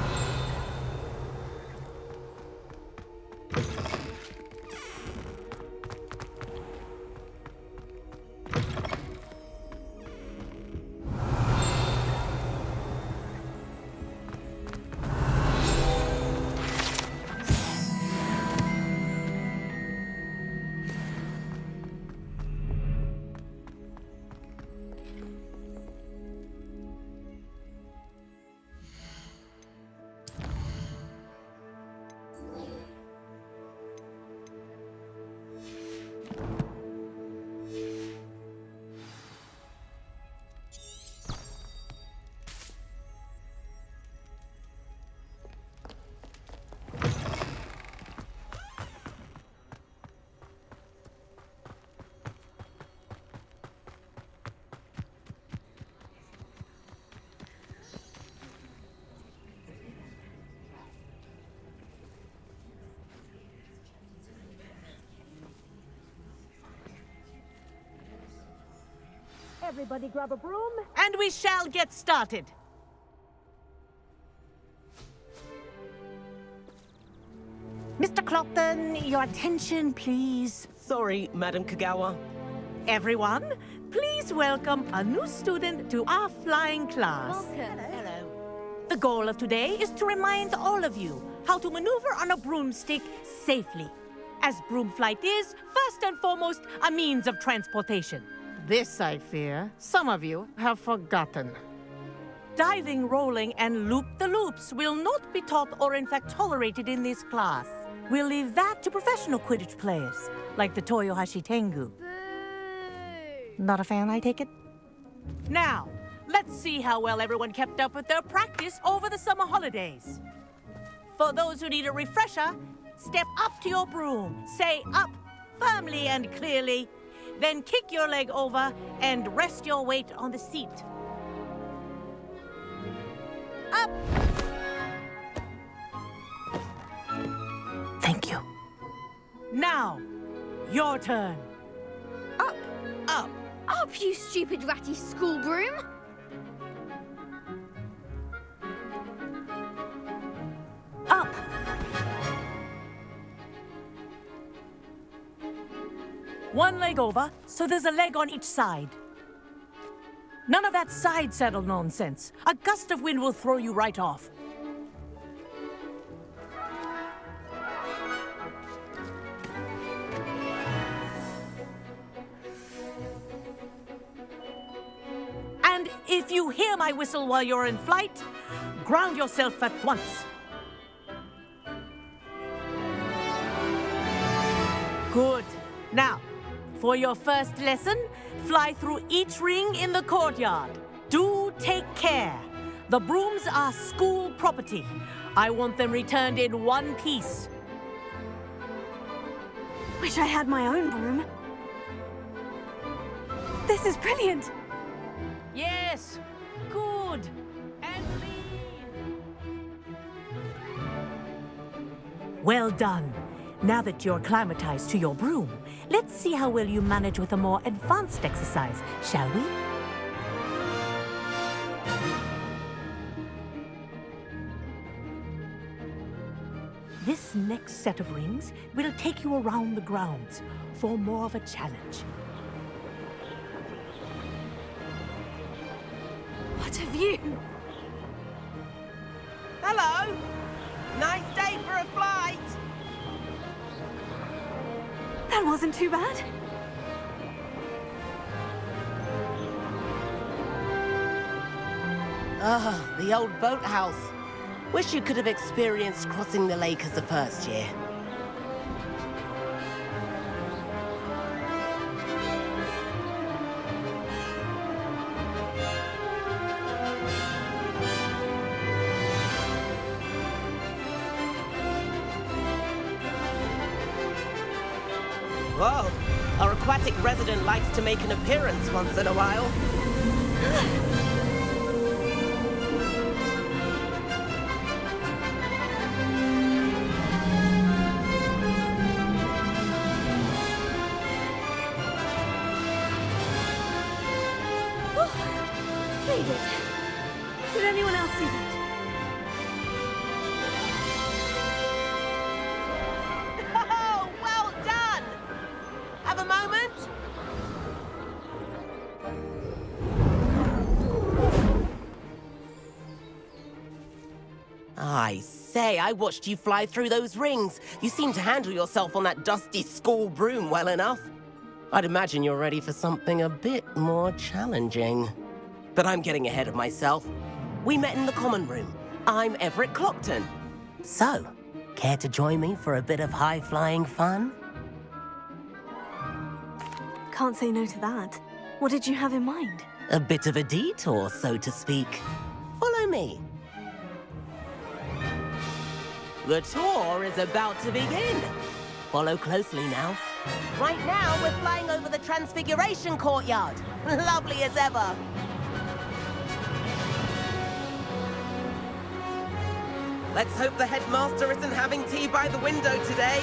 Everybody grab a broom, and we shall get started. Mr. Clopton, your attention, please. Sorry, Madam Kagawa. Everyone, please welcome a new student to our flying class. Welcome. Hello. The goal of today is to remind all of you how to maneuver on a broomstick safely, as broom flight is, first and foremost, a means of transportation. This, I fear, some of you have forgotten. Diving, rolling, and loop-the-loops will not be taught or in fact tolerated in this class. We'll leave that to professional Quidditch players, like the Toyohashi Tengu. Not a fan, I take it? Now, let's see how well everyone kept up with their practice over the summer holidays. For those who need a refresher, step up to your broom, say up firmly and clearly, then kick your leg over and rest your weight on the seat. Up! Thank you. Now, your turn. Up! Up! Up, you stupid ratty school broom! Up! One leg over, so there's a leg on each side. None of that side saddle nonsense. A gust of wind will throw you right off. And if you hear my whistle while you're in flight, ground yourself at once. Good. Now, for your first lesson, fly through each ring in the courtyard. Do take care. The brooms are school property. I want them returned in one piece. Wish I had my own broom. This is brilliant. Yes. Good. And lean. Well done. Now that you're acclimatized to your broom, let's see how well you manage with a more advanced exercise, shall we? This next set of rings will take you around the grounds for more of a challenge. What a view! Hello! Nice day for a flight! That wasn't too bad. Ah, the old boathouse. Wish you could have experienced crossing the lake as a first year. Whoa, our aquatic resident likes to make an appearance once in a while. Made it. Did anyone else see that? Oh, well done! Have a moment? I say, I watched you fly through those rings. You seem to handle yourself on that dusty school broom well enough. I'd imagine you're ready for something a bit more challenging. But I'm getting ahead of myself. We met in the common room. I'm Everett Clopton. So, care to join me for a bit of high-flying fun? Can't say no to that. What did you have in mind? A bit of a detour, so to speak. Follow me. The tour is about to begin. Follow closely now. Right now, we're flying over the Transfiguration Courtyard. Lovely as ever. Let's hope the headmaster isn't having tea by the window today.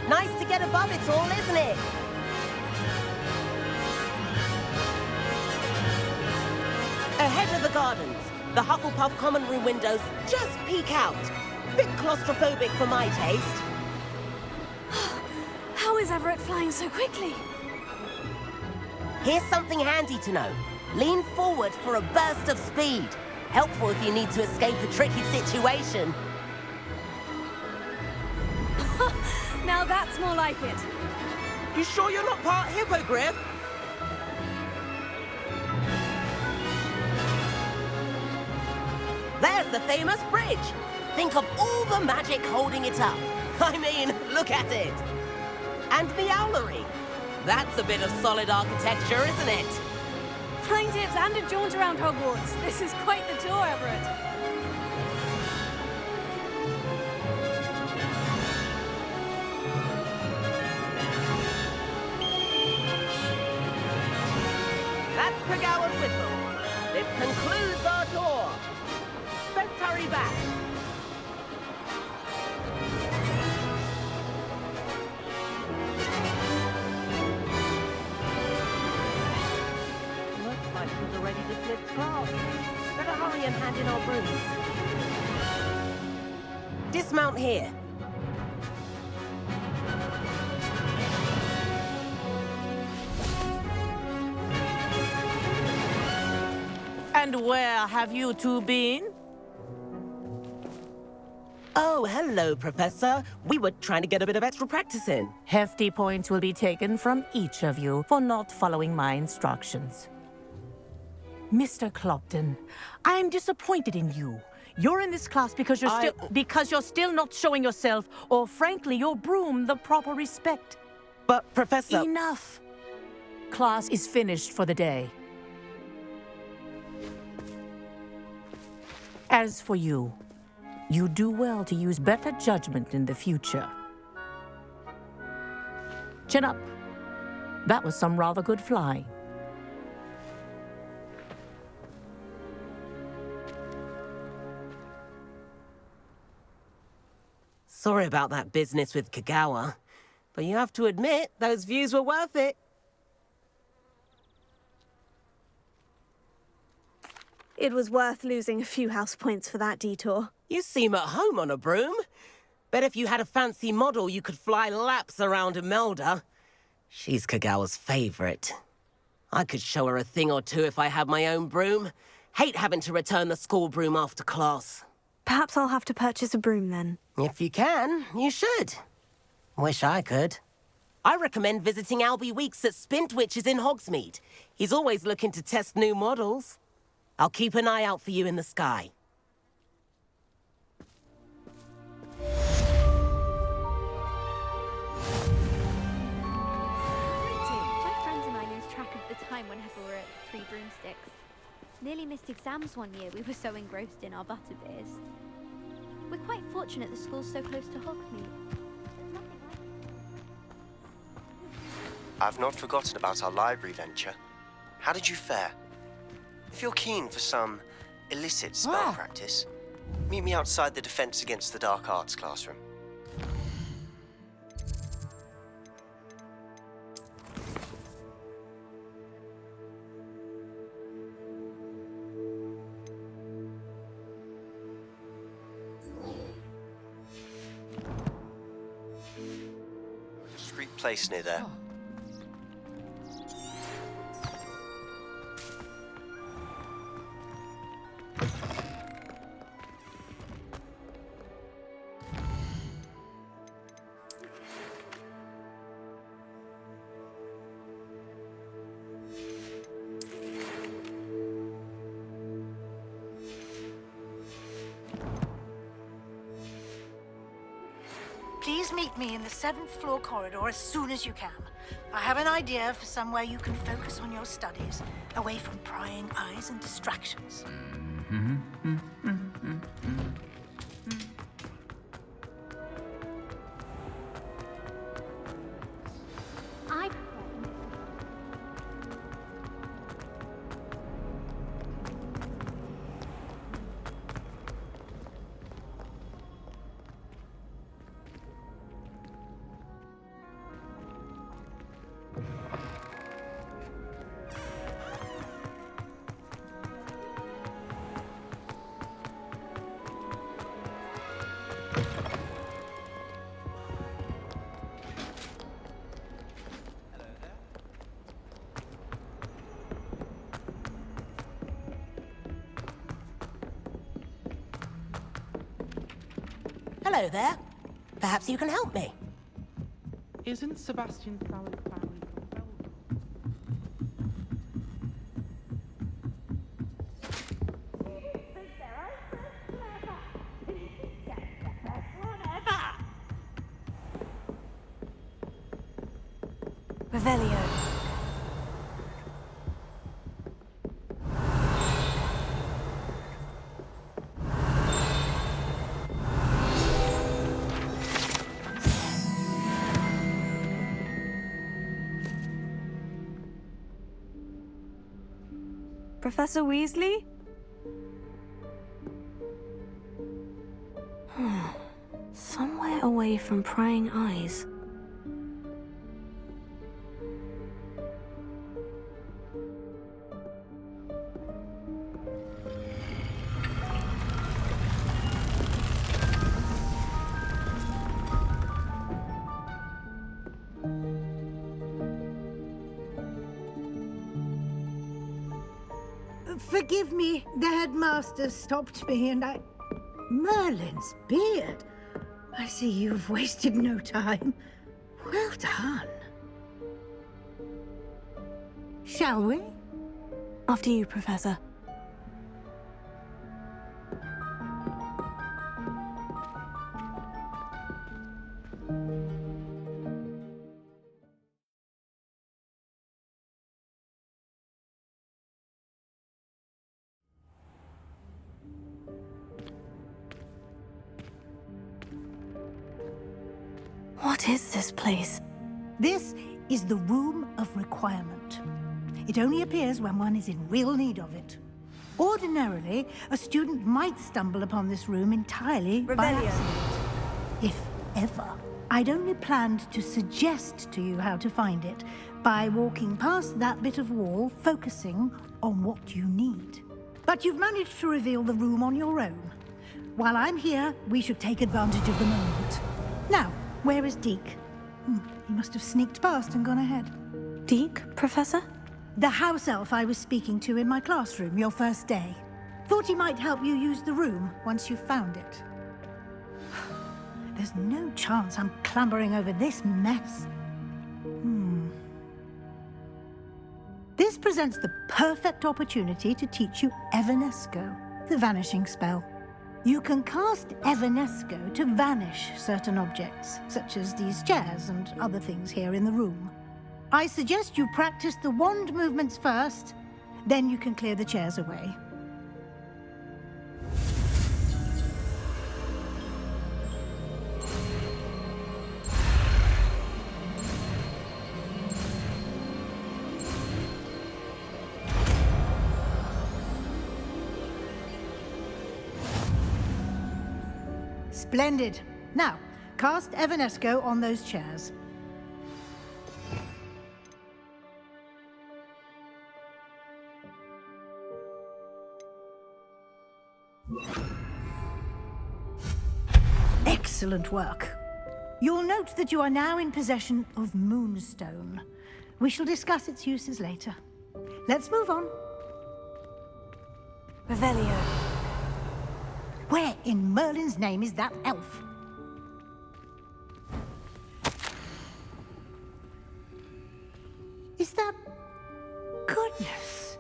Nice to get above it all, isn't it? Ahead of the gardens, the Hufflepuff common room windows just peek out. Bit claustrophobic for my taste. How is Everett flying so quickly? Here's something handy to know. Lean forward for a burst of speed. Helpful if you need to escape a tricky situation. Now that's more like it. You sure you're not part hippogriff? There's the famous bridge. Think of all the magic holding it up. I mean, look at it. And the owlery. That's a bit of solid architecture, isn't it? Flying tips and a jaunt around Hogwarts. This is quite the tour, Everett. That's Kragawa's whistle. This concludes our tour. Let's hurry back. Looks like we've already dismissed class. Better hurry and hand in our brooms. Dismount here. And where have you two been? Oh, hello, Professor. We were trying to get a bit of extra practice in. Hefty points will be taken from each of you for not following my instructions. Mr. Clopton, I'm disappointed in you. You're in this class because you're still not showing yourself, or frankly, your broom the proper respect. But, Professor... Enough! Class is finished for the day. As for you, you do well to use better judgment in the future. Chin up. That was some rather good flying. Sorry about that business with Kagawa, but you have to admit, those views were worth it. It was worth losing a few house points for that detour. You seem at home on a broom. Bet if you had a fancy model, you could fly laps around Imelda. She's Kagawa's favorite. I could show her a thing or two if I had my own broom. Hate having to return the school broom after class. Perhaps I'll have to purchase a broom then. If you can, you should. Wish I could. I recommend visiting Albie Weeks at Spintwitches in Hogsmeade. He's always looking to test new models. I'll keep an eye out for you in the sky. My friends and I lose track of the time whenever we're at Three Broomsticks. Nearly missed exams one year, we were so engrossed in our butterbeers. We're quite fortunate the school's so close to Hogsmeade. I've not forgotten about our library venture. How did you fare? If you're keen for some illicit spell practice, meet me outside the Defense Against the Dark Arts classroom. Discreet place near there. Please meet me in the 7th floor corridor as soon as you can. I have an idea for somewhere you can focus on your studies, away from prying eyes and distractions. Hello there. Perhaps you can help me. Isn't Sebastian Fallon's family from Belgium? Revelio. Professor Weasley? Somewhere away from prying eyes. Forgive me, the headmaster stopped me and Merlin's beard. I see you've wasted no time. Well done. Shall we? After you, Professor. What is this place? This is the Room of Requirement. It only appears when one is in real need of it. Ordinarily, a student might stumble upon this room entirely by accident. If ever. I'd only planned to suggest to you how to find it by walking past that bit of wall, focusing on what you need. But you've managed to reveal the room on your own. While I'm here, we should take advantage of the moment. Now, where is Deke? He must have sneaked past and gone ahead. Deke, Professor? The house elf I was speaking to in my classroom your first day. Thought he might help you use the room once you found it. There's no chance I'm clambering over this mess. This presents the perfect opportunity to teach you Evanesco, the vanishing spell. You can cast Evanesco to vanish certain objects, such as these chairs and other things here in the room. I suggest you practice the wand movements first, then you can clear the chairs away. Splendid. Now, cast Evanesco on those chairs. Excellent work. You'll note that you are now in possession of Moonstone. We shall discuss its uses later. Let's move on. Revelio. Where in Merlin's name is that elf? Is that... Goodness.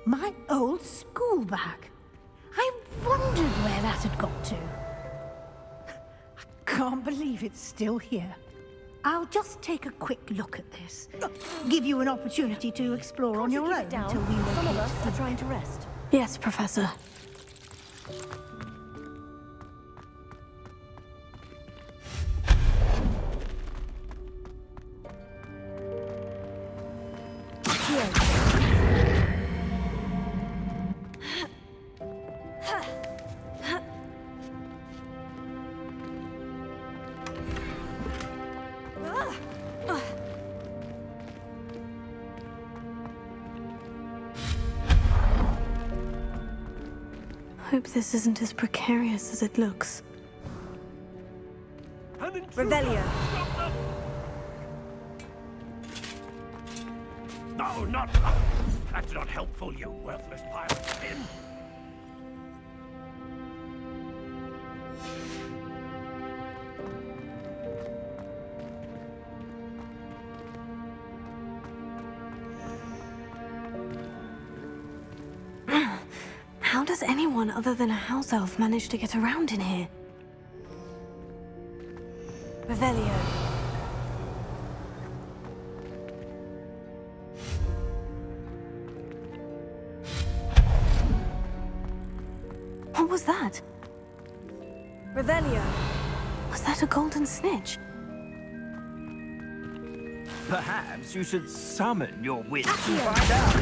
My old school bag. I wondered where that had got to. I can't believe it's still here. I'll just take a quick look at this. Give you an opportunity to explore on your own until we locate. Some of us are trying to rest. Yes, Professor. Hope this isn't as precarious as it looks. Revelio. No, not... That's not helpful, you worthless pile of sin. How does anyone other than a house elf manage to get around in here? Revelio. What was that? Revelio. Was that a golden snitch? Perhaps you should summon your wits to find out.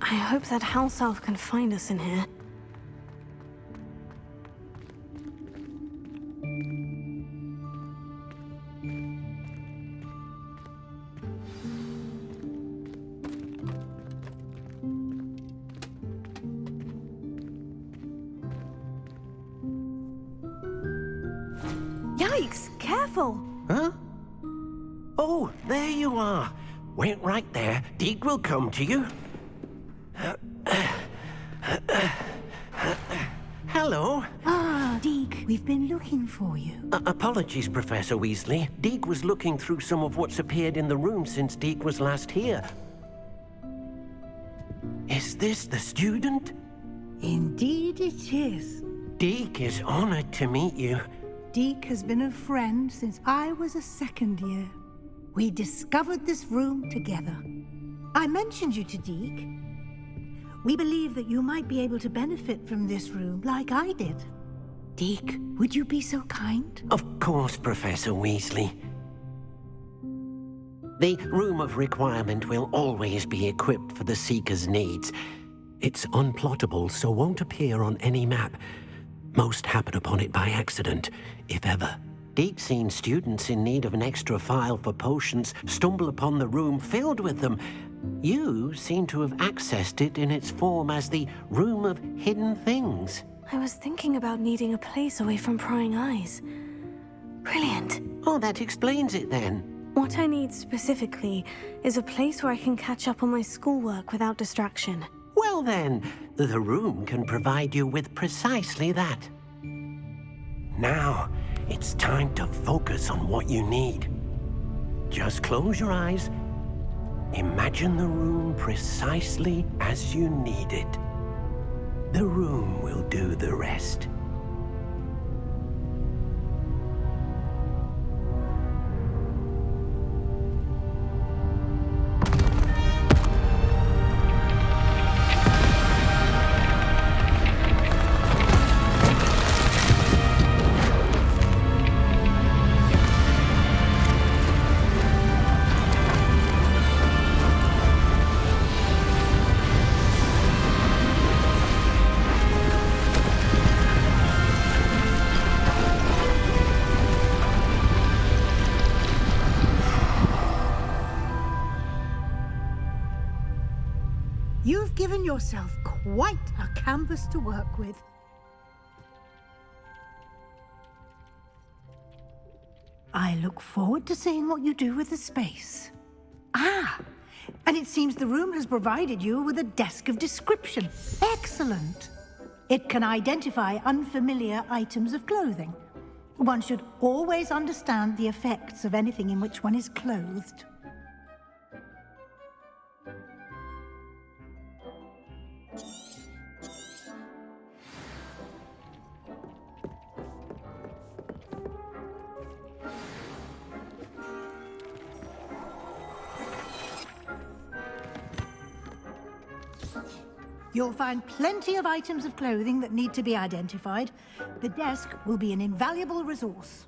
I hope that house elf can find us in here. Yikes! Careful! Huh? Oh, there you are. Wait right there. Deke will come to you. Hello. Ah, Deke, we've been looking for you. Apologies, Professor Weasley. Deke was looking through some of what's appeared in the room since Deke was last here. Is this the student? Indeed it is. Deke is honored to meet you. Deke has been a friend since I was a second year. We discovered this room together. I mentioned you to Deke. We believe that you might be able to benefit from this room like I did. Deke, would you be so kind? Of course, Professor Weasley. The Room of Requirement will always be equipped for the Seeker's needs. It's unplottable, so won't appear on any map. Most happen upon it by accident, if ever. Deke's seen students in need of an extra file for potions stumble upon the room filled with them. You seem to have accessed it in its form as the Room of Hidden Things. I was thinking about needing a place away from prying eyes. Brilliant. Oh, that explains it then. What I need specifically is a place where I can catch up on my schoolwork without distraction. Well then, the room can provide you with precisely that. Now, it's time to focus on what you need. Just close your eyes. Imagine the room precisely as you need it. The room will do the rest. You've given yourself quite a canvas to work with. I look forward to seeing what you do with the space. Ah, and it seems the room has provided you with a desk of description. Excellent. It can identify unfamiliar items of clothing. One should always understand the effects of anything in which one is clothed. You'll find plenty of items of clothing that need to be identified. The desk will be an invaluable resource.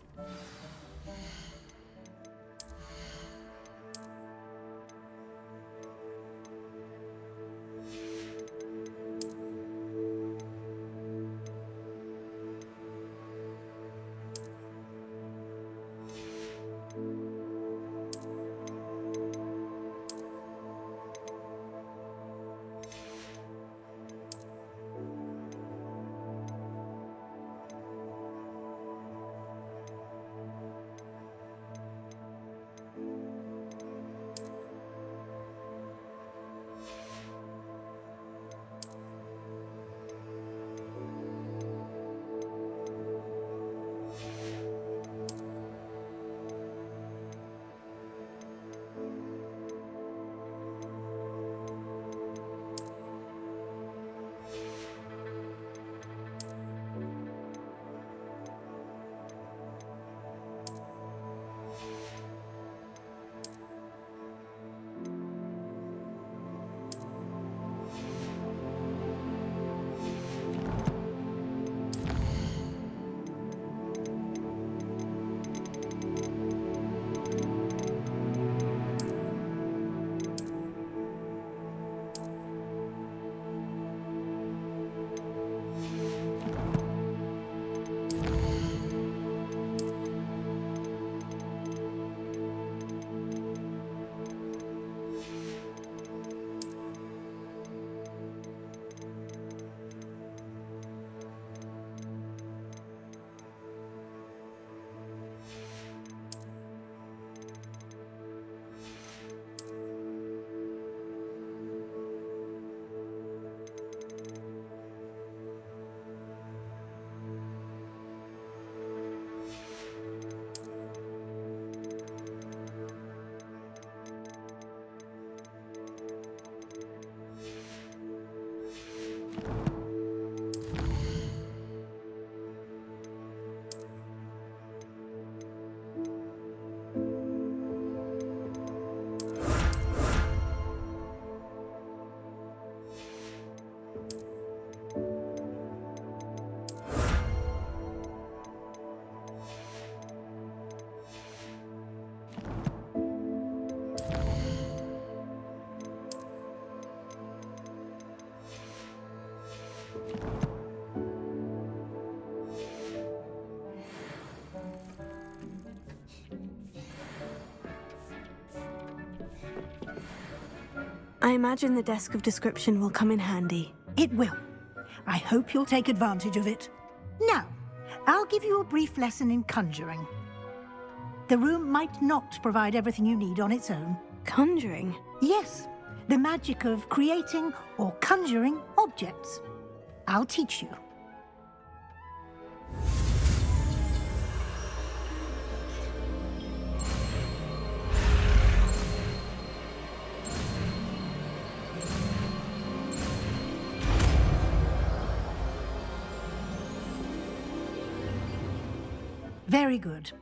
I imagine the desk of description will come in handy. It will. I hope you'll take advantage of it. Now, I'll give you a brief lesson in conjuring. The room might not provide everything you need on its own. Conjuring? Yes, the magic of creating or conjuring objects. I'll teach you. Very good.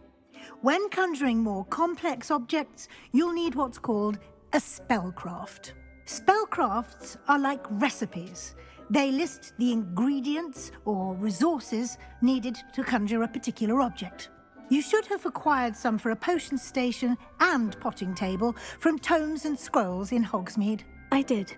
When conjuring more complex objects, you'll need what's called a spellcraft. Spellcrafts are like recipes. They list the ingredients or resources needed to conjure a particular object. You should have acquired some for a potion station and potting table from tomes and scrolls in Hogsmeade. I did.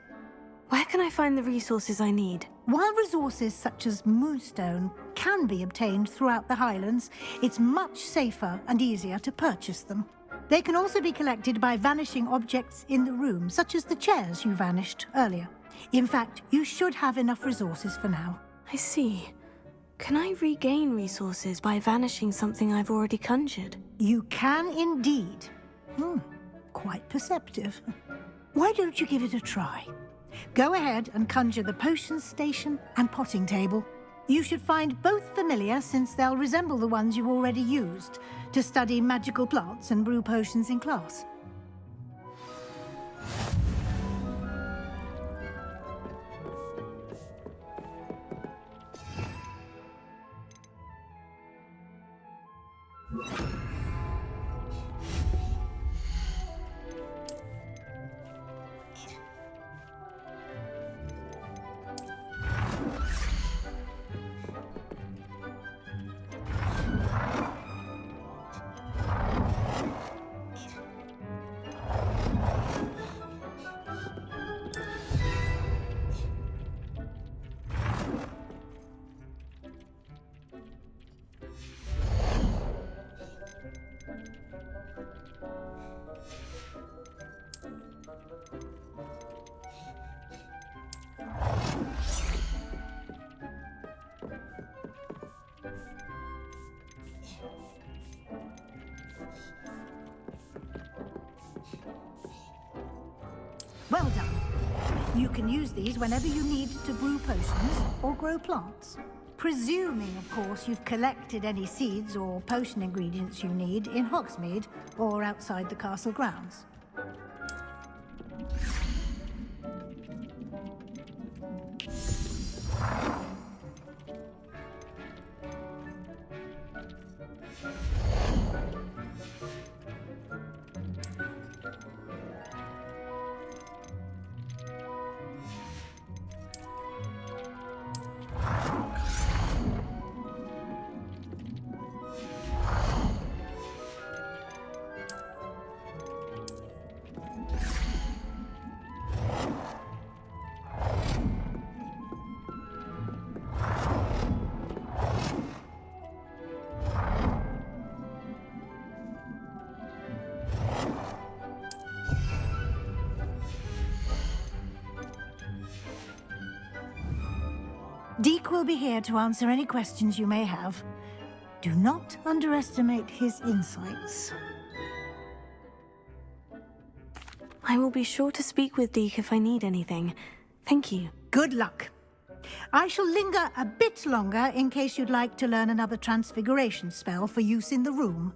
Where can I find the resources I need? While resources such as moonstone can be obtained throughout the Highlands, it's much safer and easier to purchase them. They can also be collected by vanishing objects in the room, such as the chairs you vanished earlier. In fact, you should have enough resources for now. I see. Can I regain resources by vanishing something I've already conjured? You can indeed. Quite perceptive. Why don't you give it a try? Go ahead and conjure the potion station and potting table. You should find both familiar, since they'll resemble the ones you've already used to study magical plants and brew potions in class. Well done. You can use these whenever you need to brew potions or grow plants. Presuming, of course, you've collected any seeds or potion ingredients you need in Hogsmeade or outside the castle grounds. Deke will be here to answer any questions you may have. Do not underestimate his insights. I will be sure to speak with Deke if I need anything. Thank you. Good luck. I shall linger a bit longer in case you'd like to learn another transfiguration spell for use in the room.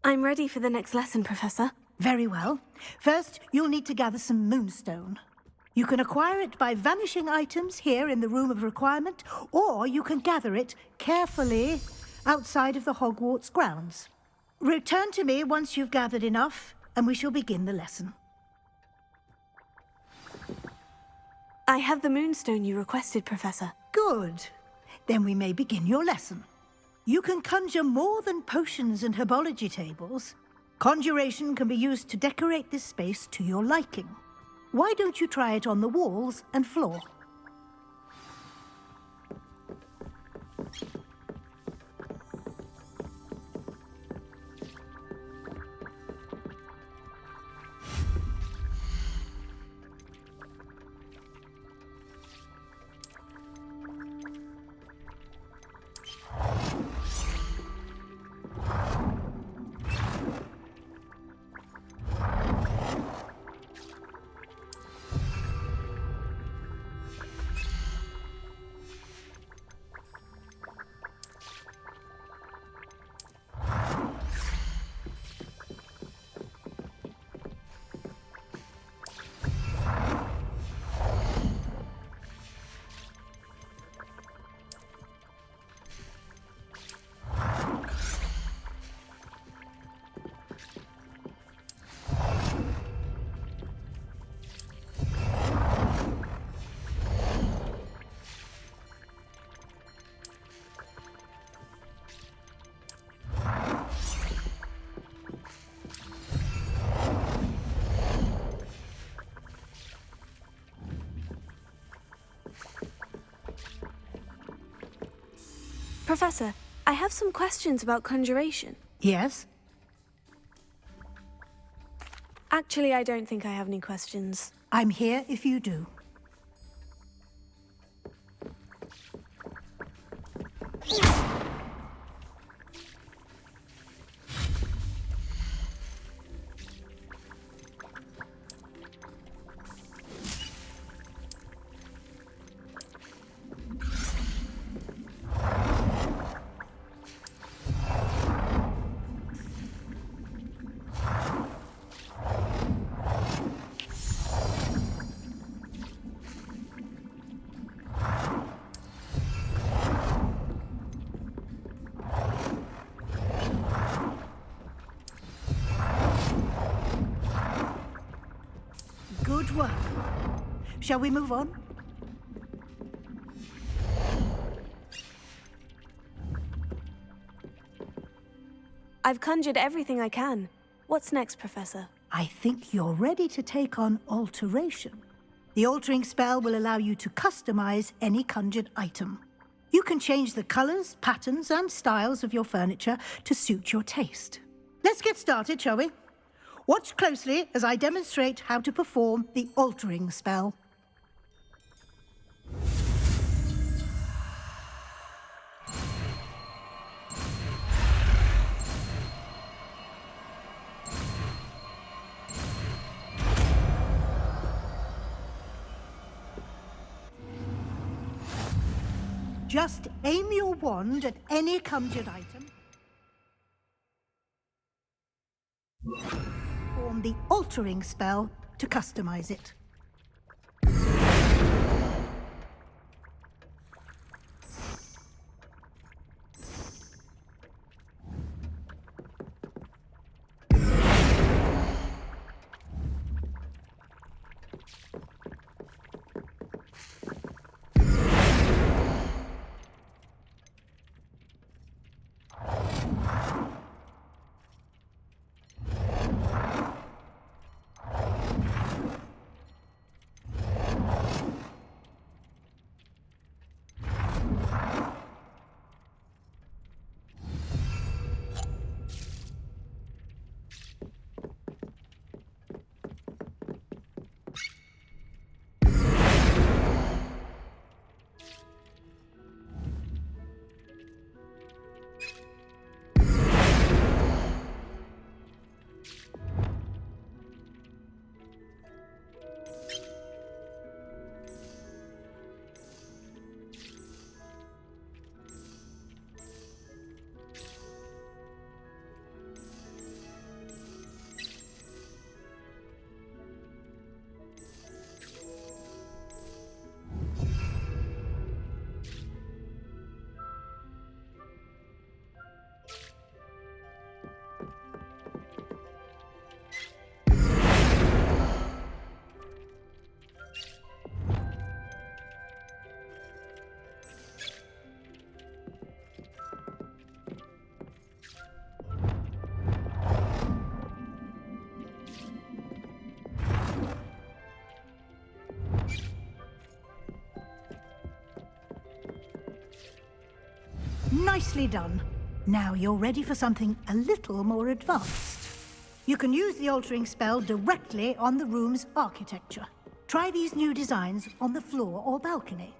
I'm ready for the next lesson, Professor. Very well. First, you'll need to gather some moonstone. You can acquire it by vanishing items here in the Room of Requirement, or you can gather it carefully outside of the Hogwarts grounds. Return to me once you've gathered enough, and we shall begin the lesson. I have the moonstone you requested, Professor. Good. Then we may begin your lesson. You can conjure more than potions and herbology tables. Conjuration can be used to decorate this space to your liking. Why don't you try it on the walls and floor? Professor, I have some questions about conjuration. Yes? Actually, I don't think I have any questions. I'm here if you do. Good work. Shall we move on? I've conjured everything I can. What's next, Professor? I think you're ready to take on alteration. The altering spell will allow you to customize any conjured item. You can change the colors, patterns, and styles of your furniture to suit your taste. Let's get started, shall we? Watch closely as I demonstrate how to perform the altering spell. Just aim your wand at any conjured item. Perform the altering spell to customize it. Nicely done. Now you're ready for something a little more advanced. You can use the altering spell directly on the room's architecture. Try these new designs on the floor or balcony.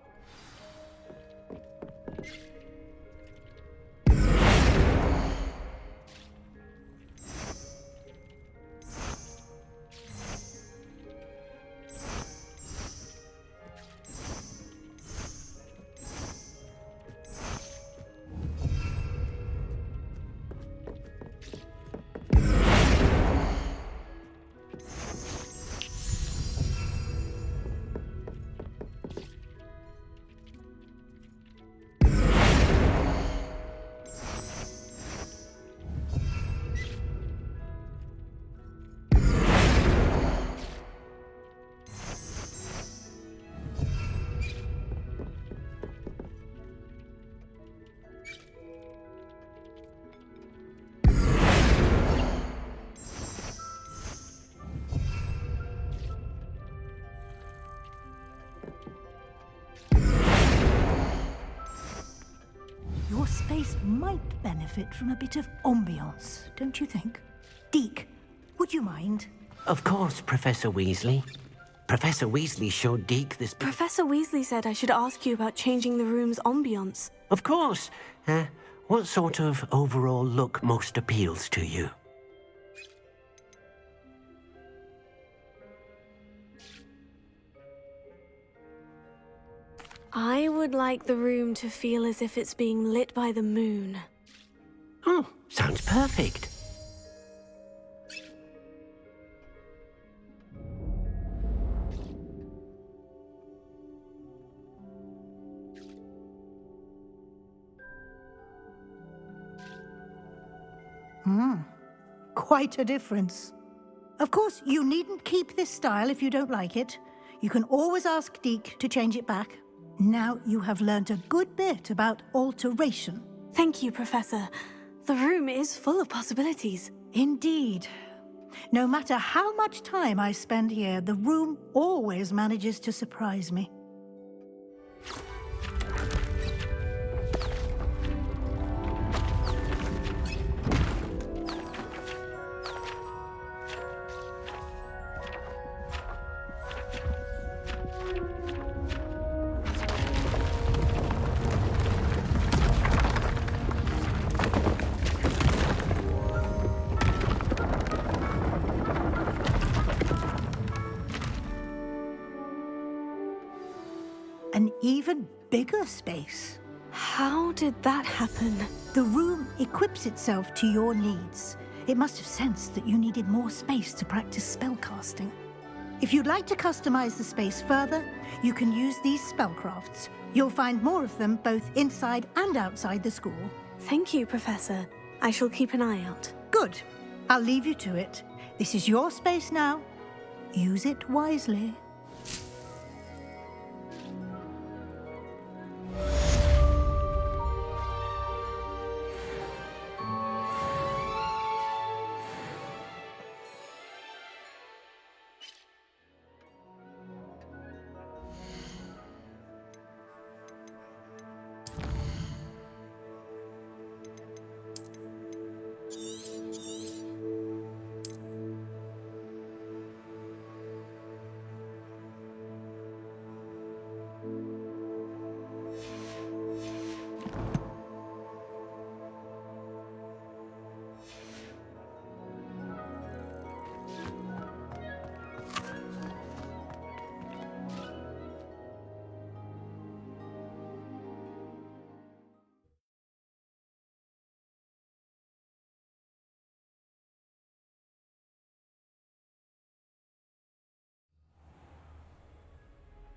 Your space might benefit from a bit of ambiance, don't you think? Deke, would you mind? Of course, Professor Weasley. Professor Weasley showed Deke this... Professor Weasley said I should ask you about changing the room's ambiance. Of course. What sort of overall look most appeals to you? I would like the room to feel as if it's being lit by the moon. Oh, sounds perfect. Quite a difference. Of course, you needn't keep this style if you don't like it. You can always ask Deke to change it back. Now you have learnt a good bit about alteration. Thank you, Professor. The room is full of possibilities. Indeed. No matter how much time I spend here, the room always manages to surprise me. An even bigger space. How did that happen? The room equips itself to your needs. It must have sensed that you needed more space to practice spellcasting. If you'd like to customize the space further, you can use these spellcrafts. You'll find more of them both inside and outside the school. Thank you, Professor. I shall keep an eye out. Good. I'll leave you to it. This is your space now. Use it wisely.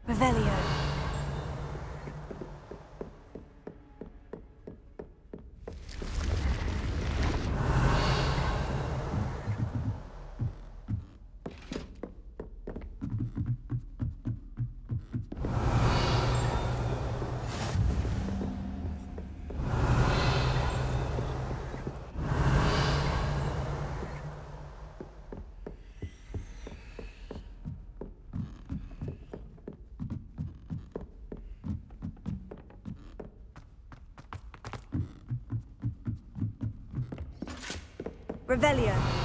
Revelio. Revelio.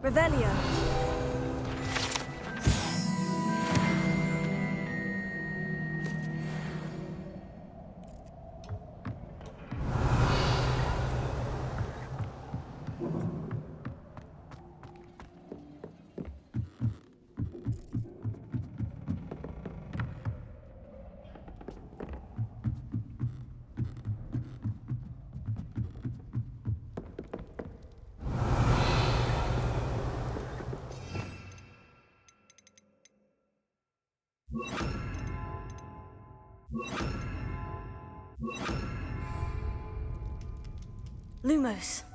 Revelio. Lumos.